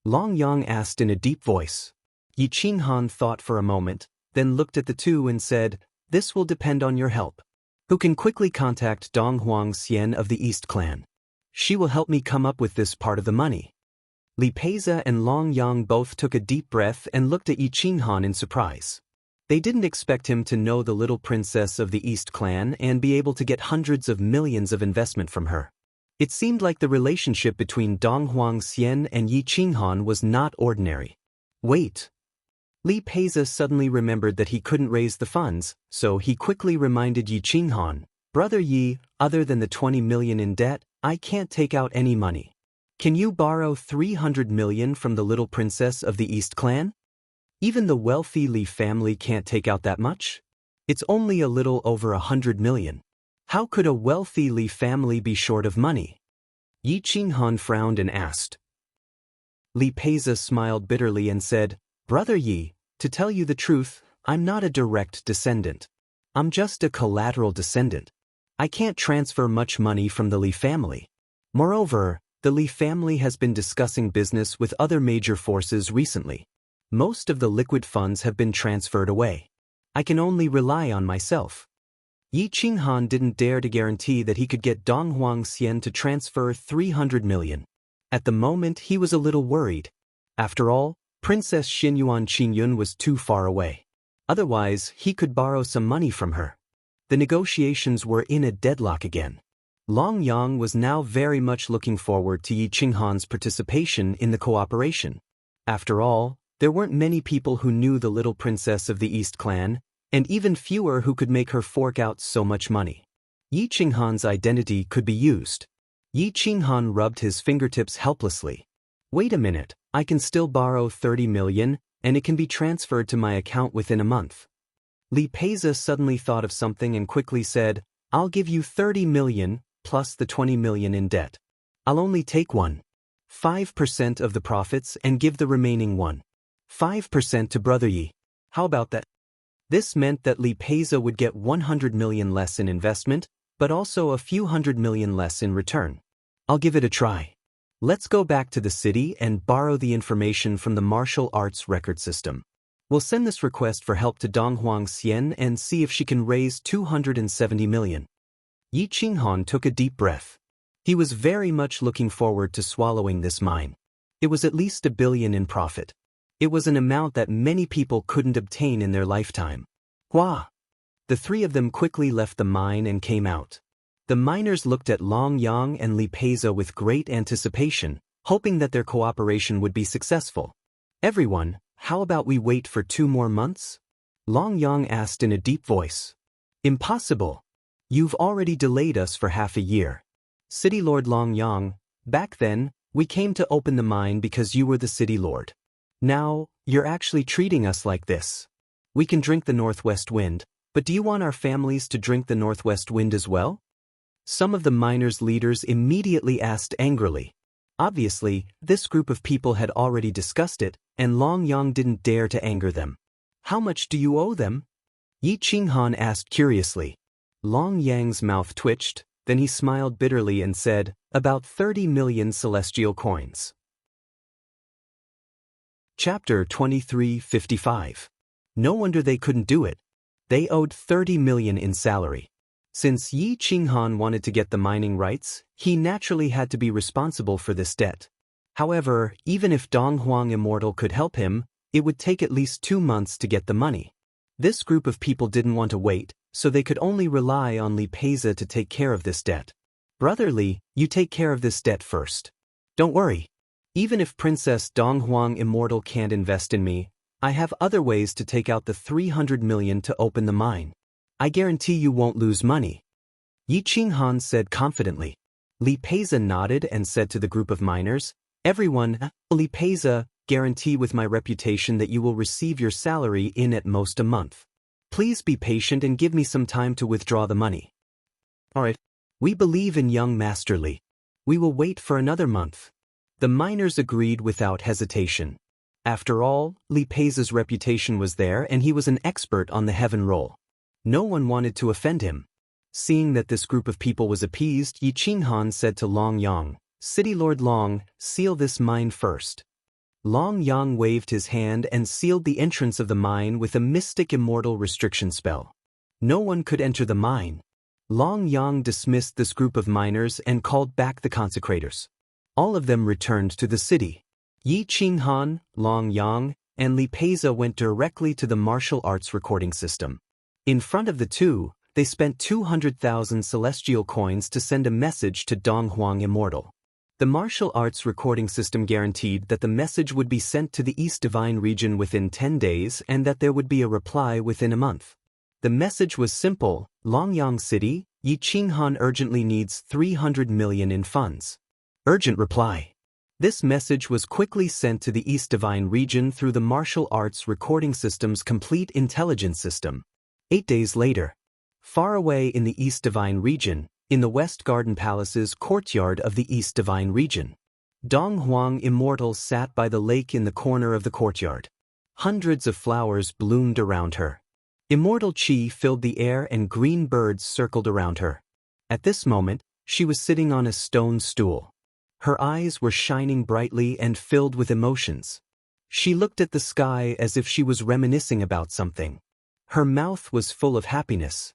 Long Yang asked in a deep voice. Yi Qinghan thought for a moment, then looked at the two and said, "This will depend on your help. Who can quickly contact Dong Huang Xian of the East Clan? She will help me come up with this part of the money." Li Peiza and Long Yang both took a deep breath and looked at Yi Qinghan in surprise. They didn't expect him to know the little princess of the East Clan and be able to get hundreds of millions of investment from her. It seemed like the relationship between Dong Huang Xian and Yi Qinghan was not ordinary. Wait. Li Peiza suddenly remembered that he couldn't raise the funds, so he quickly reminded Yi Qinghan, "Brother Yi, other than the 20 million in debt, I can't take out any money. Can you borrow 300 million from the little princess of the East Clan? Even the wealthy Li family can't take out that much. It's only a little over 100 million. How could a wealthy Li family be short of money?" Yi Qinghan frowned and asked. Li Peiza smiled bitterly and said, "Brother Yi, to tell you the truth, I'm not a direct descendant. I'm just a collateral descendant. I can't transfer much money from the Li family. Moreover, the Li family has been discussing business with other major forces recently. Most of the liquid funds have been transferred away. I can only rely on myself." Yi Qinghan didn't dare to guarantee that he could get Dong Huang Xian to transfer 300 million. At the moment, he was a little worried. After all, Princess Xinyuan Qinyun was too far away. Otherwise, he could borrow some money from her. The negotiations were in a deadlock again. Long Yang was now very much looking forward to Yi Qinghan's participation in the cooperation. After all, there weren't many people who knew the little princess of the East Clan, and even fewer who could make her fork out so much money. Yi Qinghan's identity could be used. Yi Qinghan rubbed his fingertips helplessly. "Wait a minute, I can still borrow 30 million, and it can be transferred to my account within a month." Li Peiza suddenly thought of something and quickly said, "I'll give you 30 million, plus the 20 million in debt. I'll only take 5% of the profits and give the remaining 5% to Brother Yi. How about that?" This meant that Li Peiza would get 100 million less in investment, but also a few hundred million less in return. "I'll give it a try. Let's go back to the city and borrow the information from the martial arts record system. We'll send this request for help to Dong Huang Xian and see if she can raise 270 million. Yi Qinghan took a deep breath. He was very much looking forward to swallowing this mine. It was at least 1 billion in profit. It was an amount that many people couldn't obtain in their lifetime. Hua! The three of them quickly left the mine and came out. The miners looked at Long Yang and Li Peiza with great anticipation, hoping that their cooperation would be successful. "Everyone, how about we wait for 2 more months?" Long Yang asked in a deep voice. "Impossible. You've already delayed us for half a year. City Lord Long Yang, back then, we came to open the mine because you were the city lord. Now, you're actually treating us like this. We can drink the northwest wind, but do you want our families to drink the northwest wind as well?" Some of the miners' leaders immediately asked angrily. Obviously, this group of people had already discussed it, and Long Yang didn't dare to anger them. "How much do you owe them?" Yi Qinghan asked curiously. Long Yang's mouth twitched, then he smiled bitterly and said, "About 30 million celestial coins." Chapter 23:55. No wonder they couldn't do it. They owed 30 million in salary. Since Yi Qinghan wanted to get the mining rights, he naturally had to be responsible for this debt. However, even if Dong Huang Immortal could help him, it would take at least 2 months to get the money. This group of people didn't want to wait, so they could only rely on Li Peiza to take care of this debt. "Brother Li, you take care of this debt first. Don't worry. Even if Princess Dong Huang Immortal can't invest in me, I have other ways to take out the 300 million to open the mine. I guarantee you won't lose money." Yi Qinghan said confidently. Li Peiza nodded and said to the group of miners, "Everyone, Li Peiza, guarantee with my reputation that you will receive your salary in at most a month. Please be patient and give me some time to withdraw the money." "Alright. We believe in young Master Li. We will wait for another month." The miners agreed without hesitation. After all, Li Peiza's reputation was there and he was an expert on the heaven roll. No one wanted to offend him. Seeing that this group of people was appeased, Yi Qinghan said to Long Yang, "City Lord Long, seal this mine first." Long Yang waved his hand and sealed the entrance of the mine with a mystic immortal restriction spell. No one could enter the mine. Long Yang dismissed this group of miners and called back the consecrators. All of them returned to the city. Yi Qinghan, Long Yang, and Li Peiza went directly to the martial arts recording system. In front of the two, they spent 200,000 celestial coins to send a message to Donghuang Immortal. The martial arts recording system guaranteed that the message would be sent to the East Divine region within 10 days and that there would be a reply within a month. The message was simple: Longyang City, Yi Qinghan urgently needs 300 million in funds. Urgent reply. This message was quickly sent to the East Divine region through the martial arts recording system's complete intelligence system. 8 days later, far away in the East Divine region, in the West Garden Palace's courtyard of the East Divine region, Donghuang Immortal sat by the lake in the corner of the courtyard. Hundreds of flowers bloomed around her. Immortal Qi filled the air and green birds circled around her. At this moment, she was sitting on a stone stool. Her eyes were shining brightly and filled with emotions. She looked at the sky as if she was reminiscing about something. Her mouth was full of happiness.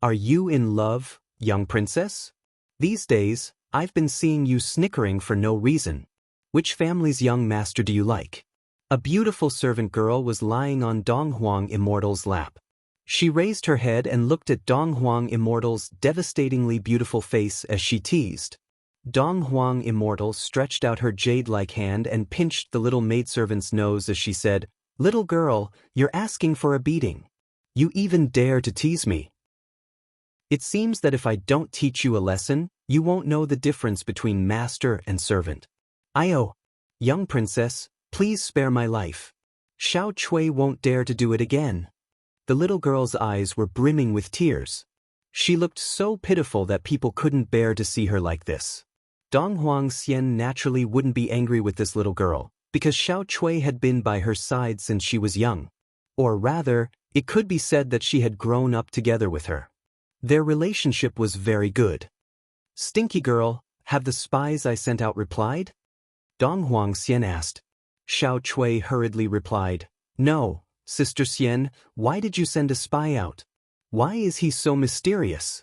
Are you in love, young princess? These days, I've been seeing you snickering for no reason. Which family's young master do you like? A beautiful servant girl was lying on Donghuang Immortal's lap. She raised her head and looked at Donghuang Immortal's devastatingly beautiful face as she teased. Donghuang Immortal stretched out her jade-like hand and pinched the little maidservant's nose as she said, "Little girl, you're asking for a beating. You even dare to tease me. It seems that if I don't teach you a lesson, you won't know the difference between master and servant. Young princess, please spare my life. Xiao Cui won't dare to do it again." The little girl's eyes were brimming with tears. She looked so pitiful that people couldn't bear to see her like this. Donghuang Xian naturally wouldn't be angry with this little girl, because Xiao Cui had been by her side since she was young. Or rather, it could be said that she had grown up together with her. Their relationship was very good. "Stinky girl, have the spies I sent out replied?" Donghuang Xian asked. Xiao Cui hurriedly replied, "No, Sister Xian, why did you send a spy out? Why is he so mysterious?"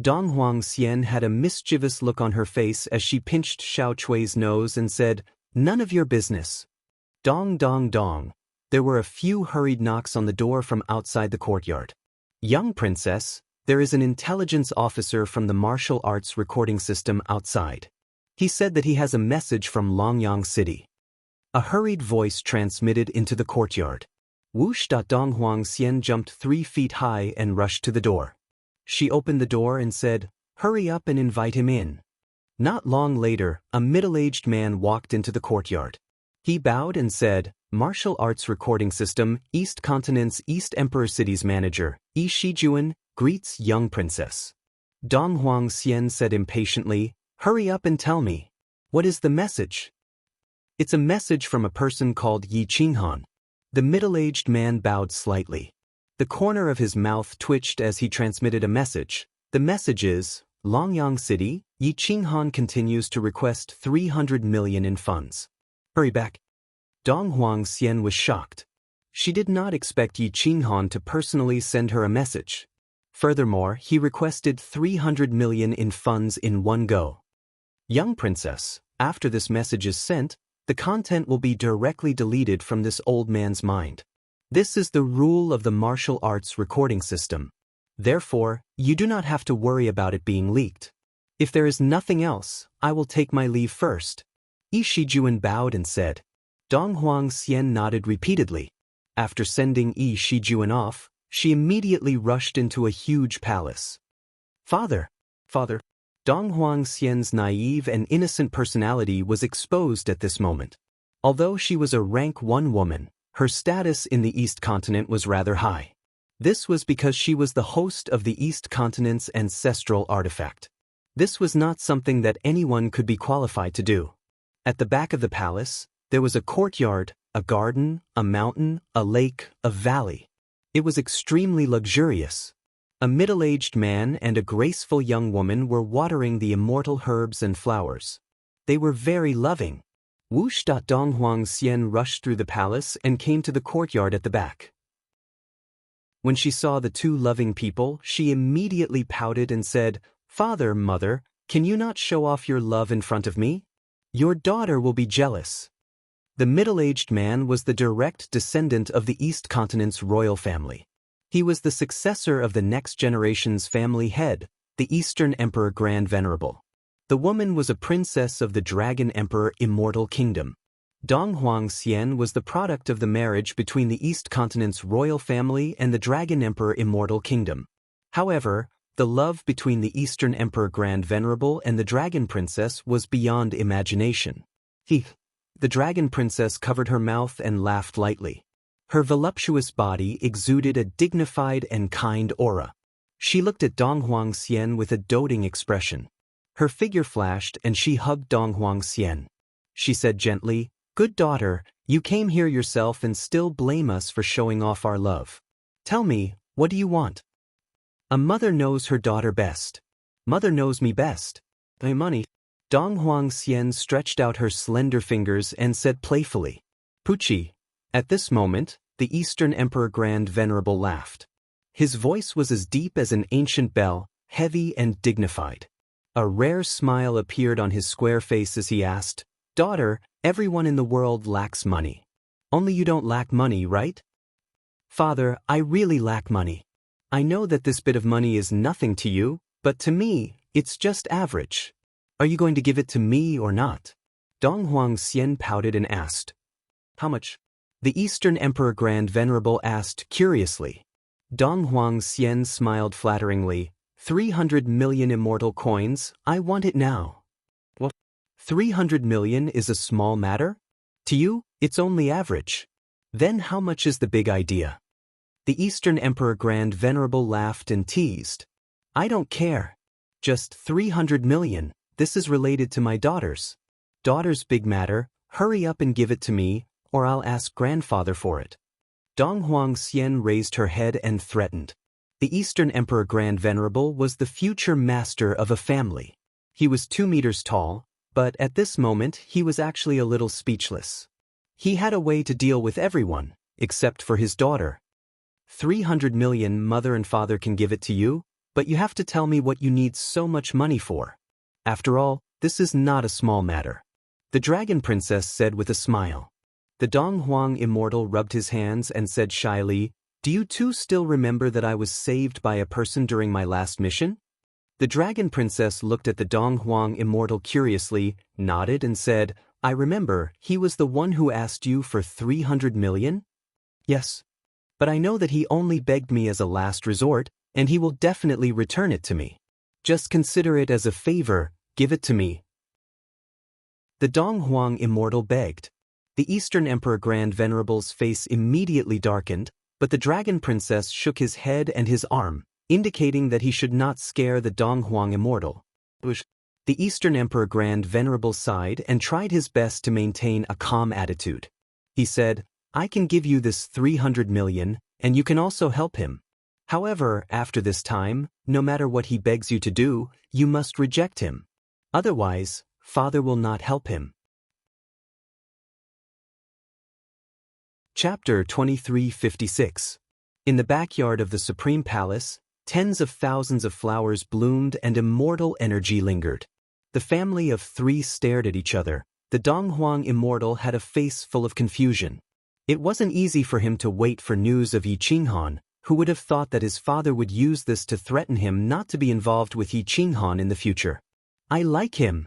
Donghuang Xian had a mischievous look on her face as she pinched Xiao Cui's nose and said, "None of your business." Dong dong dong. There were a few hurried knocks on the door from outside the courtyard. "Young princess, there is an intelligence officer from the martial arts recording system outside. He said that he has a message from Longyang City." A hurried voice transmitted into the courtyard. Whoosh! Donghuang Xian jumped 3 feet high and rushed to the door. She opened the door and said, "Hurry up and invite him in." Not long later, a middle-aged man walked into the courtyard. He bowed and said, "Martial Arts Recording System, East Continent's East Emperor City's manager, Yi Shijuan, greets young princess." Donghuang Xian said impatiently, "Hurry up and tell me. What is the message?" "It's a message from a person called Yi Qinghan." The middle-aged man bowed slightly. The corner of his mouth twitched as he transmitted a message. The message is, "Longyang City, Yi Qinghan continues to request 300 million in funds. Hurry back." Donghuang Xian was shocked. She did not expect Yi Qinghan to personally send her a message. Furthermore, he requested 300 million in funds in one go. "Young princess, after this message is sent, the content will be directly deleted from this old man's mind. This is the rule of the martial arts recording system. Therefore, you do not have to worry about it being leaked. If there is nothing else, I will take my leave first." Yi Shijuan bowed and said. Donghuang Xian nodded repeatedly. After sending Yi Shijuan off, she immediately rushed into a huge palace. Father! Donghuang Xian's naive and innocent personality was exposed at this moment. Although she was a rank 1 woman, her status in the East Continent was rather high. This was because she was the host of the East Continent's ancestral artifact. This was not something that anyone could be qualified to do. At the back of the palace, there was a courtyard, a garden, a mountain, a lake, a valley. It was extremely luxurious. A middle-aged man and a graceful young woman were watering the immortal herbs and flowers. They were very loving. Whoosh! Dong Huang Xian rushed through the palace and came to the courtyard at the back. When she saw the two loving people, she immediately pouted and said, "Father, mother, can you not show off your love in front of me? Your daughter will be jealous." The middle-aged man was the direct descendant of the East Continent's royal family. He was the successor of the next generation's family head, the Eastern Emperor Grand Venerable. The woman was a princess of the Dragon Emperor Immortal Kingdom. Dong Huang Xian was the product of the marriage between the East Continent's royal family and the Dragon Emperor Immortal Kingdom. However, the love between the Eastern Emperor Grand Venerable and the Dragon Princess was beyond imagination. The Dragon Princess covered her mouth and laughed lightly. Her voluptuous body exuded a dignified and kind aura. She looked at Dong Huang Xian with a doting expression. Her figure flashed and she hugged Dong Huang Xian. She said gently, "Good daughter, you came here yourself and still blame us for showing off our love. Tell me, what do you want?" "A mother knows her daughter best. Mother knows me best. My money." Dong Huang Xian stretched out her slender fingers and said playfully, "Puchi." At this moment, the Eastern Emperor Grand Venerable laughed. His voice was as deep as an ancient bell, heavy and dignified. A rare smile appeared on his square face as he asked, "Daughter, everyone in the world lacks money. Only you don't lack money, right?" "Father, I really lack money. I know that this bit of money is nothing to you, but to me, it's just average. Are you going to give it to me or not?" Dong Huang Xian pouted and asked, "How much?" The Eastern Emperor Grand Venerable asked curiously. Dong Huang Xian smiled flatteringly, 300 million immortal coins, I want it now." "What? 300 million is a small matter? To you, it's only average. Then how much is the big idea?" The Eastern Emperor Grand Venerable laughed and teased. "I don't care. Just 300 million, this is related to my daughters. Daughter's big matter, hurry up and give it to me, or I'll ask grandfather for it." Dong Huang Xian raised her head and threatened. The Eastern Emperor Grand Venerable was the future master of a family. He was 2 meters tall, but at this moment he was actually a little speechless. He had a way to deal with everyone, except for his daughter. 300 million, mother and father can give it to you, but you have to tell me what you need so much money for. After all, this is not a small matter." The Dragon Princess said with a smile. The Dong Huang Immortal rubbed his hands and said shyly, "Do you two still remember that I was saved by a person during my last mission?" The Dragon Princess looked at the Dong Huang Immortal curiously, nodded and said, "I remember, he was the one who asked you for 300 million? "Yes. But I know that he only begged me as a last resort, and he will definitely return it to me. Just consider it as a favor, give it to me." The Dong Huang Immortal begged. The Eastern Emperor Grand Venerable's face immediately darkened, but the Dragon Princess shook his head and his arm, indicating that he should not scare the Dong Huang Immortal. The Eastern Emperor Grand Venerable sighed and tried his best to maintain a calm attitude. He said, "I can give you this 300 million, and you can also help him. However, after this time, no matter what he begs you to do, you must reject him. Otherwise, father will not help him." Chapter 2356. In the backyard of the Supreme Palace, tens of thousands of flowers bloomed and immortal energy lingered. The family of 3 stared at each other. The Dong Huang Immortal had a face full of confusion. It wasn't easy for him to wait for news of Yi Qinghan, who would have thought that his father would use this to threaten him not to be involved with Yi Qinghan in the future. "I like him."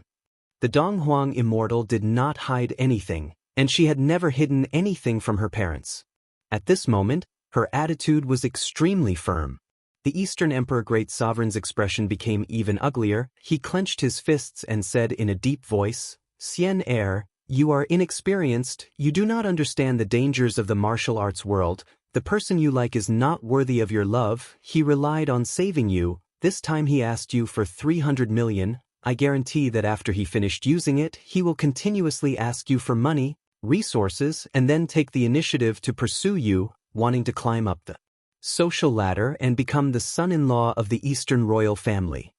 The Dong Huang Immortal did not hide anything, and she had never hidden anything from her parents. At this moment, her attitude was extremely firm. The Eastern Emperor Great Sovereign's expression became even uglier. He clenched his fists and said in a deep voice, "Xian heir, you are inexperienced, you do not understand the dangers of the martial arts world. The person you like is not worthy of your love. He relied on saving you. This time he asked you for 300 million. I guarantee that after he finished using it, he will continuously ask you for money, resources, and then take the initiative to pursue you, wanting to climb up the social ladder and become the son-in-law of the Eastern royal family."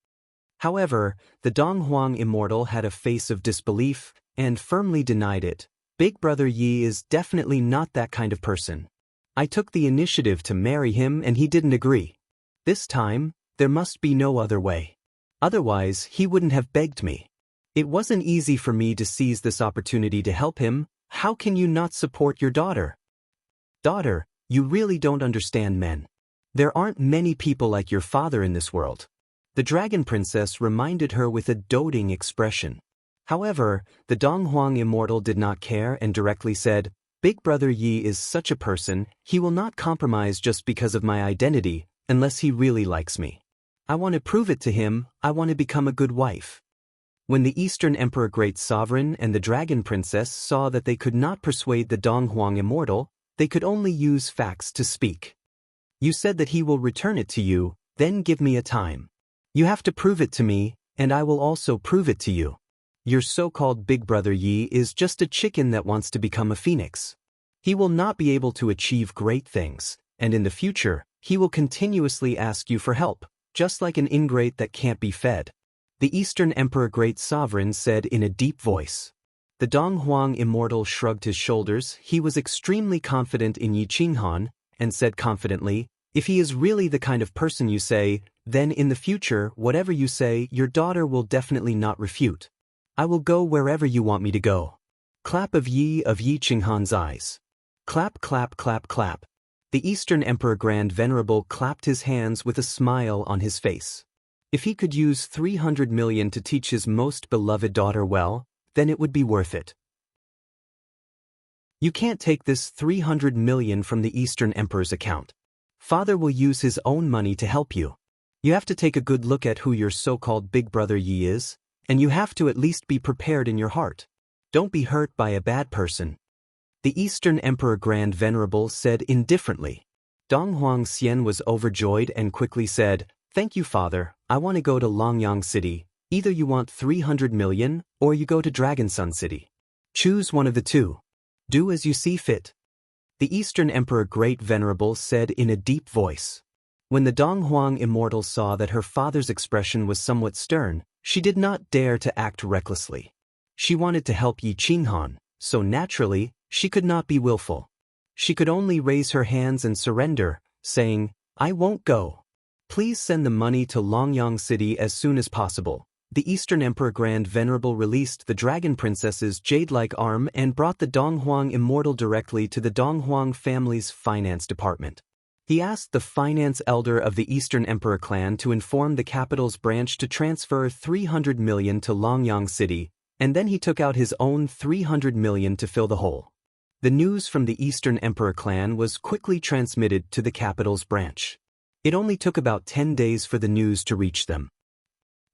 However, the Dong Huang Immortal had a face of disbelief, and firmly denied it. Big Brother Yi is definitely not that kind of person. I took the initiative to marry him and he didn't agree. This time, there must be no other way. Otherwise, he wouldn't have begged me. It wasn't easy for me to seize this opportunity to help him. How can you not support your daughter? Daughter, you really don't understand men. There aren't many people like your father in this world. The dragon princess reminded her with a doting expression. However, the Donghuang immortal did not care and directly said, Big Brother Yi is such a person, he will not compromise just because of my identity, unless he really likes me. I want to prove it to him, I want to become a good wife. When the Eastern Emperor Great Sovereign and the Dragon Princess saw that they could not persuade the Donghuang immortal, they could only use facts to speak. You said that he will return it to you, then give me a time. You have to prove it to me, and I will also prove it to you. Your so-called Big Brother Yi is just a chicken that wants to become a phoenix. He will not be able to achieve great things, and in the future, he will continuously ask you for help, just like an ingrate that can't be fed. The Eastern Emperor Great Sovereign said in a deep voice. The Donghuang immortal shrugged his shoulders. He was extremely confident in Yi Qinghan, and said confidently, if he is really the kind of person you say, then in the future, whatever you say, your daughter will definitely not refute. I will go wherever you want me to go. Clap of Yi Qinghan's eyes. Clap, clap, clap, clap. The Eastern Emperor Grand Venerable clapped his hands with a smile on his face. If he could use 300 million to teach his most beloved daughter well, then it would be worth it. You can't take this 300 million from the Eastern Emperor's account. Father will use his own money to help you. You have to take a good look at who your so-called Big Brother Yi is, and you have to at least be prepared in your heart. Don't be hurt by a bad person. The Eastern Emperor Grand Venerable said indifferently. Donghuang Xian was overjoyed and quickly said, Thank you, Father, I want to go to Longyang City. Either you want 300 million, or you go to Dragon Sun City. Choose one of the two. Do as you see fit. The Eastern Emperor Great Venerable said in a deep voice. When the Donghuang immortal saw that her father's expression was somewhat stern, she did not dare to act recklessly. She wanted to help Yi Qinghan, so naturally, she could not be willful. She could only raise her hands and surrender, saying, I won't go. Please send the money to Longyang City as soon as possible. The Eastern Emperor Grand Venerable released the Dragon Princess's jade-like arm and brought the Donghuang immortal directly to the Donghuang family's finance department. He asked the finance elder of the Eastern Emperor clan to inform the capital's branch to transfer 300 million to Longyang City, and then he took out his own 300 million to fill the hole. The news from the Eastern Emperor clan was quickly transmitted to the capital's branch. It only took about 10 days for the news to reach them.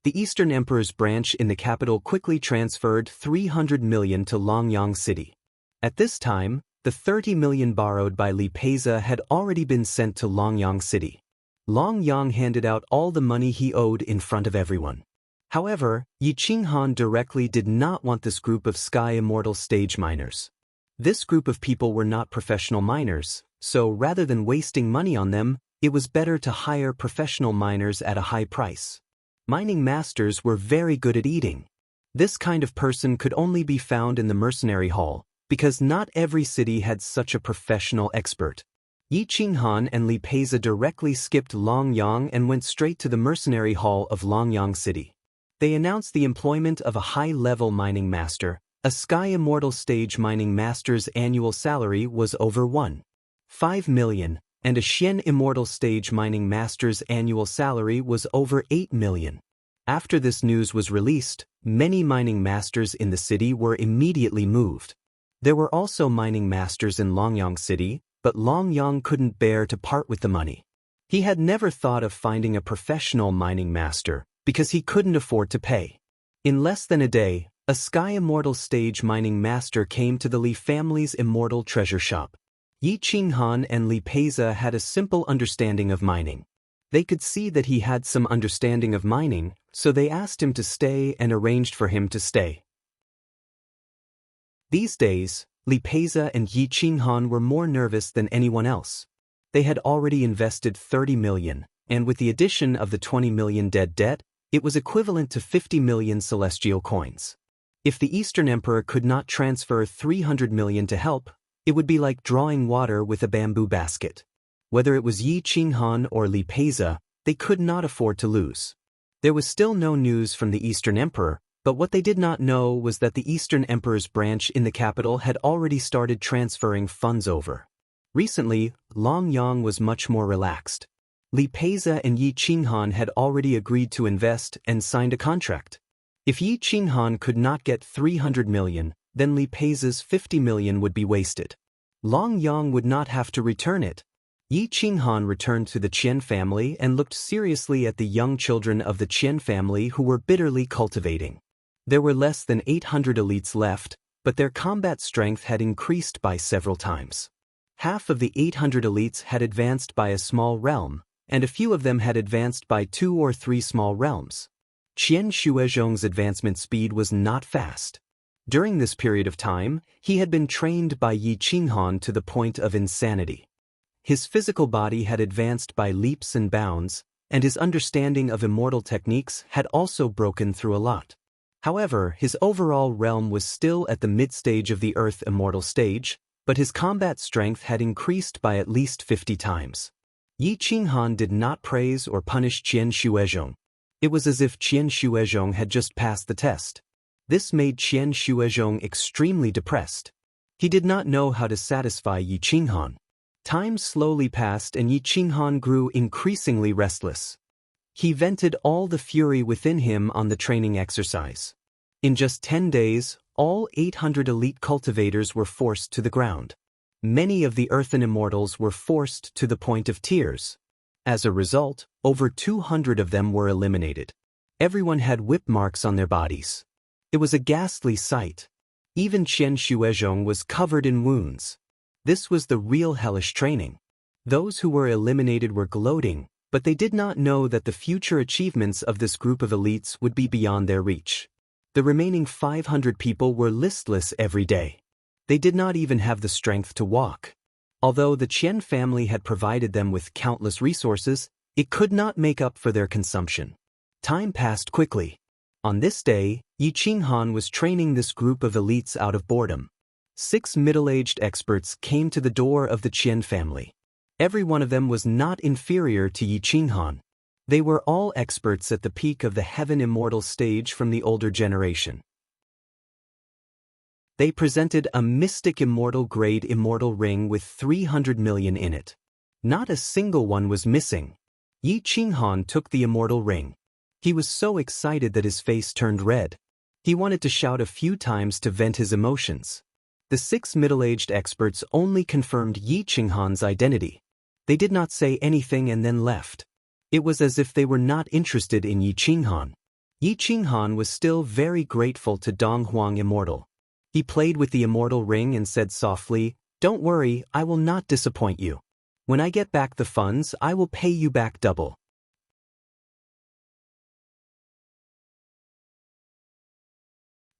The Eastern Emperor's branch in the capital quickly transferred 300 million to Longyang City. At this time, the 30 million borrowed by Li Peiza had already been sent to Longyang City. Longyang handed out all the money he owed in front of everyone. However, Yi Qinghan directly did not want this group of Sky Immortal stage miners. This group of people were not professional miners, so rather than wasting money on them, it was better to hire professional miners at a high price. Mining masters were very good at eating. This kind of person could only be found in the mercenary hall, because not every city had such a professional expert. Yi Qinghan and Li Peiza directly skipped Longyang and went straight to the mercenary hall of Longyang City. They announced the employment of a high-level mining master. A Sky Immortal stage mining master's annual salary was over 1.5 million. And a Xian Immortal stage mining master's annual salary was over 8 million. After this news was released, many mining masters in the city were immediately moved. There were also mining masters in Longyang City, but Longyang couldn't bear to part with the money. He had never thought of finding a professional mining master, because he couldn't afford to pay. In less than a day, a Sky Immortal stage mining master came to the Li family's immortal treasure shop. Yi Qinghan and Li Peiza had a simple understanding of mining. They could see that he had some understanding of mining, so they asked him to stay and arranged for him to stay. These days, Li Peiza and Yi Qinghan were more nervous than anyone else. They had already invested 30 million, and with the addition of the 20 million dead debt, it was equivalent to 50 million celestial coins. If the Eastern Emperor could not transfer 300 million to help, it would be like drawing water with a bamboo basket. Whether it was Yi Qinghan or Li Peiza, they could not afford to lose. There was still no news from the Eastern Emperor, but what they did not know was that the Eastern Emperor's branch in the capital had already started transferring funds over. Recently, Long Yang was much more relaxed. Li Peiza and Yi Qinghan had already agreed to invest and signed a contract. If Yi Qinghan could not get 300 million, then Li Peiza's 50 million would be wasted. Long Yang would not have to return it. Yi Qinghan returned to the Qian family and looked seriously at the young children of the Qian family who were bitterly cultivating. There were less than 800 elites left, but their combat strength had increased by several times. Half of the 800 elites had advanced by a small realm, and a few of them had advanced by 2 or 3 small realms. Qian Shuizhong's advancement speed was not fast. During this period of time, he had been trained by Yi Qinghan to the point of insanity. His physical body had advanced by leaps and bounds, and his understanding of immortal techniques had also broken through a lot. However, his overall realm was still at the mid-stage of the Earth immortal stage, but his combat strength had increased by at least 50 times. Yi Qinghan did not praise or punish Qian Shuizhong. It was as if Qian Shuizhong had just passed the test. This made Qian Shuizhong extremely depressed. He did not know how to satisfy Yi Qinghan. Time slowly passed and Yi Qinghan grew increasingly restless. He vented all the fury within him on the training exercise. In just 10 days, all 800 elite cultivators were forced to the ground. Many of the earthen immortals were forced to the point of tears. As a result, over 200 of them were eliminated. Everyone had whip marks on their bodies. It was a ghastly sight. Even Qian Shuizhong was covered in wounds. This was the real hellish training. Those who were eliminated were gloating, but they did not know that the future achievements of this group of elites would be beyond their reach. The remaining 500 people were listless every day. They did not even have the strength to walk. Although the Qian family had provided them with countless resources, it could not make up for their consumption. Time passed quickly. On this day, Yi Qinghan was training this group of elites out of boredom. 6 middle-aged experts came to the door of the Qian family. Every one of them was not inferior to Yi Qinghan. They were all experts at the peak of the heaven immortal stage from the older generation. They presented a mystic immortal grade immortal ring with 300 million in it. Not a single one was missing. Yi Qinghan took the immortal ring. He was so excited that his face turned red. He wanted to shout a few times to vent his emotions. The 6 middle-aged experts only confirmed Yi Qinghan's identity. They did not say anything and then left. It was as if they were not interested in Yi Qinghan. Yi Qinghan was still very grateful to Dong Huang Immortal. He played with the immortal ring and said softly, "Don't worry, I will not disappoint you. When I get back the funds, I will pay you back double."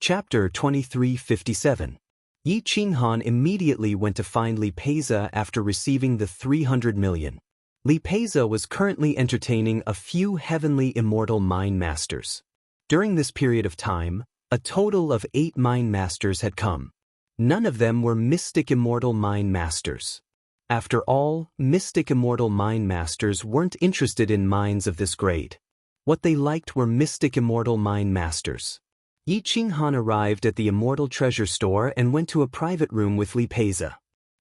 Chapter 2357. Yi Qinghan immediately went to find Li Peiza after receiving the 300 million. Li Peiza was currently entertaining a few heavenly immortal mine masters. During this period of time, a total of 8 mine masters had come. None of them were mystic immortal mine masters. After all, mystic immortal mine masters weren't interested in mines of this grade. What they liked were mystic immortal mine masters. Yi Qinghan arrived at the immortal treasure store and went to a private room with Li Peiza.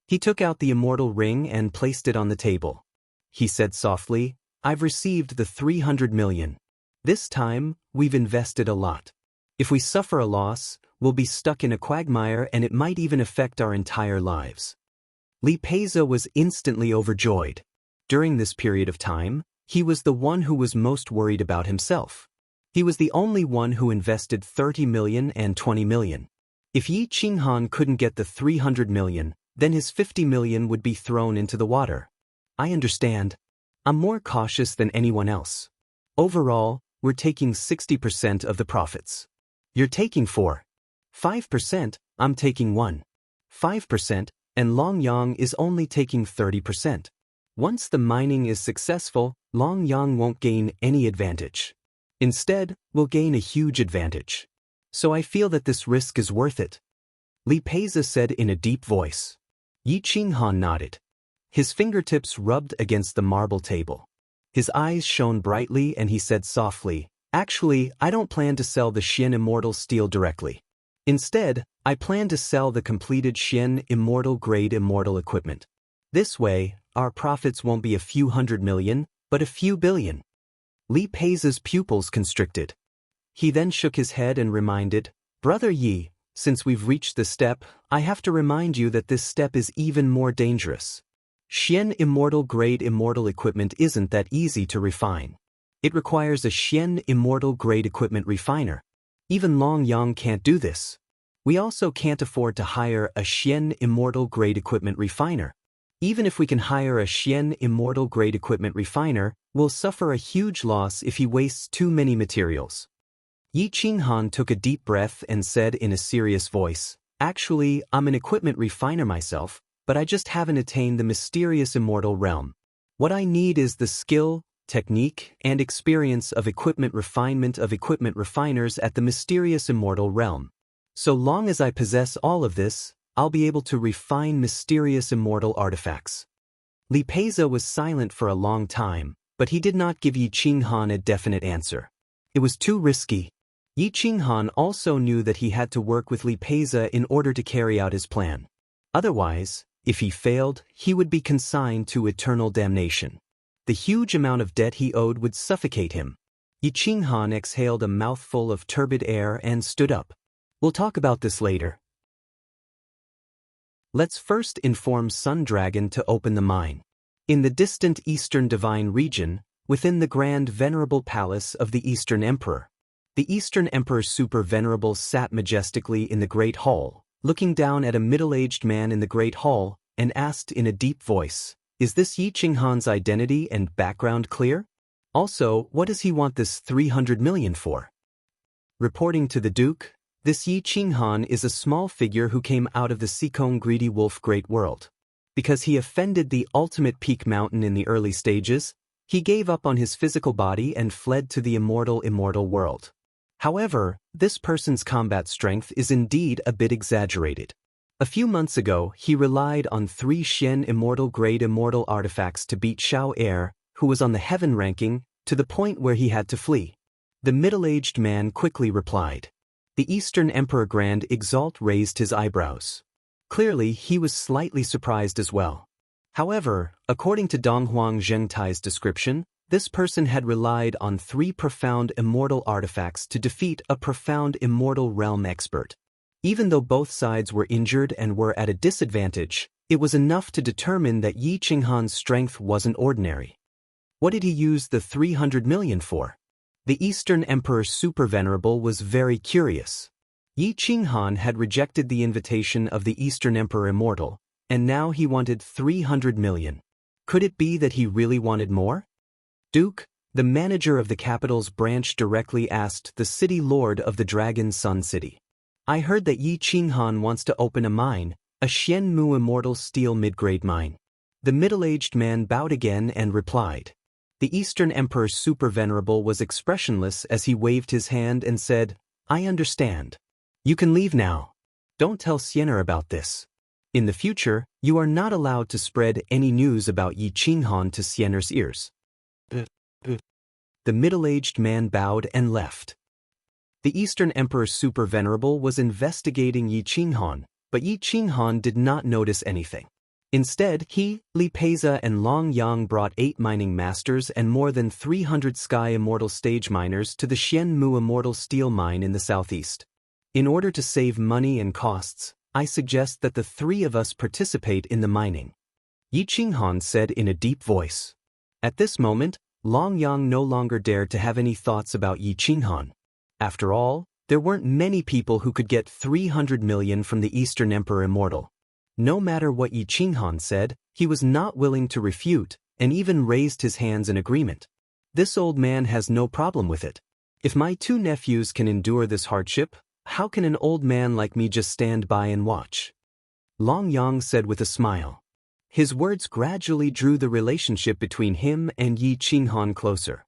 He took out the immortal ring and placed it on the table. He said softly, "I've received the 300 million. This time, we've invested a lot. If we suffer a loss, we'll be stuck in a quagmire and it might even affect our entire lives." Li Peiza was instantly overjoyed. During this period of time, he was the one who was most worried about himself. He was the only one who invested 30 million and 20 million. If Yi Qinghan couldn't get the 300 million, then his 50 million would be thrown into the water. "I understand. I'm more cautious than anyone else. Overall, we're taking 60% of the profits. You're taking 5%, I'm taking 5%, and Long Yang is only taking 30%. Once the mining is successful, Long Yang won't gain any advantage. Instead, we'll gain a huge advantage. So I feel that this risk is worth it. Li Peiza said in a deep voice. Yi Qinghan nodded. His fingertips rubbed against the marble table. His eyes shone brightly and he said softly, "Actually, I don't plan to sell the Xian Immortal Steel directly. Instead, I plan to sell the completed Xian Immortal Grade Immortal equipment. This way, our profits won't be a few hundred million, but a few billion." Li Peiza's pupils constricted. He then shook his head and reminded, "Brother Yi, since we've reached this step, I have to remind you that this step is even more dangerous. Xian Immortal Grade Immortal equipment isn't that easy to refine. It requires a Xian Immortal Grade equipment refiner. Even Long Yang can't do this. We also can't afford to hire a Xian Immortal Grade equipment refiner. Even if we can hire a Xian Immortal Grade equipment refiner, we'll suffer a huge loss if he wastes too many materials." Yi Qinghan took a deep breath and said in a serious voice, "Actually, I'm an equipment refiner myself, but I just haven't attained the mysterious immortal realm. What I need is the skill, technique, and experience of equipment refinement of equipment refiners at the mysterious immortal realm. So long as I possess all of this, I'll be able to refine mysterious immortal artifacts." Li Peiza was silent for a long time, but he did not give Yi Qinghan a definite answer. It was too risky. Yi Qinghan also knew that he had to work with Li Peiza in order to carry out his plan. Otherwise, if he failed, he would be consigned to eternal damnation. The huge amount of debt he owed would suffocate him. Yi Qinghan exhaled a mouthful of turbid air and stood up. "We'll talk about this later. Let's first inform Sun Dragon to open the mine. In the distant Eastern Divine region, within the grand venerable palace of the Eastern Emperor. The Eastern Emperor Super Venerable sat majestically in the Great Hall, looking down at a middle-aged man in the Great Hall, and asked in a deep voice, "Is this Yi Qinghan's identity and background clear? Also, what does he want this 300 million for?" Reporting to the Duke, "This Yi Qinghan is a small figure who came out of the Sikong Greedy Wolf Great World. Because he offended the ultimate peak mountain in the early stages, he gave up on his physical body and fled to the immortal world. However, this person's combat strength is indeed a bit exaggerated. A few months ago, he relied on 3 Xian Immortal Grade Immortal artifacts to beat Xiao Air, who was on the heaven ranking, to the point where he had to flee." The middle-aged man quickly replied. The Eastern Emperor Grand Exalt raised his eyebrows. Clearly, he was slightly surprised as well. However, according to Donghuang Zhengtai's description, this person had relied on 3 profound immortal artifacts to defeat a profound immortal realm expert. Even though both sides were injured and were at a disadvantage, it was enough to determine that Yi Qinghan's strength wasn't ordinary. What did he use the 300 million for? The Eastern Emperor Super Venerable was very curious. Yi Qinghan had rejected the invitation of the Eastern Emperor Immortal, and now he wanted 300 million. Could it be that he really wanted more? "Duke," the manager of the capital's branch directly asked the city lord of the Dragon Sun City. "I heard that Yi Qinghan wants to open a mine, a Xianmu Immortal Steel mid-grade mine." The middle-aged man bowed again and replied. The Eastern Emperor Super Venerable was expressionless as he waved his hand and said, "I understand. You can leave now. Don't tell Siener about this. In the future, you are not allowed to spread any news about Yi Qinghan to Siener's ears." The middle-aged man bowed and left. The Eastern Emperor Super Venerable was investigating Yi Qinghan, but Yi Qinghan did not notice anything. Instead, he, Li Peiza and Long Yang brought 8 mining masters and more than 300 Sky Immortal Stage miners to the Xianmu Immortal Steel mine in the southeast. In order to save money and costs, I suggest that the 3 of us participate in the mining," Yi Qinghan said in a deep voice. At this moment, Long Yang no longer dared to have any thoughts about Yi Qinghan. After all, there weren't many people who could get 300 million from the Eastern Emperor Immortal. No matter what Yi Qinghan said, he was not willing to refute, and even raised his hands in agreement. This old man has no problem with it. If my 2 nephews can endure this hardship, how can an old man like me just stand by and watch? Long Yang said with a smile. His words gradually drew the relationship between him and Yi Qinghan closer.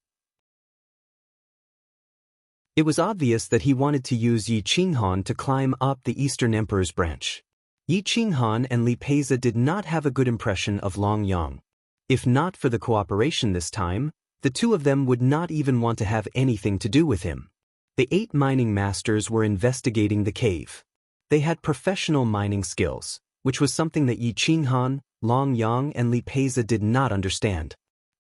It was obvious that he wanted to use Yi Qinghan to climb up the Eastern Emperor's branch. Yi Qinghan and Li Peiza did not have a good impression of Long Yang. If not for the cooperation this time, the two of them would not even want to have anything to do with him. The 8 mining masters were investigating the cave. They had professional mining skills, which was something that Yi Qinghan, Long Yang and Li Peiza did not understand.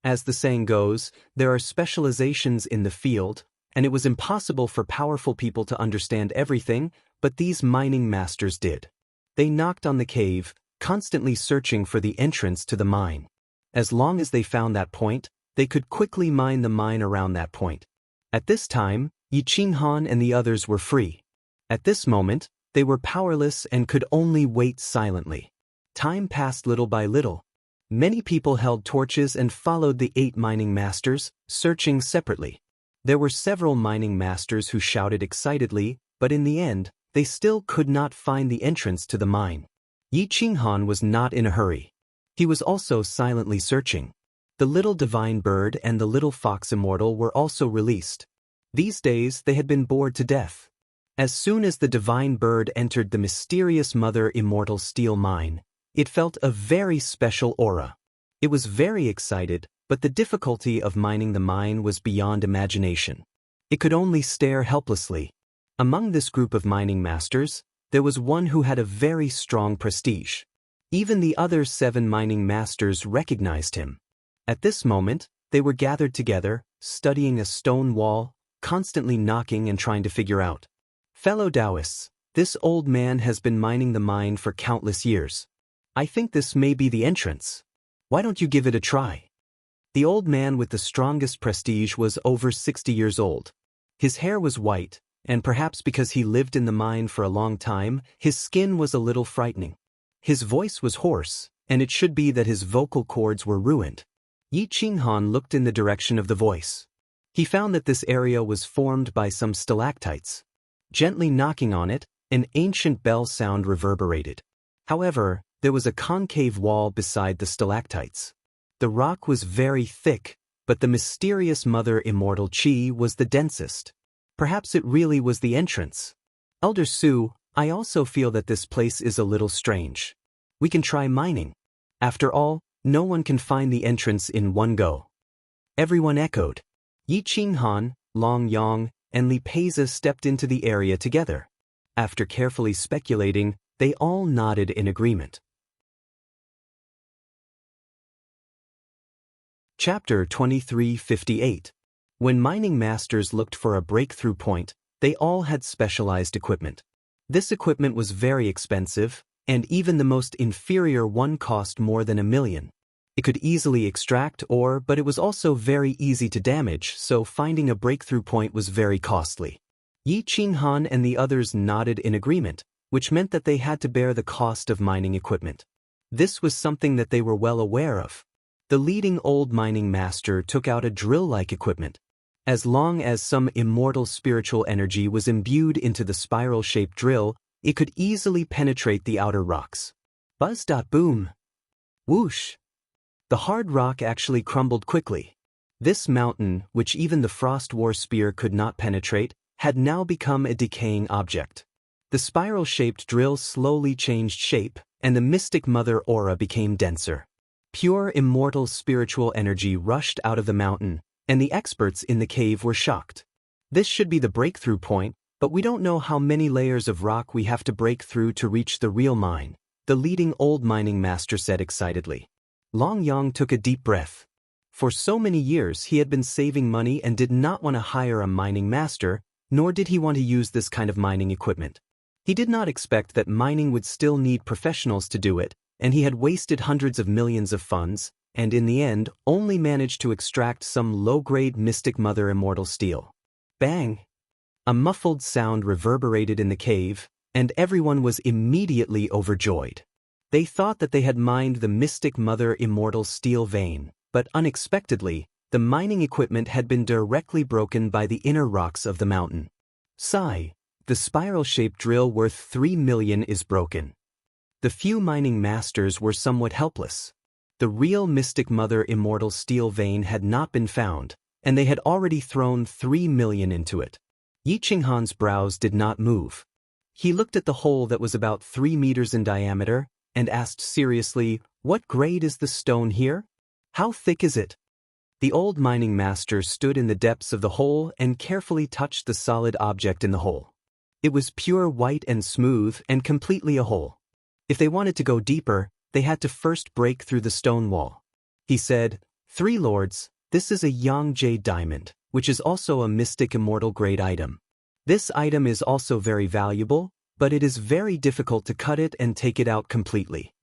As the saying goes, there are specializations in the field, and it was impossible for powerful people to understand everything, but these mining masters did. They knocked on the cave, constantly searching for the entrance to the mine. As long as they found that point, they could quickly mine the mine around that point. At this time, Yi Qinghan and the others were free. At this moment, they were powerless and could only wait silently. Time passed little by little. Many people held torches and followed the 8 mining masters, searching separately. There were several mining masters who shouted excitedly, but in the end, they still could not find the entrance to the mine. Yi Qinghan was not in a hurry. He was also silently searching. The little divine bird and the little fox immortal were also released. These days they had been bored to death. As soon as the divine bird entered the mysterious mother immortal steel mine, it felt a very special aura. It was very excited, but the difficulty of mining the mine was beyond imagination. It could only stare helplessly. Among this group of mining masters, there was one who had a very strong prestige. Even the other 7 mining masters recognized him. At this moment, they were gathered together, studying a stone wall, constantly knocking and trying to figure out. Fellow Taoists, this old man has been mining the mine for countless years. I think this may be the entrance. Why don't you give it a try? The old man with the strongest prestige was over 60 years old. His hair was white, and perhaps because he lived in the mine for a long time, his skin was a little frightening. His voice was hoarse, and it should be that his vocal cords were ruined. Yi Qinghan looked in the direction of the voice. He found that this area was formed by some stalactites. Gently knocking on it, an ancient bell sound reverberated. However, there was a concave wall beside the stalactites. The rock was very thick, but the mysterious mother immortal Qi was the densest. Perhaps it really was the entrance. Elder Su, I also feel that this place is a little strange. We can try mining. After all, no one can find the entrance in one go. Everyone echoed. Yi Qinghan, Long Yang, and Li Peiza stepped into the area together. After carefully speculating, they all nodded in agreement. Chapter 2358. When mining masters looked for a breakthrough point, they all had specialized equipment. This equipment was very expensive, and even the most inferior one cost more than $1 million. It could easily extract ore, but it was also very easy to damage, so finding a breakthrough point was very costly. Yi Qinghan and the others nodded in agreement, which meant that they had to bear the cost of mining equipment. This was something that they were well aware of. The leading old mining master took out a drill-like equipment. As long as some immortal spiritual energy was imbued into the spiral-shaped drill, it could easily penetrate the outer rocks. Buzz-boom. Whoosh. The hard rock actually crumbled quickly. This mountain, which even the frost war spear could not penetrate, had now become a decaying object. The spiral-shaped drill slowly changed shape, and the mystic mother aura became denser. Pure immortal spiritual energy rushed out of the mountain, and the experts in the cave were shocked. This should be the breakthrough point, but we don't know how many layers of rock we have to break through to reach the real mine, the leading old mining master said excitedly. Long Yang took a deep breath. For so many years he had been saving money and did not want to hire a mining master, nor did he want to use this kind of mining equipment. He did not expect that mining would still need professionals to do it, and he had wasted hundreds of millions of funds, and in the end only managed to extract some low-grade mystic mother immortal steel. Bang! A muffled sound reverberated in the cave, and everyone was immediately overjoyed. They thought that they had mined the mystic mother immortal steel vein, but unexpectedly, the mining equipment had been directly broken by the inner rocks of the mountain. Sigh, the spiral-shaped drill worth 3 million is broken. The few mining masters were somewhat helpless. The real mystic mother immortal steel vein had not been found, and they had already thrown 3 million into it. Yi Qinghan's brows did not move. He looked at the hole that was about 3 meters in diameter and asked seriously, "What grade is the stone here? How thick is it?" The old mining master stood in the depths of the hole and carefully touched the solid object in the hole. It was pure white and smooth and completely a hole. If they wanted to go deeper, they had to first break through the stone wall. He said, "Three lords, this is a yang jade diamond, which is also a mystic immortal grade item. This item is also very valuable, but it is very difficult to cut it and take it out completely."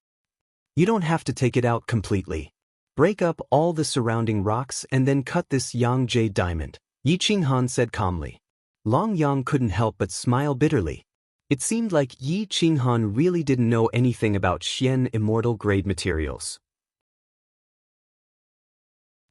"You don't have to take it out completely. Break up all the surrounding rocks and then cut this yang jade diamond," Yi Qinghan said calmly. Long Yang couldn't help but smile bitterly. It seemed like Yi Qinghan really didn't know anything about Xian immortal grade materials.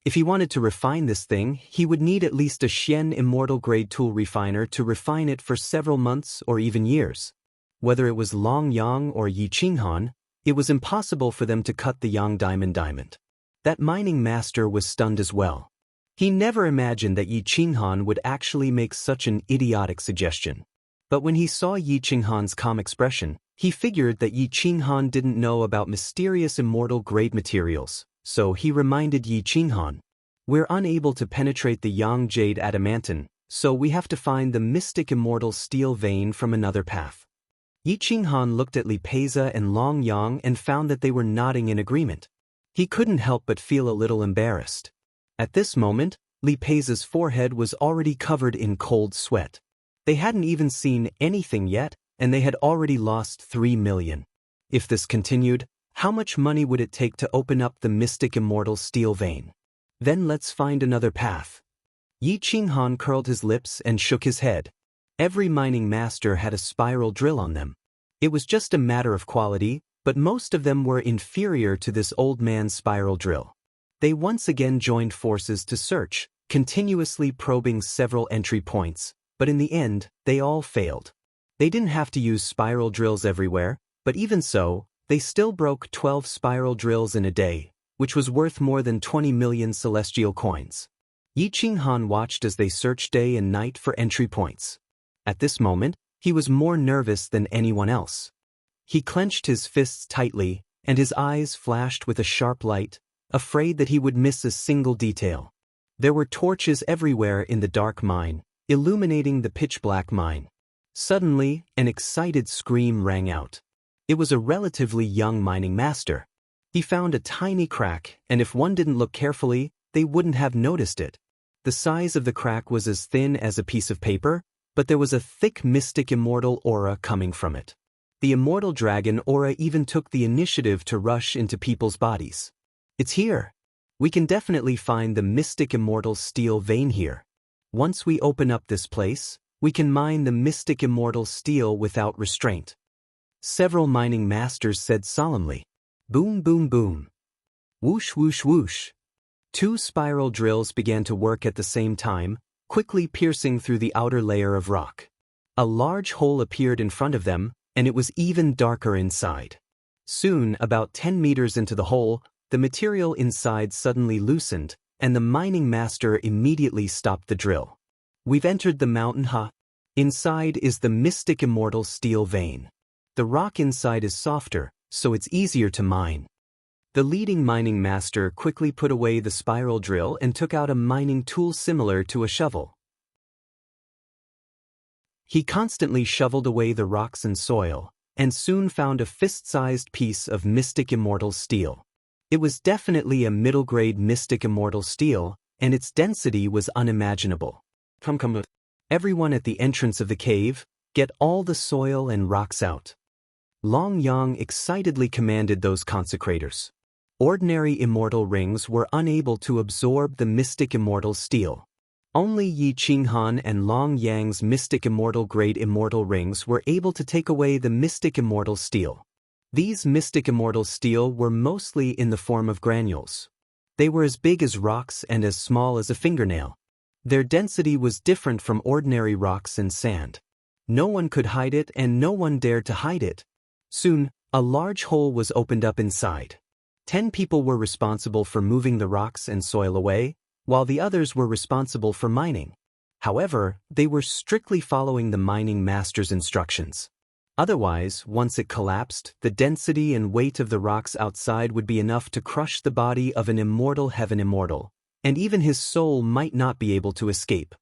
If he wanted to refine this thing, he would need at least a Xian immortal grade tool refiner to refine it for several months or even years. Whether it was Long Yang or Yi Qinghan, it was impossible for them to cut the Yang diamond. That mining master was stunned as well. He never imagined that Yi Qinghan would actually make such an idiotic suggestion. But when he saw Yi Qinghan's calm expression, he figured that Yi Qinghan didn't know about mysterious immortal grade materials, so he reminded Yi Qinghan, "We're unable to penetrate the Yang Jade adamantine, so we have to find the mystic immortal steel vein from another path." Yi Qinghan looked at Li Peiza and Long Yang and found that they were nodding in agreement. He couldn't help but feel a little embarrassed. At this moment, Li Peiza's forehead was already covered in cold sweat. They hadn't even seen anything yet, and they had already lost 3 million. If this continued, how much money would it take to open up the mystic immortal steel vein? Then let's find another path. Yi Qinghan curled his lips and shook his head. Every mining master had a spiral drill on them. It was just a matter of quality, but most of them were inferior to this old man's spiral drill. They once again joined forces to search, continuously probing several entry points, but in the end, they all failed. They didn't have to use spiral drills everywhere, but even so, they still broke 12 spiral drills in a day, which was worth more than 20 million celestial coins. Yi Qinghan watched as they searched day and night for entry points. At this moment, he was more nervous than anyone else. He clenched his fists tightly, and his eyes flashed with a sharp light, afraid that he would miss a single detail. There were torches everywhere in the dark mine, illuminating the pitch-black mine. Suddenly, an excited scream rang out. It was a relatively young mining master. He found a tiny crack, and if one didn't look carefully, they wouldn't have noticed it. The size of the crack was as thin as a piece of paper, but there was a thick mystic immortal aura coming from it. The immortal dragon aura even took the initiative to rush into people's bodies. "It's here. We can definitely find the mystic immortal steel vein here. Once we open up this place, we can mine the mystic immortal steel without restraint," several mining masters said solemnly. Boom, boom, boom. Whoosh, whoosh, whoosh. 2 spiral drills began to work at the same time, quickly piercing through the outer layer of rock. A large hole appeared in front of them, and it was even darker inside. Soon, about 10 meters into the hole, the material inside suddenly loosened, and the mining master immediately stopped the drill. "We've entered the mountain, huh? Inside is the mystic immortal steel vein. The rock inside is softer, so it's easier to mine." The leading mining master quickly put away the spiral drill and took out a mining tool similar to a shovel. He constantly shoveled away the rocks and soil, and soon found a fist-sized piece of mystic immortal steel. It was definitely a middle-grade mystic immortal steel, and its density was unimaginable. Come. Everyone at the entrance of the cave, get all the soil and rocks out." Long Yang excitedly commanded those consecrators. Ordinary immortal rings were unable to absorb the mystic immortal steel. Only Yi Qinghan and Long Yang's mystic immortal grade immortal rings were able to take away the mystic immortal steel. These mystic immortal steel were mostly in the form of granules. They were as big as rocks and as small as a fingernail. Their density was different from ordinary rocks and sand. No one could hide it and no one dared to hide it. Soon, a large hole was opened up inside. 10 people were responsible for moving the rocks and soil away, while the others were responsible for mining. However, they were strictly following the mining master's instructions. Otherwise, once it collapsed, the density and weight of the rocks outside would be enough to crush the body of an immortal heaven immortal, and even his soul might not be able to escape.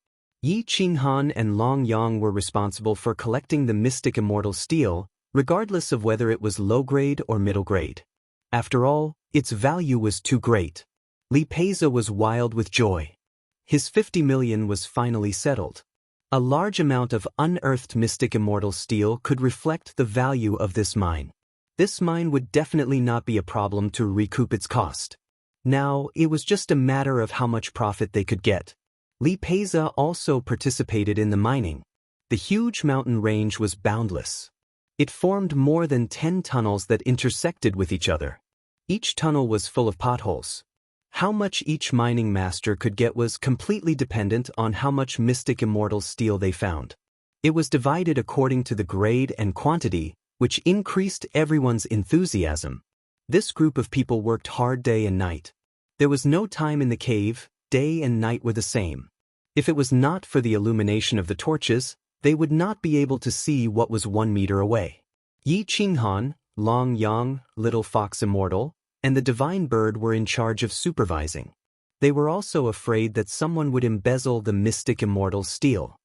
Yi Qinghan and Long Yang were responsible for collecting the mystic immortal steel, regardless of whether it was low-grade or middle-grade. After all, its value was too great. Li Peiza was wild with joy. His 50 million was finally settled. A large amount of unearthed mystic immortal steel could reflect the value of this mine. This mine would definitely not be a problem to recoup its cost. Now, it was just a matter of how much profit they could get. Li Peiza also participated in the mining. The huge mountain range was boundless. It formed more than 10 tunnels that intersected with each other. Each tunnel was full of potholes. How much each mining master could get was completely dependent on how much mystic immortal steel they found. It was divided according to the grade and quantity, which increased everyone's enthusiasm. This group of people worked hard day and night. There was no time in the cave, day and night were the same. If it was not for the illumination of the torches, they would not be able to see what was 1 meter away. Yi Qinghan, Long Yang, Little Fox Immortal, and the Divine Bird were in charge of supervising. They were also afraid that someone would embezzle the mystic immortal steel.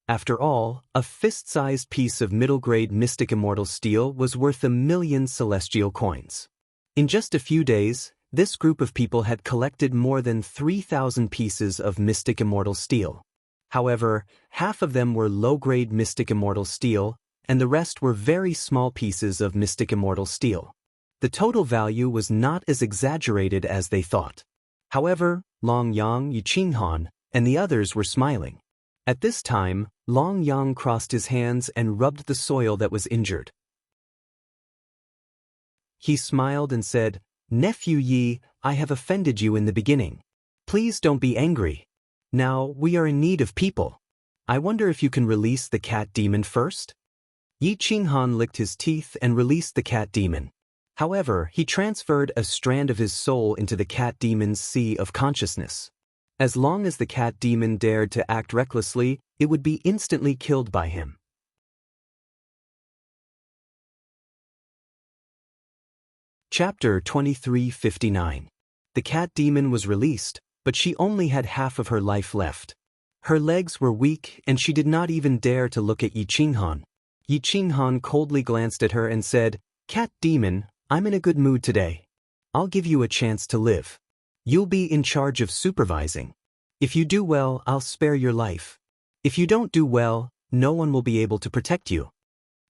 After all, a fist-sized piece of middle-grade mystic immortal steel was worth 1 million celestial coins. In just a few days, this group of people had collected more than 3,000 pieces of mystic immortal steel. However, half of them were low-grade mystic immortal steel, and the rest were very small pieces of mystic immortal steel. The total value was not as exaggerated as they thought. However, Long Yang, Yi Qinghan, and the others were smiling. At this time, Long Yang crossed his hands and rubbed the soil that was injured. He smiled and said, "Nephew Yi, I have offended you in the beginning. Please don't be angry. Now, we are in need of people. I wonder if you can release the cat demon first?" Yi Qinghan licked his teeth and released the cat demon. However, he transferred a strand of his soul into the cat demon's sea of consciousness. As long as the cat demon dared to act recklessly, it would be instantly killed by him. Chapter 2359. The cat demon was released, but she only had half of her life left. Her legs were weak and she did not even dare to look at Yi Qinghan. Yi Qinghan coldly glanced at her and said, "Cat demon, I'm in a good mood today. I'll give you a chance to live. You'll be in charge of supervising. If you do well, I'll spare your life. If you don't do well, no one will be able to protect you."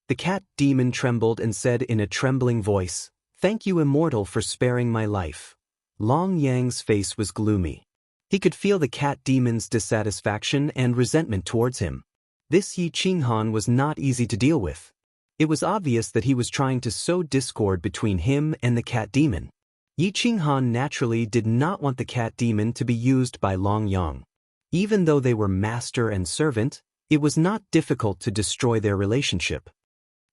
The cat demon trembled and said in a trembling voice, "Thank you, immortal, for sparing my life." Long Yang's face was gloomy. He could feel the cat demon's dissatisfaction and resentment towards him. This Yi Qinghan was not easy to deal with. It was obvious that he was trying to sow discord between him and the cat demon. Yi Qinghan naturally did not want the cat demon to be used by Long Yang. Even though they were master and servant, it was not difficult to destroy their relationship.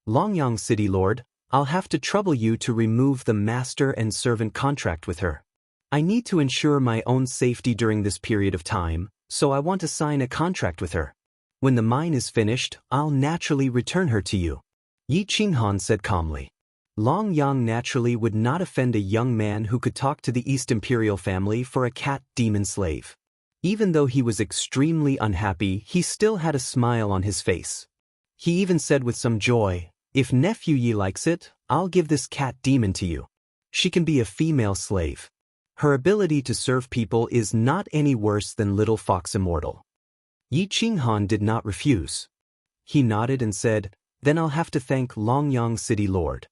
"Long Yang City Lord, I'll have to trouble you to remove the master and servant contract with her. I need to ensure my own safety during this period of time, so I want to sign a contract with her. When the mine is finished, I'll naturally return her to you," Yi Qinghan said calmly. Long Yang naturally would not offend a young man who could talk to the East Imperial family for a cat demon slave. Even though he was extremely unhappy, he still had a smile on his face. He even said with some joy, "If nephew Yi likes it, I'll give this cat demon to you. She can be a female slave. Her ability to serve people is not any worse than Little Fox Immortal." Yi Qinghan did not refuse. He nodded and said, "Then I'll have to thank Long Yang City Lord."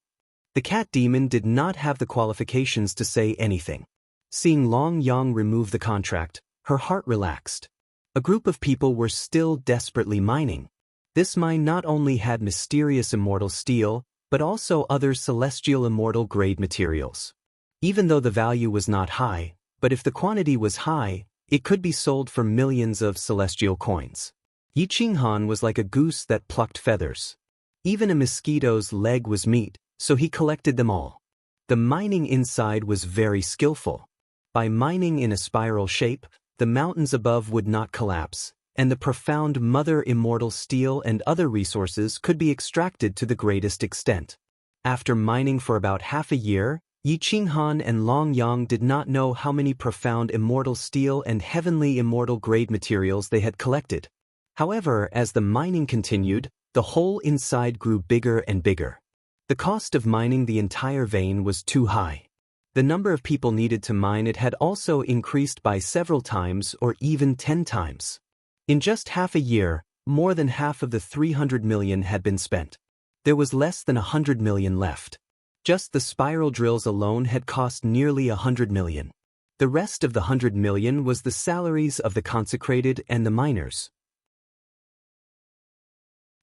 The cat demon did not have the qualifications to say anything. Seeing Long Yang remove the contract, her heart relaxed. A group of people were still desperately mining. This mine not only had mysterious immortal steel, but also other celestial immortal grade materials. Even though the value was not high, but if the quantity was high, it could be sold for millions of celestial coins. Yi Qinghan was like a goose that plucked feathers. Even a mosquito's leg was meat, so he collected them all. The mining inside was very skillful. By mining in a spiral shape, the mountains above would not collapse, and the profound mother immortal steel and other resources could be extracted to the greatest extent. After mining for about half a year, Yi Qinghan and Long Yang did not know how many profound immortal steel and heavenly immortal grade materials they had collected. However, as the mining continued, the hole inside grew bigger and bigger. The cost of mining the entire vein was too high. The number of people needed to mine it had also increased by several times or even 10 times. In just half a year, more than half of the 300 million had been spent. There was less than 100 million left. Just the spiral drills alone had cost nearly 100 million. The rest of the 100 million was the salaries of the consecrated and the miners.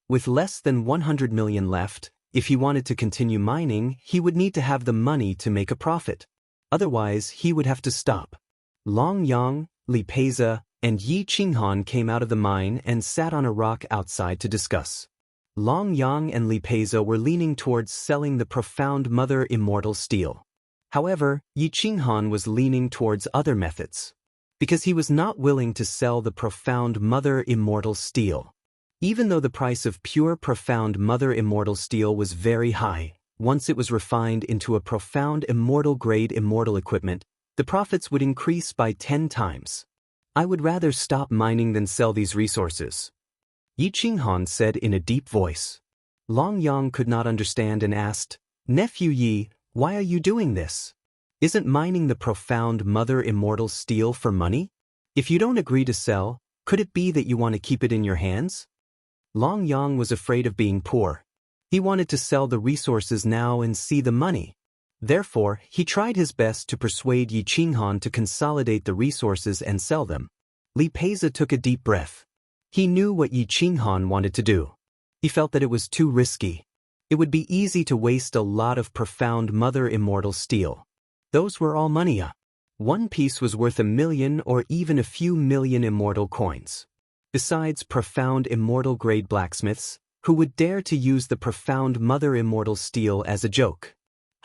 With less than 100 million left, if he wanted to continue mining, he would need to have the money to make a profit. Otherwise, he would have to stop. Long Yang, Li Peiza, and Yi Qinghan came out of the mine and sat on a rock outside to discuss. Long Yang and Li Peiza were leaning towards selling the profound mother immortal steel. However, Yi Qinghan was leaning towards other methods, because he was not willing to sell the profound mother immortal steel. Even though the price of pure profound mother immortal steel was very high, once it was refined into a profound immortal grade immortal equipment, the profits would increase by 10 times. I would rather stop mining than sell these resources, Yi Qinghan said in a deep voice. Long Yang could not understand and asked, "Nephew Yi, why are you doing this? Isn't mining the profound mother immortal steel for money? If you don't agree to sell, could it be that you want to keep it in your hands?" Long Yang was afraid of being poor. He wanted to sell the resources now and see the money. Therefore, he tried his best to persuade Yi Qinghan to consolidate the resources and sell them. Li Peiza took a deep breath. He knew what Yi Qinghan wanted to do. He felt that it was too risky. It would be easy to waste a lot of profound mother immortal steel. Those were all money. One piece was worth 1 million or even a few million immortal coins. Besides profound immortal grade blacksmiths, who would dare to use the profound mother immortal steel as a joke?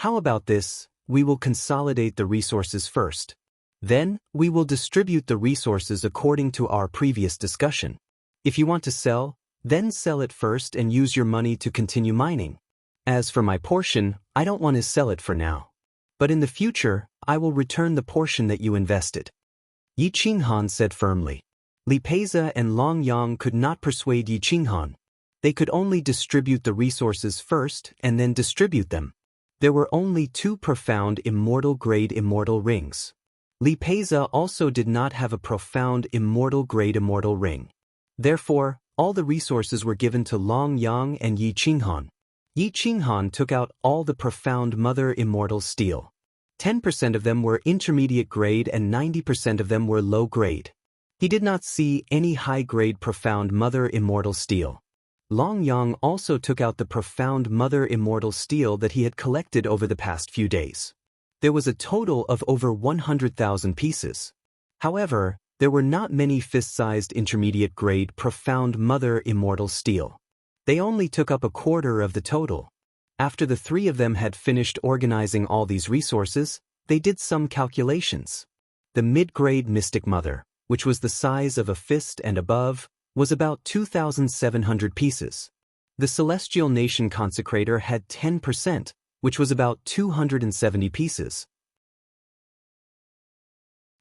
How about this? We will consolidate the resources first. Then, we will distribute the resources according to our previous discussion. If you want to sell, then sell it first and use your money to continue mining. As for my portion, I don't want to sell it for now. But in the future, I will return the portion that you invested, Yi Qinghan said firmly. Li Peiza and Long Yang could not persuade Yi Qinghan. They could only distribute the resources first and then distribute them. There were only 2 profound immortal grade immortal rings. Li Peiza also did not have a profound immortal grade immortal ring. Therefore, all the resources were given to Long Yang and Yi Qinghan. Yi Qinghan took out all the profound mother immortal steel. 10% of them were intermediate grade and 90% of them were low grade. He did not see any high-grade profound mother immortal steel. Long Yang also took out the profound mother immortal steel that he had collected over the past few days. There was a total of over 100,000 pieces. However, there were not many fist-sized intermediate-grade profound mother immortal steel. They only took up a quarter of the total. After the 3 of them had finished organizing all these resources, they did some calculations. The mid-grade mystic mother, which was the size of a fist and above, was about 2,700 pieces. The celestial nation consecrator had 10%, which was about 270 pieces.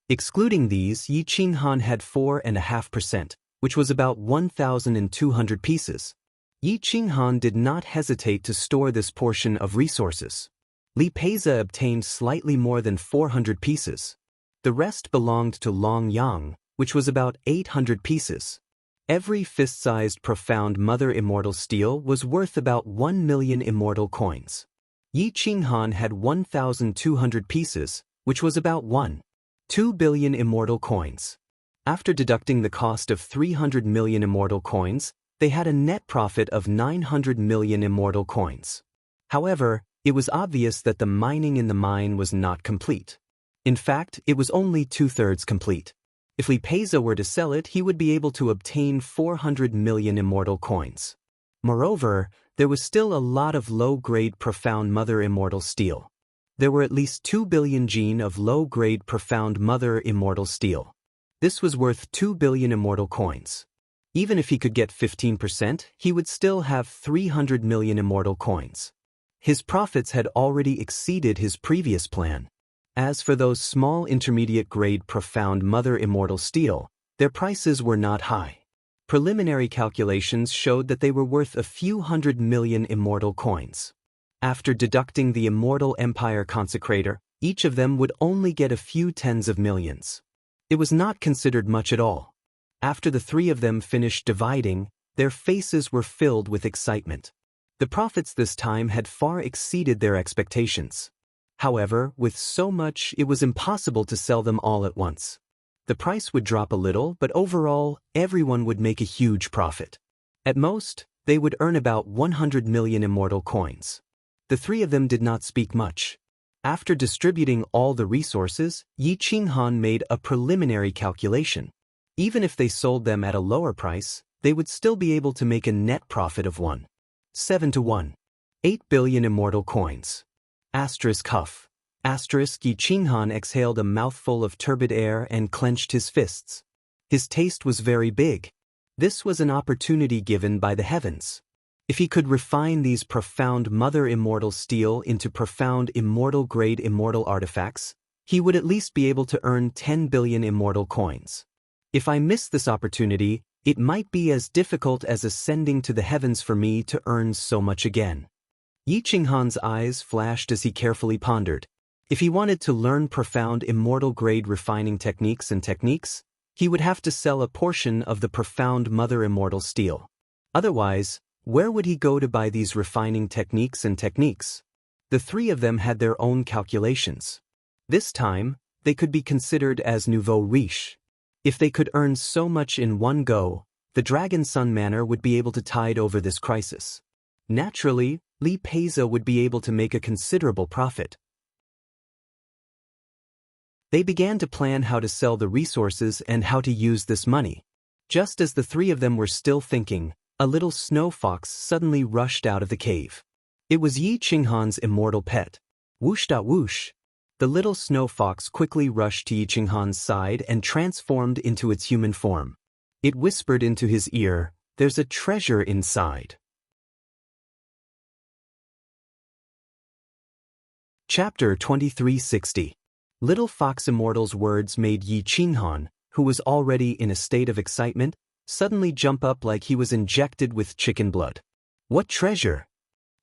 Excluding these, Yi Qinghan had 4.5%, which was about 1,200 pieces. Yi Qinghan did not hesitate to store this portion of resources. Li Peiza obtained slightly more than 400 pieces. The rest belonged to Long Yang, which was about 800 pieces. Every fist-sized profound mother immortal steel was worth about 1 million immortal coins. Yi Qinghan had 1,200 pieces, which was about 1.2 billion immortal coins. After deducting the cost of 300 million immortal coins, they had a net profit of 900 million immortal coins. However, it was obvious that the mining in the mine was not complete. In fact, it was only 2/3 complete. If Li Peiza were to sell it, he would be able to obtain 400 million immortal coins. Moreover, there was still a lot of low-grade profound mother immortal steel. There were at least 2 billion gene of low-grade profound mother immortal steel. This was worth 2 billion immortal coins. Even if he could get 15%, he would still have 300 million immortal coins. His profits had already exceeded his previous plan. As for those small intermediate-grade profound mother immortal steel, their prices were not high. Preliminary calculations showed that they were worth a few 100 million immortal coins. After deducting the immortal empire consecrator, each of them would only get a few tens of millions. It was not considered much at all. After the three of them finished dividing, their faces were filled with excitement. The profits this time had far exceeded their expectations. However, with so much, it was impossible to sell them all at once. The price would drop a little, but overall, everyone would make a huge profit. At most, they would earn about 100 million immortal coins. The three of them did not speak much. After distributing all the resources, Yi Qinghan made a preliminary calculation. Even if they sold them at a lower price, they would still be able to make a net profit of 7 to 1. 8 billion immortal coins. Asterisk huff. Asterisk Yi Qinghan exhaled a mouthful of turbid air and clenched his fists. His taste was very big. This was an opportunity given by the heavens. If he could refine these profound mother immortal steel into profound immortal-grade immortal artifacts, he would at least be able to earn 10 billion immortal coins. If I miss this opportunity, it might be as difficult as ascending to the heavens for me to earn so much again. Yi Qinghan's eyes flashed as he carefully pondered. If he wanted to learn profound immortal-grade refining techniques, he would have to sell a portion of the profound mother immortal steel. Otherwise, where would he go to buy these refining techniques? The three of them had their own calculations. This time, they could be considered as nouveau riche. If they could earn so much in one go, the Dragon Sun Manor would be able to tide over this crisis. Naturally, Li Peiza would be able to make a considerable profit. They began to plan how to sell the resources and how to use this money. Just as the three of them were still thinking, a little snow fox suddenly rushed out of the cave. It was Yi Qinghan's immortal pet. Whoosh-da-whoosh. The little snow fox quickly rushed to Yi Qinghan's side and transformed into its human form. It whispered into his ear, "There's a treasure inside." Chapter 2360. Little Fox Immortal's words made Yi Qinghan, who was already in a state of excitement, suddenly jump up like he was injected with chicken blood. "What treasure?"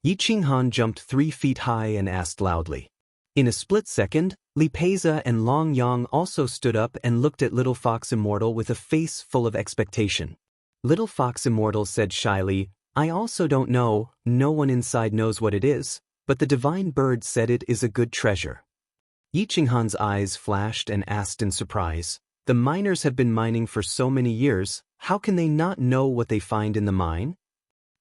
Yi Qinghan jumped 3 feet high and asked loudly. In a split second, Li Peiza and Long Yang also stood up and looked at Little Fox Immortal with a face full of expectation. Little Fox Immortal said shyly, "I also don't know, no one inside knows what it is, but the divine bird said it is a good treasure." Yi Qinghan's eyes flashed and asked in surprise, "The miners have been mining for so many years, how can they not know what they find in the mine?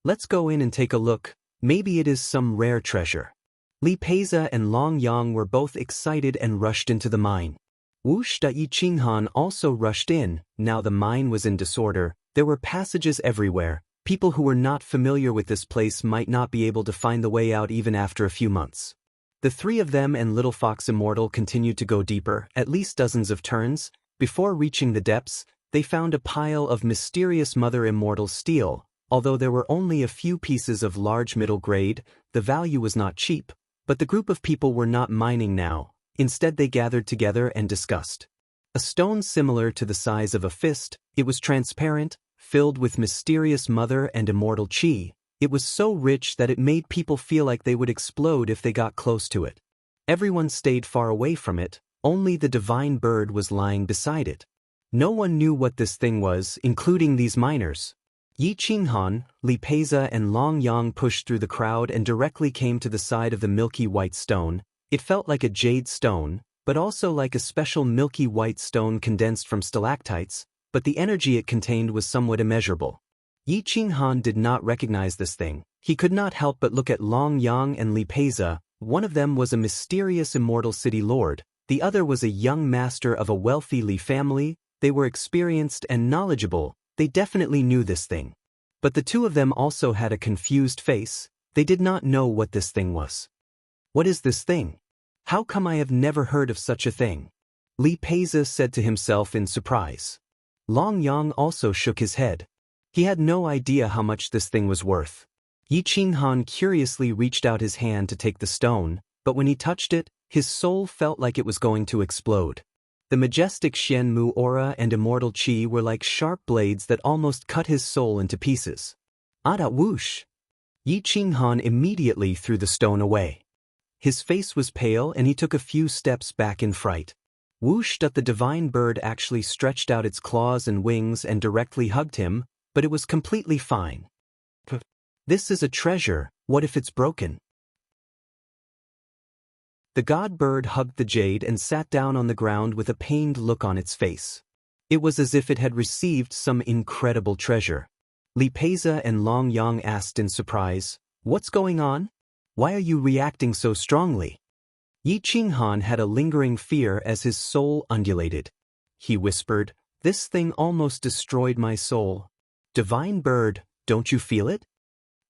Let's go in and take a look, maybe it is some rare treasure." Li Peiza and Long Yang were both excited and rushed into the mine. Whoosh-da Yi Qinghan also rushed in. Now the mine was in disorder, there were passages everywhere. People who were not familiar with this place might not be able to find the way out even after a few months. The three of them and Little Fox Immortal continued to go deeper, at least dozens of turns. Before reaching the depths, they found a pile of mysterious mother immortal steel. Although there were only a few pieces of large middle grade, the value was not cheap, but the group of people were not mining now. Instead they gathered together and discussed. A stone similar to the size of a fist, it was transparent, filled with mysterious mother and immortal chi. It was so rich that it made people feel like they would explode if they got close to it. Everyone stayed far away from it, only the divine bird was lying beside it. No one knew what this thing was, including these miners. Yi Qinghan, Li Peiza and Long Yang pushed through the crowd and directly came to the side of the milky white stone. It felt like a jade stone, but also like a special milky white stone condensed from stalactites, but the energy it contained was somewhat immeasurable. Yi Qinghan did not recognize this thing. He could not help but look at Long Yang and Li Peiza. One of them was a mysterious immortal city lord, the other was a young master of a wealthy Li family. They were experienced and knowledgeable, they definitely knew this thing. But the two of them also had a confused face, they did not know what this thing was. "What is this thing? How come I have never heard of such a thing?" Li Peiza said to himself in surprise. Long Yang also shook his head. He had no idea how much this thing was worth. Yi Qinghan curiously reached out his hand to take the stone, but when he touched it, his soul felt like it was going to explode. The majestic Xian Mu aura and immortal qi were like sharp blades that almost cut his soul into pieces. Ada whoosh! Yi Qinghan immediately threw the stone away. His face was pale and he took a few steps back in fright. Whoosh! The divine bird actually stretched out its claws and wings and directly hugged him, but it was completely fine. This is a treasure, what if it's broken? The god bird hugged the jade and sat down on the ground with a pained look on its face. It was as if it had received some incredible treasure. Li Peiza and Long Yang asked in surprise, "What's going on? Why are you reacting so strongly?" Yi Qinghan had a lingering fear as his soul undulated. He whispered, "This thing almost destroyed my soul. Divine bird, don't you feel it?"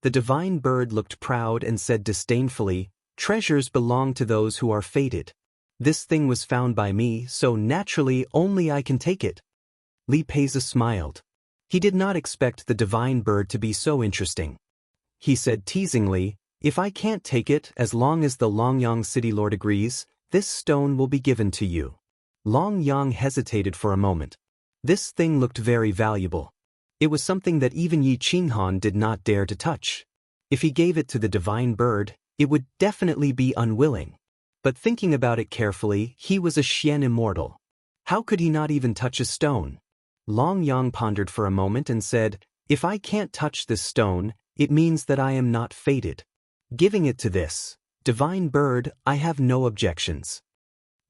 The divine bird looked proud and said disdainfully, "Treasures belong to those who are fated. This thing was found by me, so naturally only I can take it." Li Peiza smiled. He did not expect the divine bird to be so interesting. He said teasingly, "If I can't take it, as long as the Longyang city lord agrees, this stone will be given to you." Longyang hesitated for a moment. This thing looked very valuable. It was something that even Yi Qinghan did not dare to touch. If he gave it to the divine bird, it would definitely be unwilling. But thinking about it carefully, he was a Xian immortal. How could he not even touch a stone? Longyang pondered for a moment and said, "If I can't touch this stone, it means that I am not fated. Giving it to this divine bird, I have no objections."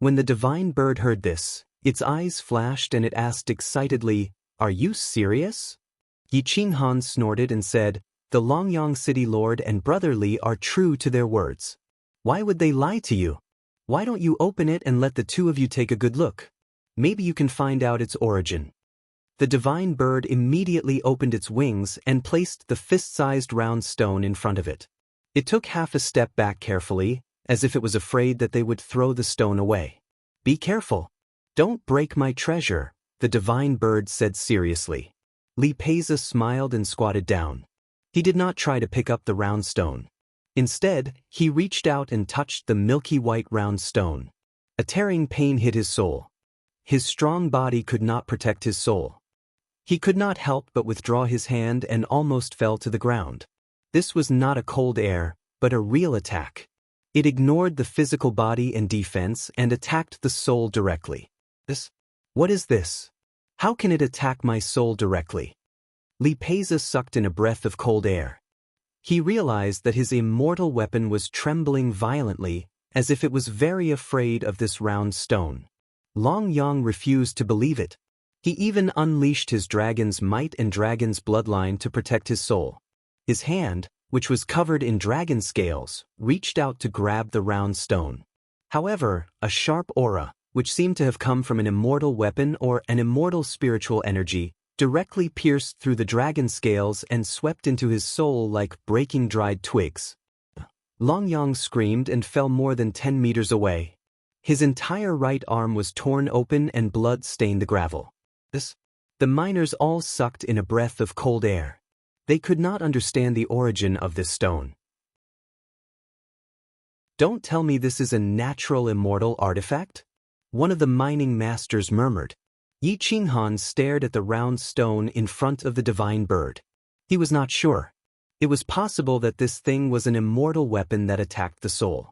When the divine bird heard this, its eyes flashed and it asked excitedly, "Are you serious?" Yi Qinghan snorted and said, "The Longyang city lord and brother Li are true to their words. Why would they lie to you? Why don't you open it and let the two of you take a good look? Maybe you can find out its origin." The divine bird immediately opened its wings and placed the fist-sized round stone in front of it. It took half a step back carefully, as if it was afraid that they would throw the stone away. "Be careful. Don't break my treasure," the divine bird said seriously. Li Peiza smiled and squatted down. He did not try to pick up the round stone. Instead, he reached out and touched the milky white round stone. A tearing pain hit his soul. His strong body could not protect his soul. He could not help but withdraw his hand and almost fell to the ground. This was not a cold air, but a real attack. It ignored the physical body and defense and attacked the soul directly. What is this? How can it attack my soul directly? Li Peiza sucked in a breath of cold air. He realized that his immortal weapon was trembling violently, as if it was very afraid of this round stone. Longyang refused to believe it. He even unleashed his dragon's might and dragon's bloodline to protect his soul. His hand, which was covered in dragon scales, reached out to grab the round stone. However, a sharp aura, which seemed to have come from an immortal weapon or an immortal spiritual energy, directly pierced through the dragon scales and swept into his soul like breaking dried twigs. Longyang screamed and fell more than 10 meters away. His entire right arm was torn open and blood stained the gravel. The miners all sucked in a breath of cold air. They could not understand the origin of this stone. "Don't tell me this is a natural immortal artifact?" one of the mining masters murmured. Yi Qinghan stared at the round stone in front of the divine bird. He was not sure. It was possible that this thing was an immortal weapon that attacked the soul.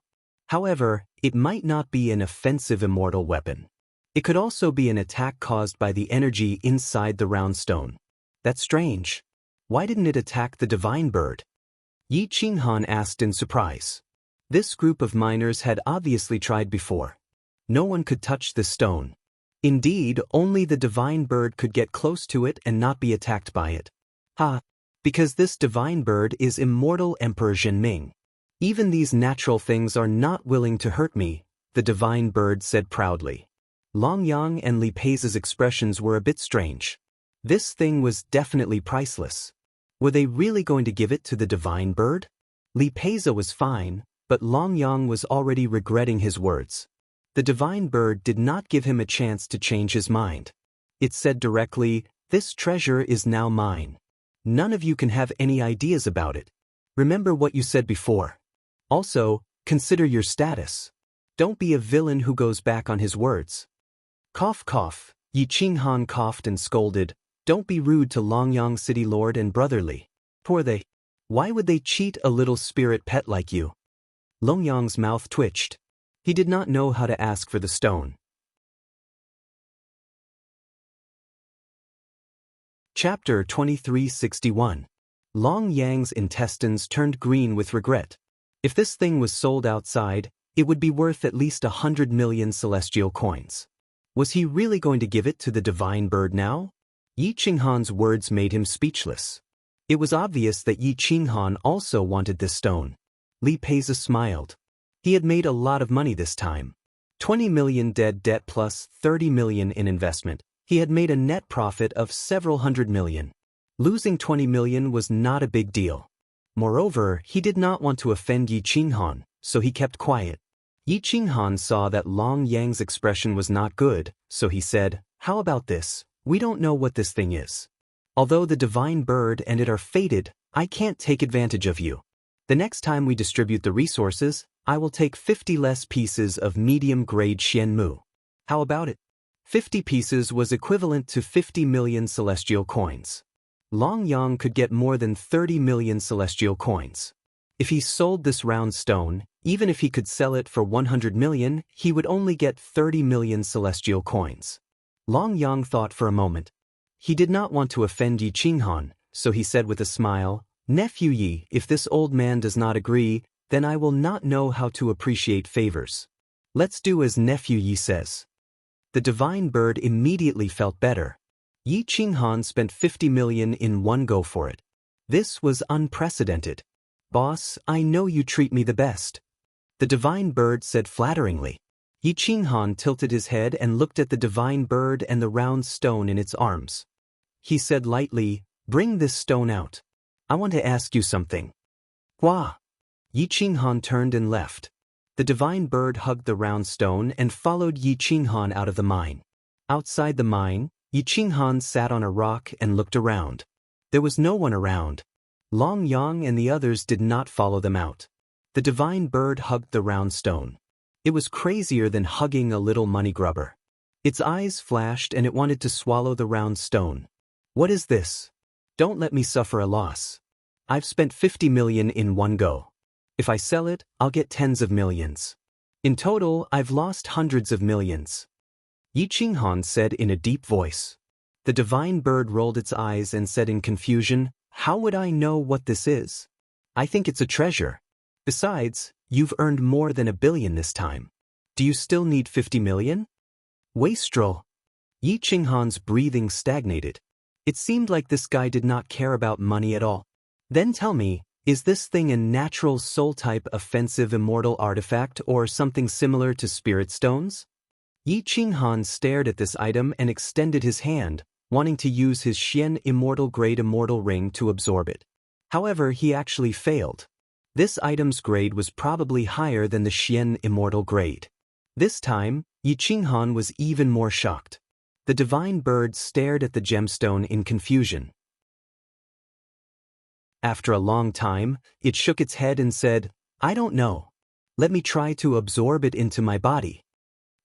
However, it might not be an offensive immortal weapon. It could also be an attack caused by the energy inside the round stone. That's strange. Why didn't it attack the divine bird? Yi Qinghan asked in surprise. This group of miners had obviously tried before. No one could touch this stone. Indeed, only the divine bird could get close to it and not be attacked by it. Because this divine bird is immortal Emperor Zhenming. Even these natural things are not willing to hurt me, the divine bird said proudly. Longyang and Li Peiza's expressions were a bit strange. This thing was definitely priceless. Were they really going to give it to the divine bird? Li Peiza was fine, but Longyang was already regretting his words. The divine bird did not give him a chance to change his mind. It said directly, "This treasure is now mine." None of you can have any ideas about it. Remember what you said before. Also, consider your status. Don't be a villain who goes back on his words. Cough cough, Yi Qinghan coughed and scolded, don't be rude to Longyang City Lord and brotherly. Poor they. Why would they cheat a little spirit pet like you? Longyang's mouth twitched. He did not know how to ask for the stone. Chapter 2361. Long Yang's intestines turned green with regret. If this thing was sold outside, it would be worth at least 100 million celestial coins. Was he really going to give it to the divine bird now? Yi Qinghan's words made him speechless. It was obvious that Yi Qinghan also wanted this stone. Li Peiza smiled. He had made a lot of money this time. 20 million dead debt plus 30 million in investment. He had made a net profit of several hundred million. Losing 20 million was not a big deal. Moreover, he did not want to offend Yi Qinghan, so he kept quiet. Yi Qinghan saw that Long Yang's expression was not good, so he said, how about this? We don't know what this thing is. Although the divine bird and it are fated, I can't take advantage of you. The next time we distribute the resources, I will take 50 less pieces of medium-grade Xianmu. How about it? 50 pieces was equivalent to 50 million celestial coins. Long Yang could get more than 30 million celestial coins. If he sold this round stone, even if he could sell it for 100 million, he would only get 30 million celestial coins. Long Yang thought for a moment. He did not want to offend Yi Qinghan, so he said with a smile, Nephew Yi, if this old man does not agree, then I will not know how to appreciate favors. Let's do as Nephew Yi says. The divine bird immediately felt better. Yi Qinghan spent 50 million in one go for it. This was unprecedented. Boss, I know you treat me the best. The divine bird said flatteringly. Yi Qinghan tilted his head and looked at the divine bird and the round stone in its arms. He said lightly, bring this stone out. I want to ask you something. Hua! Yi Qinghan turned and left. The divine bird hugged the round stone and followed Yi Qinghan out of the mine. Outside the mine, Yi Qinghan sat on a rock and looked around. There was no one around. Long Yang and the others did not follow them out. The divine bird hugged the round stone. It was crazier than hugging a little money grubber. Its eyes flashed and it wanted to swallow the round stone. What is this? Don't let me suffer a loss. I've spent 50 million in one go. If I sell it, I'll get tens of millions. In total, I've lost hundreds of millions. Yi Qinghan said in a deep voice. The divine bird rolled its eyes and said in confusion, how would I know what this is? I think it's a treasure. Besides, you've earned more than 1 billion this time. Do you still need 50 million? Wastrel. Yi Qinghan's breathing stagnated. It seemed like this guy did not care about money at all. Then tell me, is this thing a natural soul-type offensive immortal artifact or something similar to spirit stones? Yi Qinghan stared at this item and extended his hand, wanting to use his Xian immortal grade immortal ring to absorb it. However, he actually failed. This item's grade was probably higher than the Xian immortal grade. This time, Yi Qinghan was even more shocked. The divine bird stared at the gemstone in confusion. After a long time, it shook its head and said, I don't know. Let me try to absorb it into my body.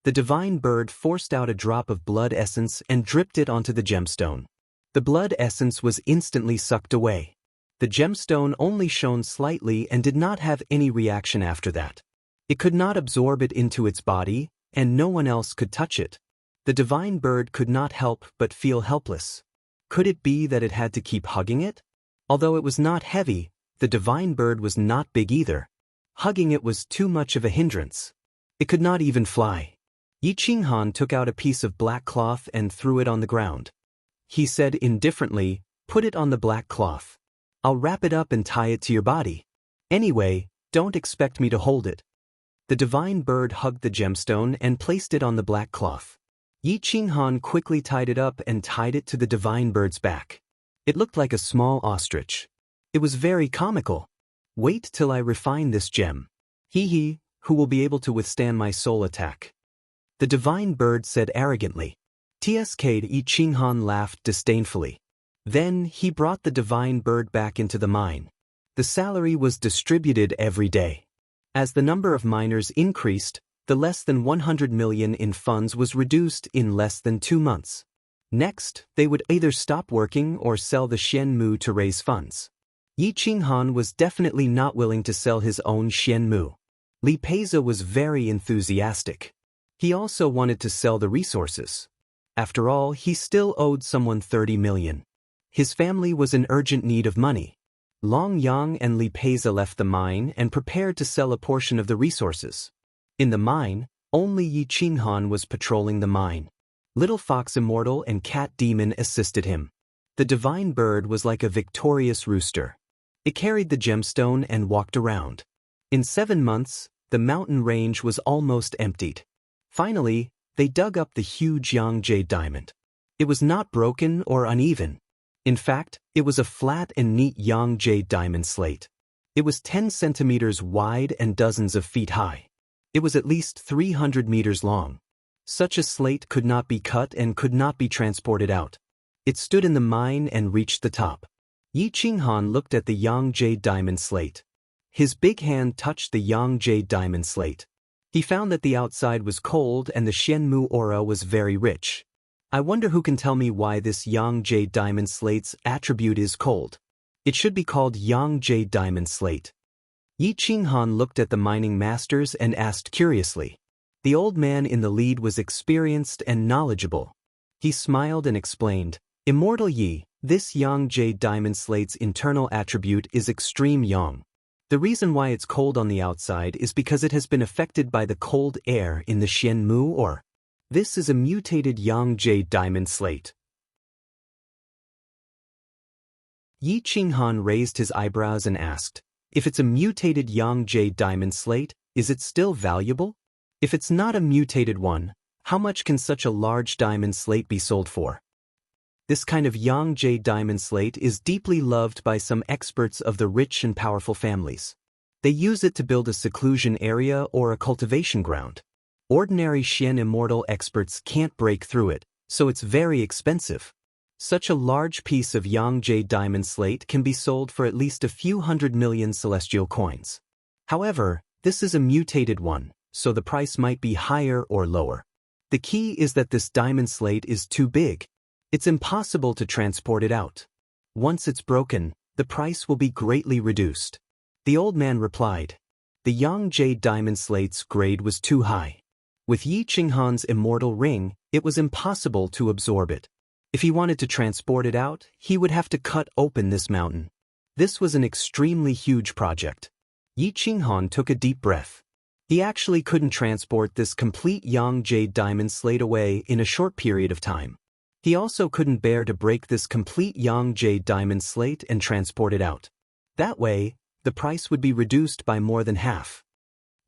The divine bird forced out a drop of blood essence and dripped it onto the gemstone. The blood essence was instantly sucked away. The gemstone only shone slightly and did not have any reaction after that. It could not absorb it into its body, and no one else could touch it. The divine bird could not help but feel helpless. Could it be that it had to keep hugging it? Although it was not heavy, the divine bird was not big either. Hugging it was too much of a hindrance. It could not even fly. Yi Qinghan took out a piece of black cloth and threw it on the ground. He said indifferently, put it on the black cloth. I'll wrap it up and tie it to your body. Anyway, don't expect me to hold it. The divine bird hugged the gemstone and placed it on the black cloth. Yi Qinghan quickly tied it up and tied it to the divine bird's back. It looked like a small ostrich. It was very comical. Wait till I refine this gem. He, who will be able to withstand my soul attack. The divine bird said arrogantly. Tsk Yi Qinghan laughed disdainfully. Then he brought the divine bird back into the mine. The salary was distributed every day. As the number of miners increased, the less than 100 million in funds was reduced in less than 2 months. Next, they would either stop working or sell the Xianmu to raise funds. Yi Qinghan was definitely not willing to sell his own Xianmu. Li Peiza was very enthusiastic. He also wanted to sell the resources. After all, he still owed someone 30 million. His family was in urgent need of money. Long Yang and Li Peiza left the mine and prepared to sell a portion of the resources. In the mine, only Yi Qinghan was patrolling the mine. Little Fox Immortal and Cat Demon assisted him. The divine bird was like a victorious rooster. It carried the gemstone and walked around. In 7 months, the mountain range was almost emptied. Finally, they dug up the huge Yang Jade diamond. It was not broken or uneven. In fact, it was a flat and neat Yang Jade diamond slate. It was 10 centimeters wide and dozens of feet high. It was at least 300 meters long. Such a slate could not be cut and could not be transported out. It stood in the mine and reached the top. Yi Qinghan looked at the Yang Jade diamond slate. His big hand touched the Yang Jade diamond slate. He found that the outside was cold and the Xianmu aura was very rich. I wonder who can tell me why this Yang Jade diamond slate's attribute is cold. It should be called Yang Jade diamond slate. Yi Qinghan looked at the mining masters and asked curiously. The old man in the lead was experienced and knowledgeable. He smiled and explained, Immortal Yi, this Yang Jade diamond slate's internal attribute is extreme yang. The reason why it's cold on the outside is because it has been affected by the cold air in the Xianmu ore. This is a mutated Yang Jade diamond slate. Yi Qinghan raised his eyebrows and asked, if it's a mutated Yang Jade diamond slate, is it still valuable? If it's not a mutated one, how much can such a large diamond slate be sold for? This kind of Yang Jade diamond slate is deeply loved by some experts of the rich and powerful families. They use it to build a seclusion area or a cultivation ground. Ordinary Xian immortal experts can't break through it, so it's very expensive. Such a large piece of Yang Jade diamond slate can be sold for at least a few 100 million celestial coins. However, this is a mutated one, so the price might be higher or lower. The key is that this diamond slate is too big. It's impossible to transport it out. Once it's broken, the price will be greatly reduced. The old man replied. The Yang Jade diamond slate's grade was too high. With Yi Qinghan's immortal ring, it was impossible to absorb it. If he wanted to transport it out, he would have to cut open this mountain. This was an extremely huge project. Yi Qinghan took a deep breath. He actually couldn't transport this complete Yang Jade diamond slate away in a short period of time. He also couldn't bear to break this complete Yang Jade diamond slate and transport it out. That way, the price would be reduced by more than half.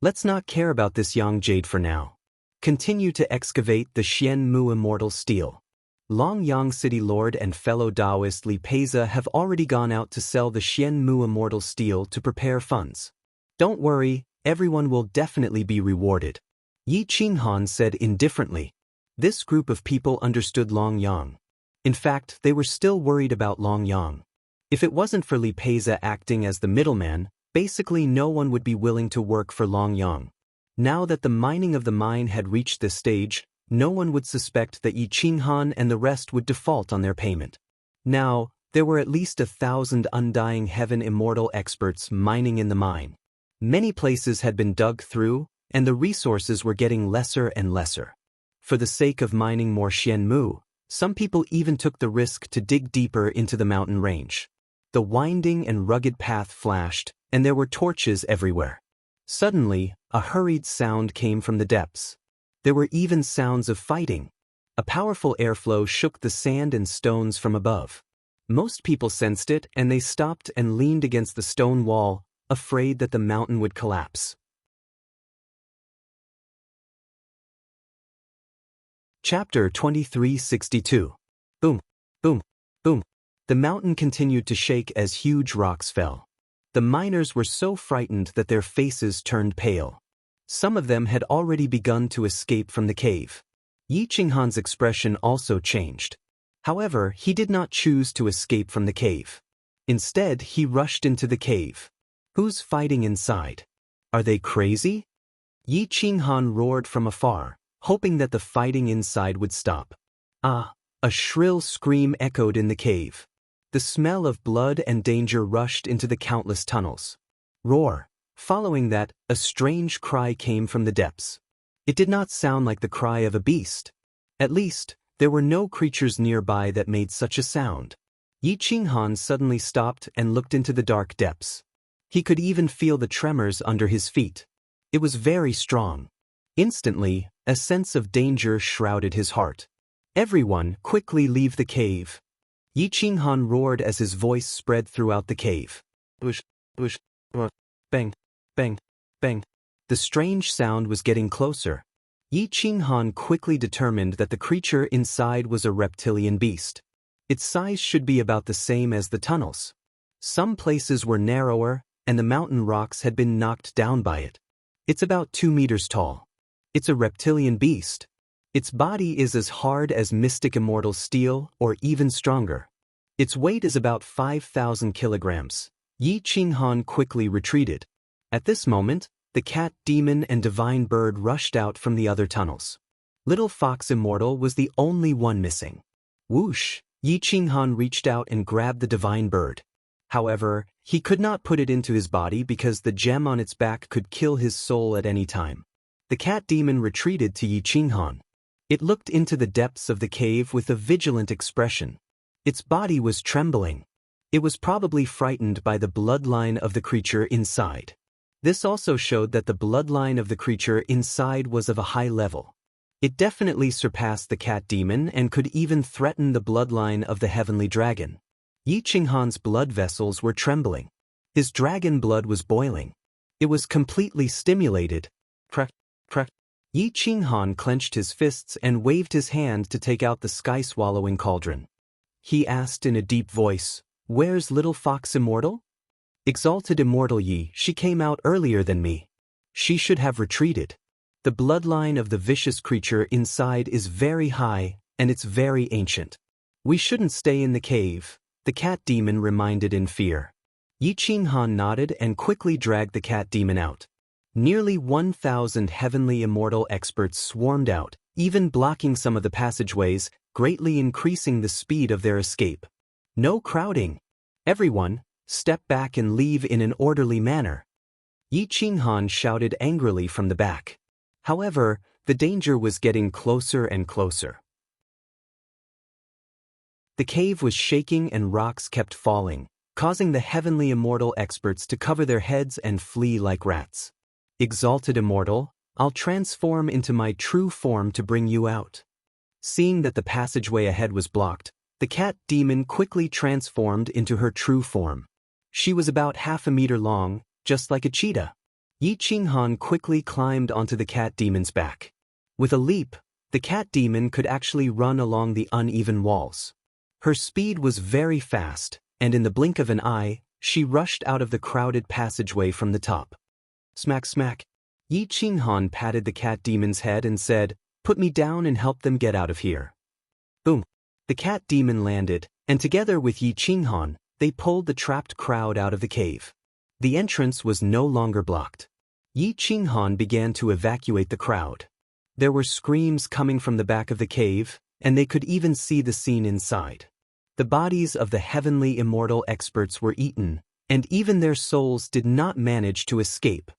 Let's not care about this Yang Jade for now. Continue to excavate the Xianmu immortal steel. Long Yang City Lord and fellow Taoist Li Peiza have already gone out to sell the Xianmu immortal steel to prepare funds. Don't worry, everyone will definitely be rewarded. Yi Qinghan said indifferently. This group of people understood Long Yang. In fact, they were still worried about Long Yang. If it wasn't for Li Peiza acting as the middleman, basically no one would be willing to work for Long Yang. Now that the mining of the mine had reached this stage, no one would suspect that Yi Qinghan and the rest would default on their payment. Now, there were at least 1,000 undying heaven immortal experts mining in the mine. Many places had been dug through, and the resources were getting lesser and lesser. For the sake of mining more Xianmu, some people even took the risk to dig deeper into the mountain range. The winding and rugged path flashed, and there were torches everywhere. Suddenly, a hurried sound came from the depths. There were even sounds of fighting. A powerful airflow shook the sand and stones from above. Most people sensed it, and they stopped and leaned against the stone wall, afraid that the mountain would collapse. Chapter 2362. Boom, boom, boom. The mountain continued to shake as huge rocks fell. The miners were so frightened that their faces turned pale. Some of them had already begun to escape from the cave. Yi Qinghan's expression also changed. However, he did not choose to escape from the cave. Instead, he rushed into the cave. Who's fighting inside? Are they crazy? Yi Qinghan roared from afar, hoping that the fighting inside would stop. Ah! A shrill scream echoed in the cave. The smell of blood and danger rushed into the countless tunnels. Roar! Following that, a strange cry came from the depths. It did not sound like the cry of a beast. At least, there were no creatures nearby that made such a sound. Yi Qinghan suddenly stopped and looked into the dark depths. He could even feel the tremors under his feet. It was very strong. Instantly, a sense of danger shrouded his heart. Everyone, quickly leave the cave. Yi Qinghan roared as his voice spread throughout the cave. Bush, bush, bang, bang, bang. The strange sound was getting closer. Yi Qinghan quickly determined that the creature inside was a reptilian beast. Its size should be about the same as the tunnels. Some places were narrower, and the mountain rocks had been knocked down by it. It's about 2 meters tall. It's a reptilian beast. Its body is as hard as mystic immortal steel, or even stronger. Its weight is about 5,000 kilograms. Yi Qinghan quickly retreated. At this moment, the cat demon and divine bird rushed out from the other tunnels. Little Fox Immortal was the only one missing. Whoosh! Yi Qinghan reached out and grabbed the divine bird. However, he could not put it into his body because the gem on its back could kill his soul at any time. The cat demon retreated to Yi Qinghan. It looked into the depths of the cave with a vigilant expression. Its body was trembling. It was probably frightened by the bloodline of the creature inside. This also showed that the bloodline of the creature inside was of a high level. It definitely surpassed the cat demon and could even threaten the bloodline of the heavenly dragon. Yi Qinghan's blood vessels were trembling. His dragon blood was boiling. It was completely stimulated. Crack, crack. Yi Qinghan clenched his fists and waved his hand to take out the sky-swallowing cauldron. He asked in a deep voice, "Where's Little Fox Immortal?" "Exalted Immortal Yi, she came out earlier than me. She should have retreated. The bloodline of the vicious creature inside is very high, and it's very ancient. We shouldn't stay in the cave," the cat demon reminded in fear. Yi Qinghan nodded and quickly dragged the cat demon out. Nearly 1,000 heavenly immortal experts swarmed out, even blocking some of the passageways, greatly increasing the speed of their escape. No crowding. Everyone, step back and leave in an orderly manner. Yi Qinghan shouted angrily from the back. However, the danger was getting closer and closer. The cave was shaking and rocks kept falling, causing the heavenly immortal experts to cover their heads and flee like rats. "Exalted Immortal, I'll transform into my true form to bring you out." Seeing that the passageway ahead was blocked, the cat demon quickly transformed into her true form. She was about 1/2 meter long, just like a cheetah. Yi Qinghan quickly climbed onto the cat demon's back. With a leap, the cat demon could actually run along the uneven walls. Her speed was very fast, and in the blink of an eye, she rushed out of the crowded passageway from the top. Smack smack. Yi Qinghan patted the cat demon's head and said, "Put me down and help them get out of here." Boom. The cat demon landed, and together with Yi Qinghan, they pulled the trapped crowd out of the cave. The entrance was no longer blocked. Yi Qinghan began to evacuate the crowd. There were screams coming from the back of the cave, and they could even see the scene inside. The bodies of the heavenly immortal experts were eaten, and even their souls did not manage to escape.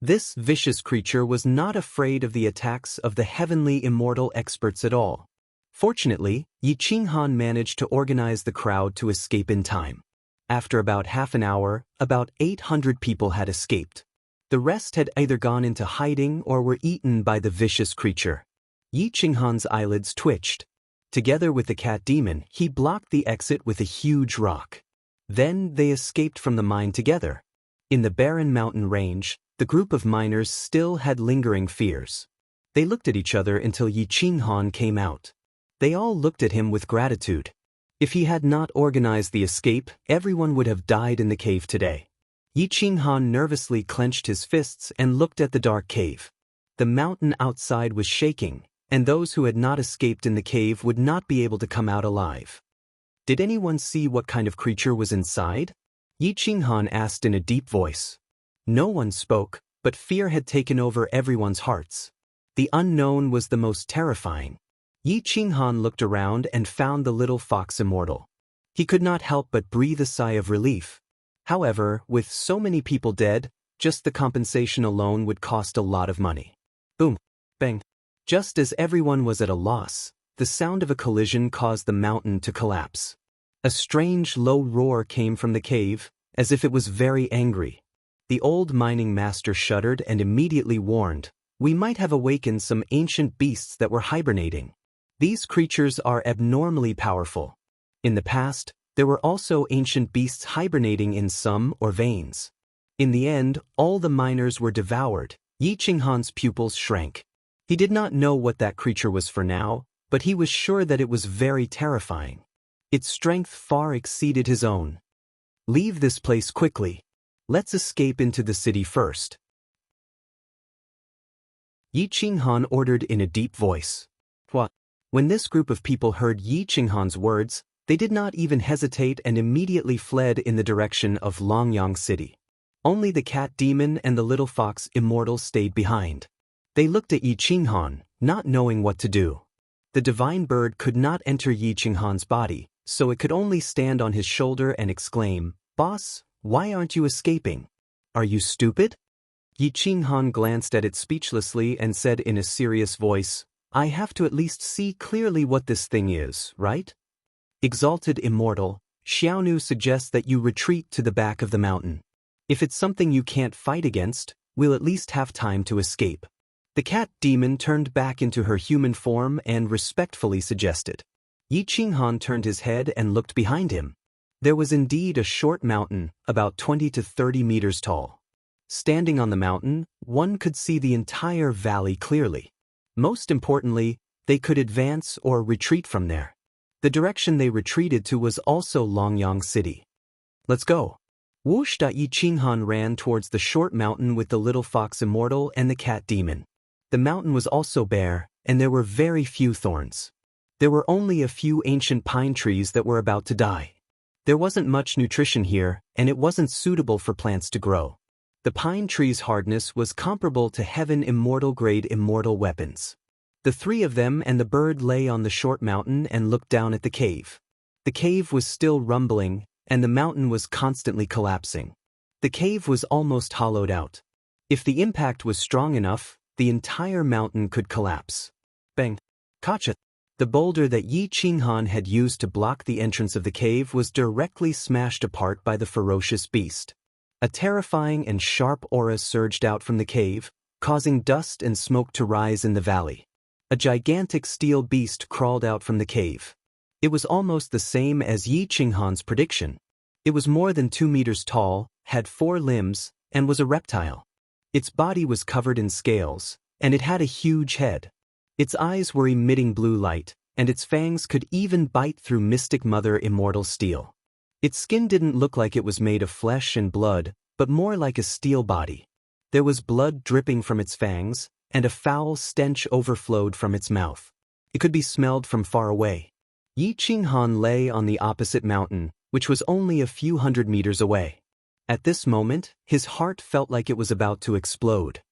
This vicious creature was not afraid of the attacks of the heavenly immortal experts at all. Fortunately, Yi Qinghan managed to organize the crowd to escape in time. After about half an hour, about 800 people had escaped. The rest had either gone into hiding or were eaten by the vicious creature. Yi Qinghan's eyelids twitched. Together with the cat demon, he blocked the exit with a huge rock. Then they escaped from the mine together. In the barren mountain range, the group of miners still had lingering fears. They looked at each other until Yi Qinghan came out. They all looked at him with gratitude. If he had not organized the escape, everyone would have died in the cave today. Yi Qinghan nervously clenched his fists and looked at the dark cave. The mountain outside was shaking, and those who had not escaped in the cave would not be able to come out alive. Did anyone see what kind of creature was inside? Yi Qinghan asked in a deep voice. No one spoke, but fear had taken over everyone's hearts. The unknown was the most terrifying. Yi Qinghan looked around and found the little fox immortal. He could not help but breathe a sigh of relief. However, with so many people dead, just the compensation alone would cost a lot of money. Boom! Bang! Just as everyone was at a loss, the sound of a collision caused the mountain to collapse. A strange low roar came from the cave, as if it was very angry. The old mining master shuddered and immediately warned, "We might have awakened some ancient beasts that were hibernating. These creatures are abnormally powerful. In the past, there were also ancient beasts hibernating in some or veins." In the end, all the miners were devoured. Yi Qinghan's pupils shrank. He did not know what that creature was for now, but he was sure that it was very terrifying. Its strength far exceeded his own. "Leave this place quickly. Let's escape into the city first," Yi Qinghan ordered in a deep voice. What? When this group of people heard Yi Qinghan's words, they did not even hesitate and immediately fled in the direction of Longyang City. Only the cat demon and the little fox immortal stayed behind. They looked at Yi Qinghan, not knowing what to do. The divine bird could not enter Yi Qinghan's body, so it could only stand on his shoulder and exclaim, "Boss, why aren't you escaping? Are you stupid?" Yi Qinghan glanced at it speechlessly and said in a serious voice, "I have to at least see clearly what this thing is, right? Exalted Immortal, Xiaonu suggests that you retreat to the back of the mountain. If it's something you can't fight against, we'll at least have time to escape." The cat demon turned back into her human form and respectfully suggested. Yi Qinghan turned his head and looked behind him. There was indeed a short mountain, about 20 to 30 meters tall. Standing on the mountain, one could see the entire valley clearly. Most importantly, they could advance or retreat from there. The direction they retreated to was also Longyang City. "Let's go." Whoosh! Yi Qinghan ran towards the short mountain with the little fox immortal and the cat demon. The mountain was also bare, and there were very few thorns. There were only a few ancient pine trees that were about to die. There wasn't much nutrition here, and it wasn't suitable for plants to grow. The pine tree's hardness was comparable to heaven immortal-grade immortal weapons. The three of them and the bird lay on the short mountain and looked down at the cave. The cave was still rumbling, and the mountain was constantly collapsing. The cave was almost hollowed out. If the impact was strong enough, the entire mountain could collapse. Bang! Gotcha! The boulder that Yi Qinghan had used to block the entrance of the cave was directly smashed apart by the ferocious beast. A terrifying and sharp aura surged out from the cave, causing dust and smoke to rise in the valley. A gigantic steel beast crawled out from the cave. It was almost the same as Yi Qinghan's prediction. It was more than 2 meters tall, had 4 limbs, and was a reptile. Its body was covered in scales, and it had a huge head. Its eyes were emitting blue light, and its fangs could even bite through Mystic Mother immortal steel. Its skin didn't look like it was made of flesh and blood, but more like a steel body. There was blood dripping from its fangs, and a foul stench overflowed from its mouth. It could be smelled from far away. Yi Qinghan lay on the opposite mountain, which was only a few hundred meters away. At this moment, his heart felt like it was about to explode.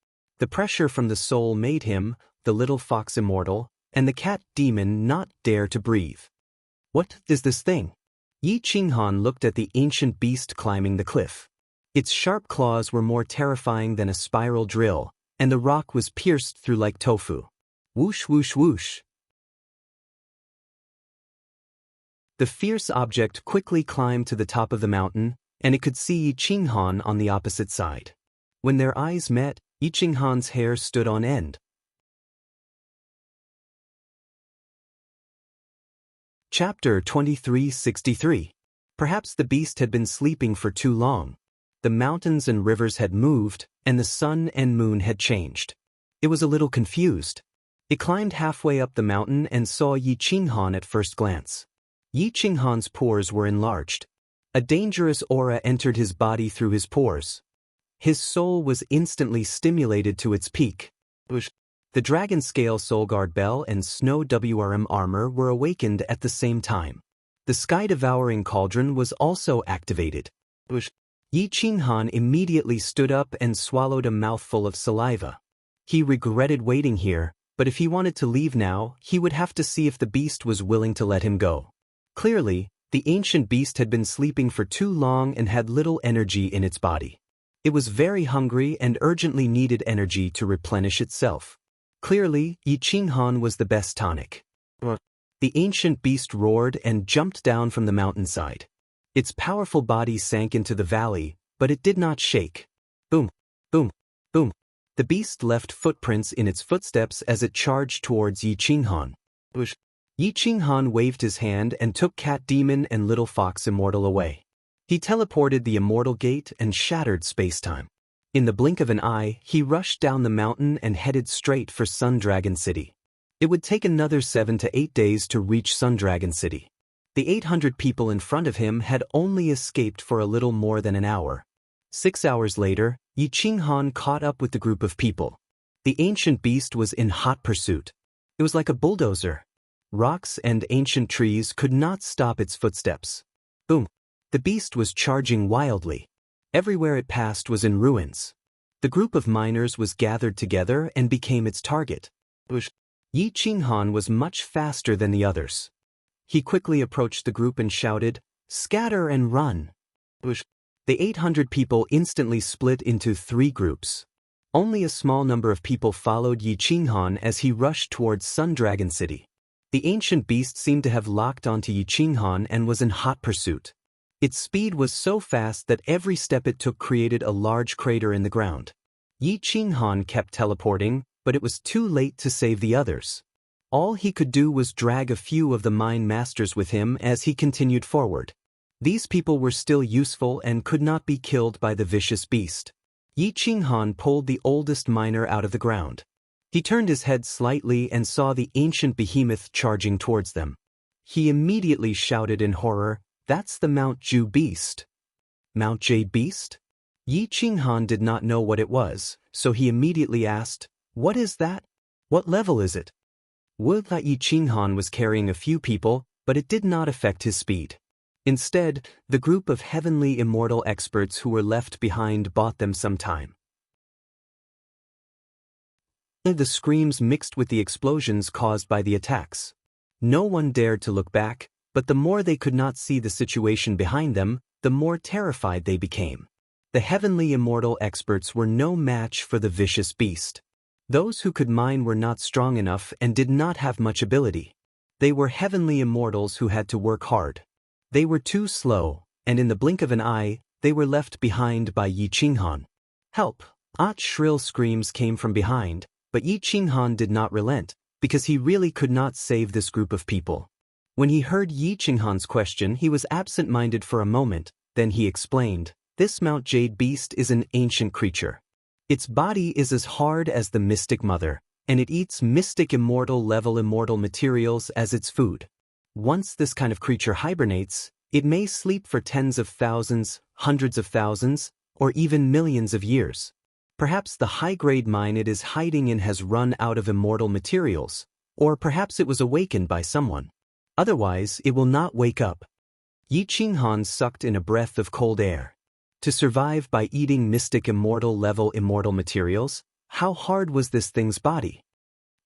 The pressure from the soul made him, the little fox immortal, and the cat demon not dare to breathe. What is this thing? Yi Qinghan looked at the ancient beast climbing the cliff. Its sharp claws were more terrifying than a spiral drill, and the rock was pierced through like tofu. Whoosh, whoosh, whoosh. The fierce object quickly climbed to the top of the mountain, and it could see Yi Qinghan on the opposite side. When their eyes met, Yi Qinghan's hair stood on end. Chapter 2363. Perhaps the beast had been sleeping for too long. The mountains and rivers had moved, and the sun and moon had changed. It was a little confused. It climbed halfway up the mountain and saw Yi Qinghan at first glance. Yi Qinghan's pores were enlarged. A dangerous aura entered his body through his pores. His soul was instantly stimulated to its peak. The Dragon Scale Soulguard Bell and Snow WRM armor were awakened at the same time. The Sky-Devouring Cauldron was also activated. Yi Qinghan immediately stood up and swallowed a mouthful of saliva. He regretted waiting here, but if he wanted to leave now, he would have to see if the beast was willing to let him go. Clearly, the ancient beast had been sleeping for too long and had little energy in its body. It was very hungry and urgently needed energy to replenish itself. Clearly, Yi Qinghan was the best tonic. The ancient beast roared and jumped down from the mountainside. Its powerful body sank into the valley, but it did not shake. Boom, boom, boom. The beast left footprints in its footsteps as it charged towards Yi Qinghan. Yi Qinghan waved his hand and took Cat Demon and Little Fox Immortal away. He teleported the Immortal Gate and shattered spacetime. In the blink of an eye, he rushed down the mountain and headed straight for Sun Dragon City. It would take another 7 to 8 days to reach Sun Dragon City. The 800 people in front of him had only escaped for a little more than an hour. 6 hours later, Yi Qinghan caught up with the group of people. The ancient beast was in hot pursuit. It was like a bulldozer. Rocks and ancient trees could not stop its footsteps. Boom! The beast was charging wildly. Everywhere it passed was in ruins. The group of miners was gathered together and became its target. Yi Qinghan was much faster than the others. He quickly approached the group and shouted, "Scatter and run!" The 800 people instantly split into 3 groups. Only a small number of people followed Yi Qinghan as he rushed towards Sun Dragon City. The ancient beast seemed to have locked onto Yi Qinghan and was in hot pursuit. Its speed was so fast that every step it took created a large crater in the ground. Yi Qinghan kept teleporting, but it was too late to save the others. All he could do was drag a few of the mine masters with him as he continued forward. These people were still useful and could not be killed by the vicious beast. Yi Qinghan pulled the oldest miner out of the ground. He turned his head slightly and saw the ancient behemoth charging towards them. He immediately shouted in horror, "That's the Mount Ju beast." Mount Jade beast? Yi Qinghan did not know what it was, so he immediately asked, "What is that? What level is it?" Would that Yi Qinghan was carrying a few people, but it did not affect his speed. Instead, the group of heavenly immortal experts who were left behind bought them some time. The screams mixed with the explosions caused by the attacks. No one dared to look back, but the more they could not see the situation behind them, the more terrified they became. The heavenly immortal experts were no match for the vicious beast. Those who could mine were not strong enough and did not have much ability. They were heavenly immortals who had to work hard. They were too slow, and in the blink of an eye, they were left behind by Yi Qinghan. "Help!" Shrill screams came from behind, but Yi Qinghan did not relent, because he really could not save this group of people. When he heard Yi Qinghan's question, he was absent-minded for a moment, then he explained, "This Mount Jade beast is an ancient creature. Its body is as hard as the Mystic Mother, and it eats mystic immortal level immortal materials as its food. Once this kind of creature hibernates, it may sleep for tens of thousands, hundreds of thousands, or even millions of years. Perhaps the high-grade mine it is hiding in has run out of immortal materials, or perhaps it was awakened by someone. Otherwise, it will not wake up." Yi Qinghan sucked in a breath of cold air. To survive by eating mystic immortal level immortal materials, how hard was this thing's body?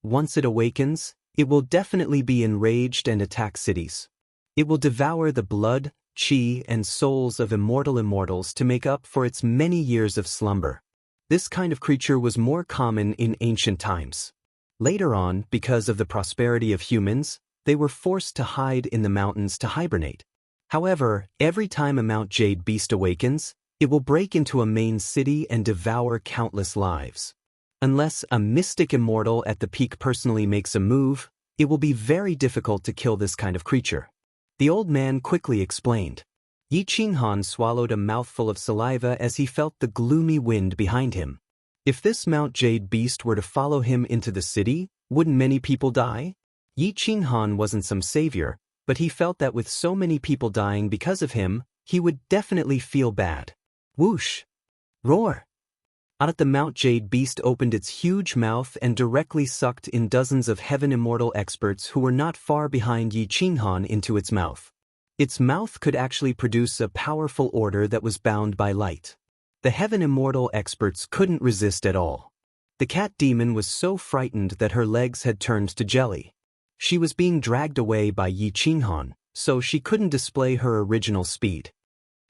Once it awakens, it will definitely be enraged and attack cities. It will devour the blood, chi, and souls of immortal immortals to make up for its many years of slumber. This kind of creature was more common in ancient times. Later on, because of the prosperity of humans, they were forced to hide in the mountains to hibernate. However, every time a Mount Jade beast awakens, it will break into a main city and devour countless lives. Unless a mystic immortal at the peak personally makes a move, it will be very difficult to kill this kind of creature. The old man quickly explained. Yi Qinghan swallowed a mouthful of saliva as he felt the gloomy wind behind him. If this Mount Jade beast were to follow him into the city, wouldn't many people die? Yi Qinghan wasn't some savior, but he felt that with so many people dying because of him, he would definitely feel bad. Whoosh! Roar! Out the Mount Jade beast opened its huge mouth and directly sucked in dozens of heaven immortal experts who were not far behind Yi Qinghan into its mouth. Its mouth could actually produce a powerful order that was bound by light. The heaven immortal experts couldn't resist at all. The cat demon was so frightened that her legs had turned to jelly. She was being dragged away by Yi Qinghan, so she couldn't display her original speed.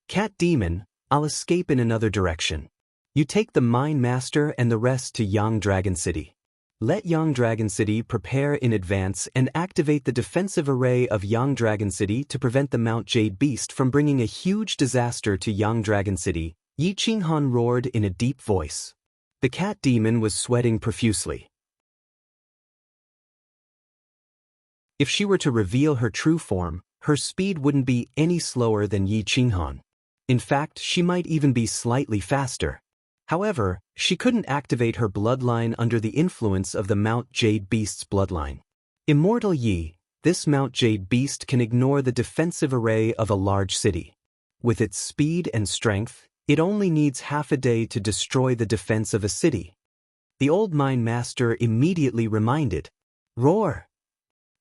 Cat demon, I'll escape in another direction. You take the Mine Master and the rest to Yang Dragon City. Let Yang Dragon City prepare in advance and activate the defensive array of Yang Dragon City to prevent the Mount Jade Beast from bringing a huge disaster to Yang Dragon City, Yi Qinghan roared in a deep voice. The cat demon was sweating profusely. If she were to reveal her true form, her speed wouldn't be any slower than Yi Qinghan. In fact, she might even be slightly faster. However, she couldn't activate her bloodline under the influence of the Mount Jade Beast's bloodline. Immortal Yi, this Mount Jade Beast can ignore the defensive array of a large city. With its speed and strength, it only needs half a day to destroy the defense of a city. The old Mine Master immediately reminded, "Roar!"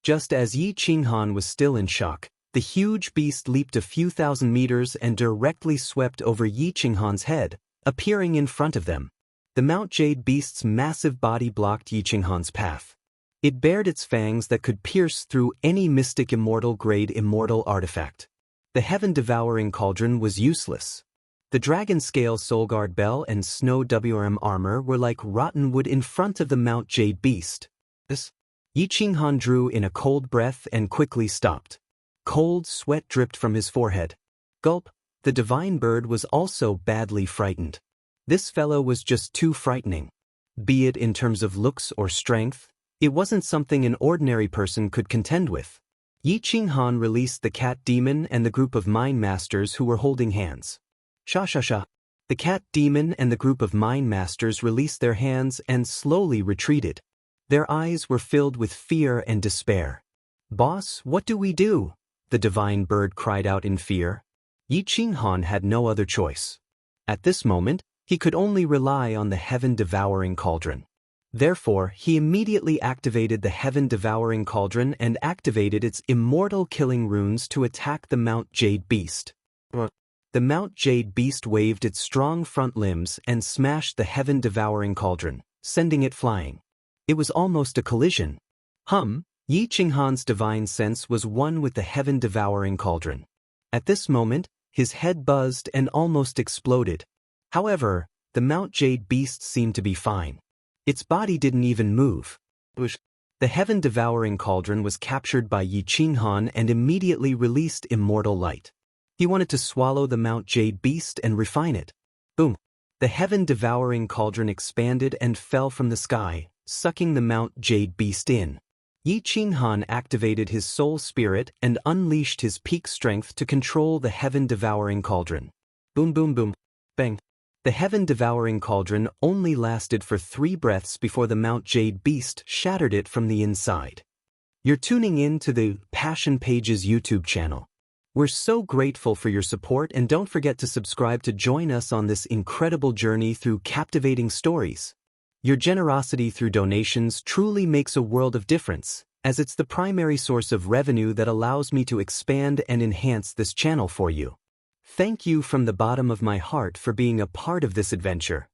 Just as Yi Qinghan was still in shock, the huge beast leaped a few thousand meters and directly swept over Yi Qinghan's head, appearing in front of them. The Mount Jade Beast's massive body blocked Yi Qinghan's path. It bared its fangs that could pierce through any mystic immortal-grade immortal artifact. The heaven-devouring cauldron was useless. The Dragon Scale Soulguard Bell and Snow WRM armor were like rotten wood in front of the Mount Jade Beast. Yi Qinghan drew in a cold breath and quickly stopped. Cold sweat dripped from his forehead. Gulp. The divine bird was also badly frightened. This fellow was just too frightening. Be it in terms of looks or strength, it wasn't something an ordinary person could contend with. Yi Qinghan released the cat demon and the group of mine masters who were holding hands. Sha. The cat demon and the group of mine masters released their hands and slowly retreated. Their eyes were filled with fear and despair. "Boss, what do we do?" the divine bird cried out in fear. Yi Qinghan had no other choice. At this moment, he could only rely on the heaven-devouring cauldron. Therefore, he immediately activated the heaven-devouring cauldron and activated its immortal killing runes to attack the Mount Jade Beast. The Mount Jade Beast waved its strong front limbs and smashed the heaven-devouring cauldron, sending it flying. It was almost a collision. Yi Qinghan's divine sense was one with the heaven-devouring cauldron. At this moment, his head buzzed and almost exploded. However, the Mount Jade Beast seemed to be fine. Its body didn't even move. The heaven-devouring cauldron was captured by Yi Qinghan and immediately released immortal light. He wanted to swallow the Mount Jade Beast and refine it. Boom! The heaven-devouring cauldron expanded and fell from the sky, sucking the Mount Jade Beast in. Yi Qinghan activated his soul spirit and unleashed his peak strength to control the heaven-devouring cauldron. Boom boom boom, bang. The heaven-devouring cauldron only lasted for 3 breaths before the Mount Jade Beast shattered it from the inside. You're tuning in to the Passion Pages YouTube channel. We're so grateful for your support, and don't forget to subscribe to join us on this incredible journey through captivating stories. Your generosity through donations truly makes a world of difference, as it's the primary source of revenue that allows me to expand and enhance this channel for you. Thank you from the bottom of my heart for being a part of this adventure.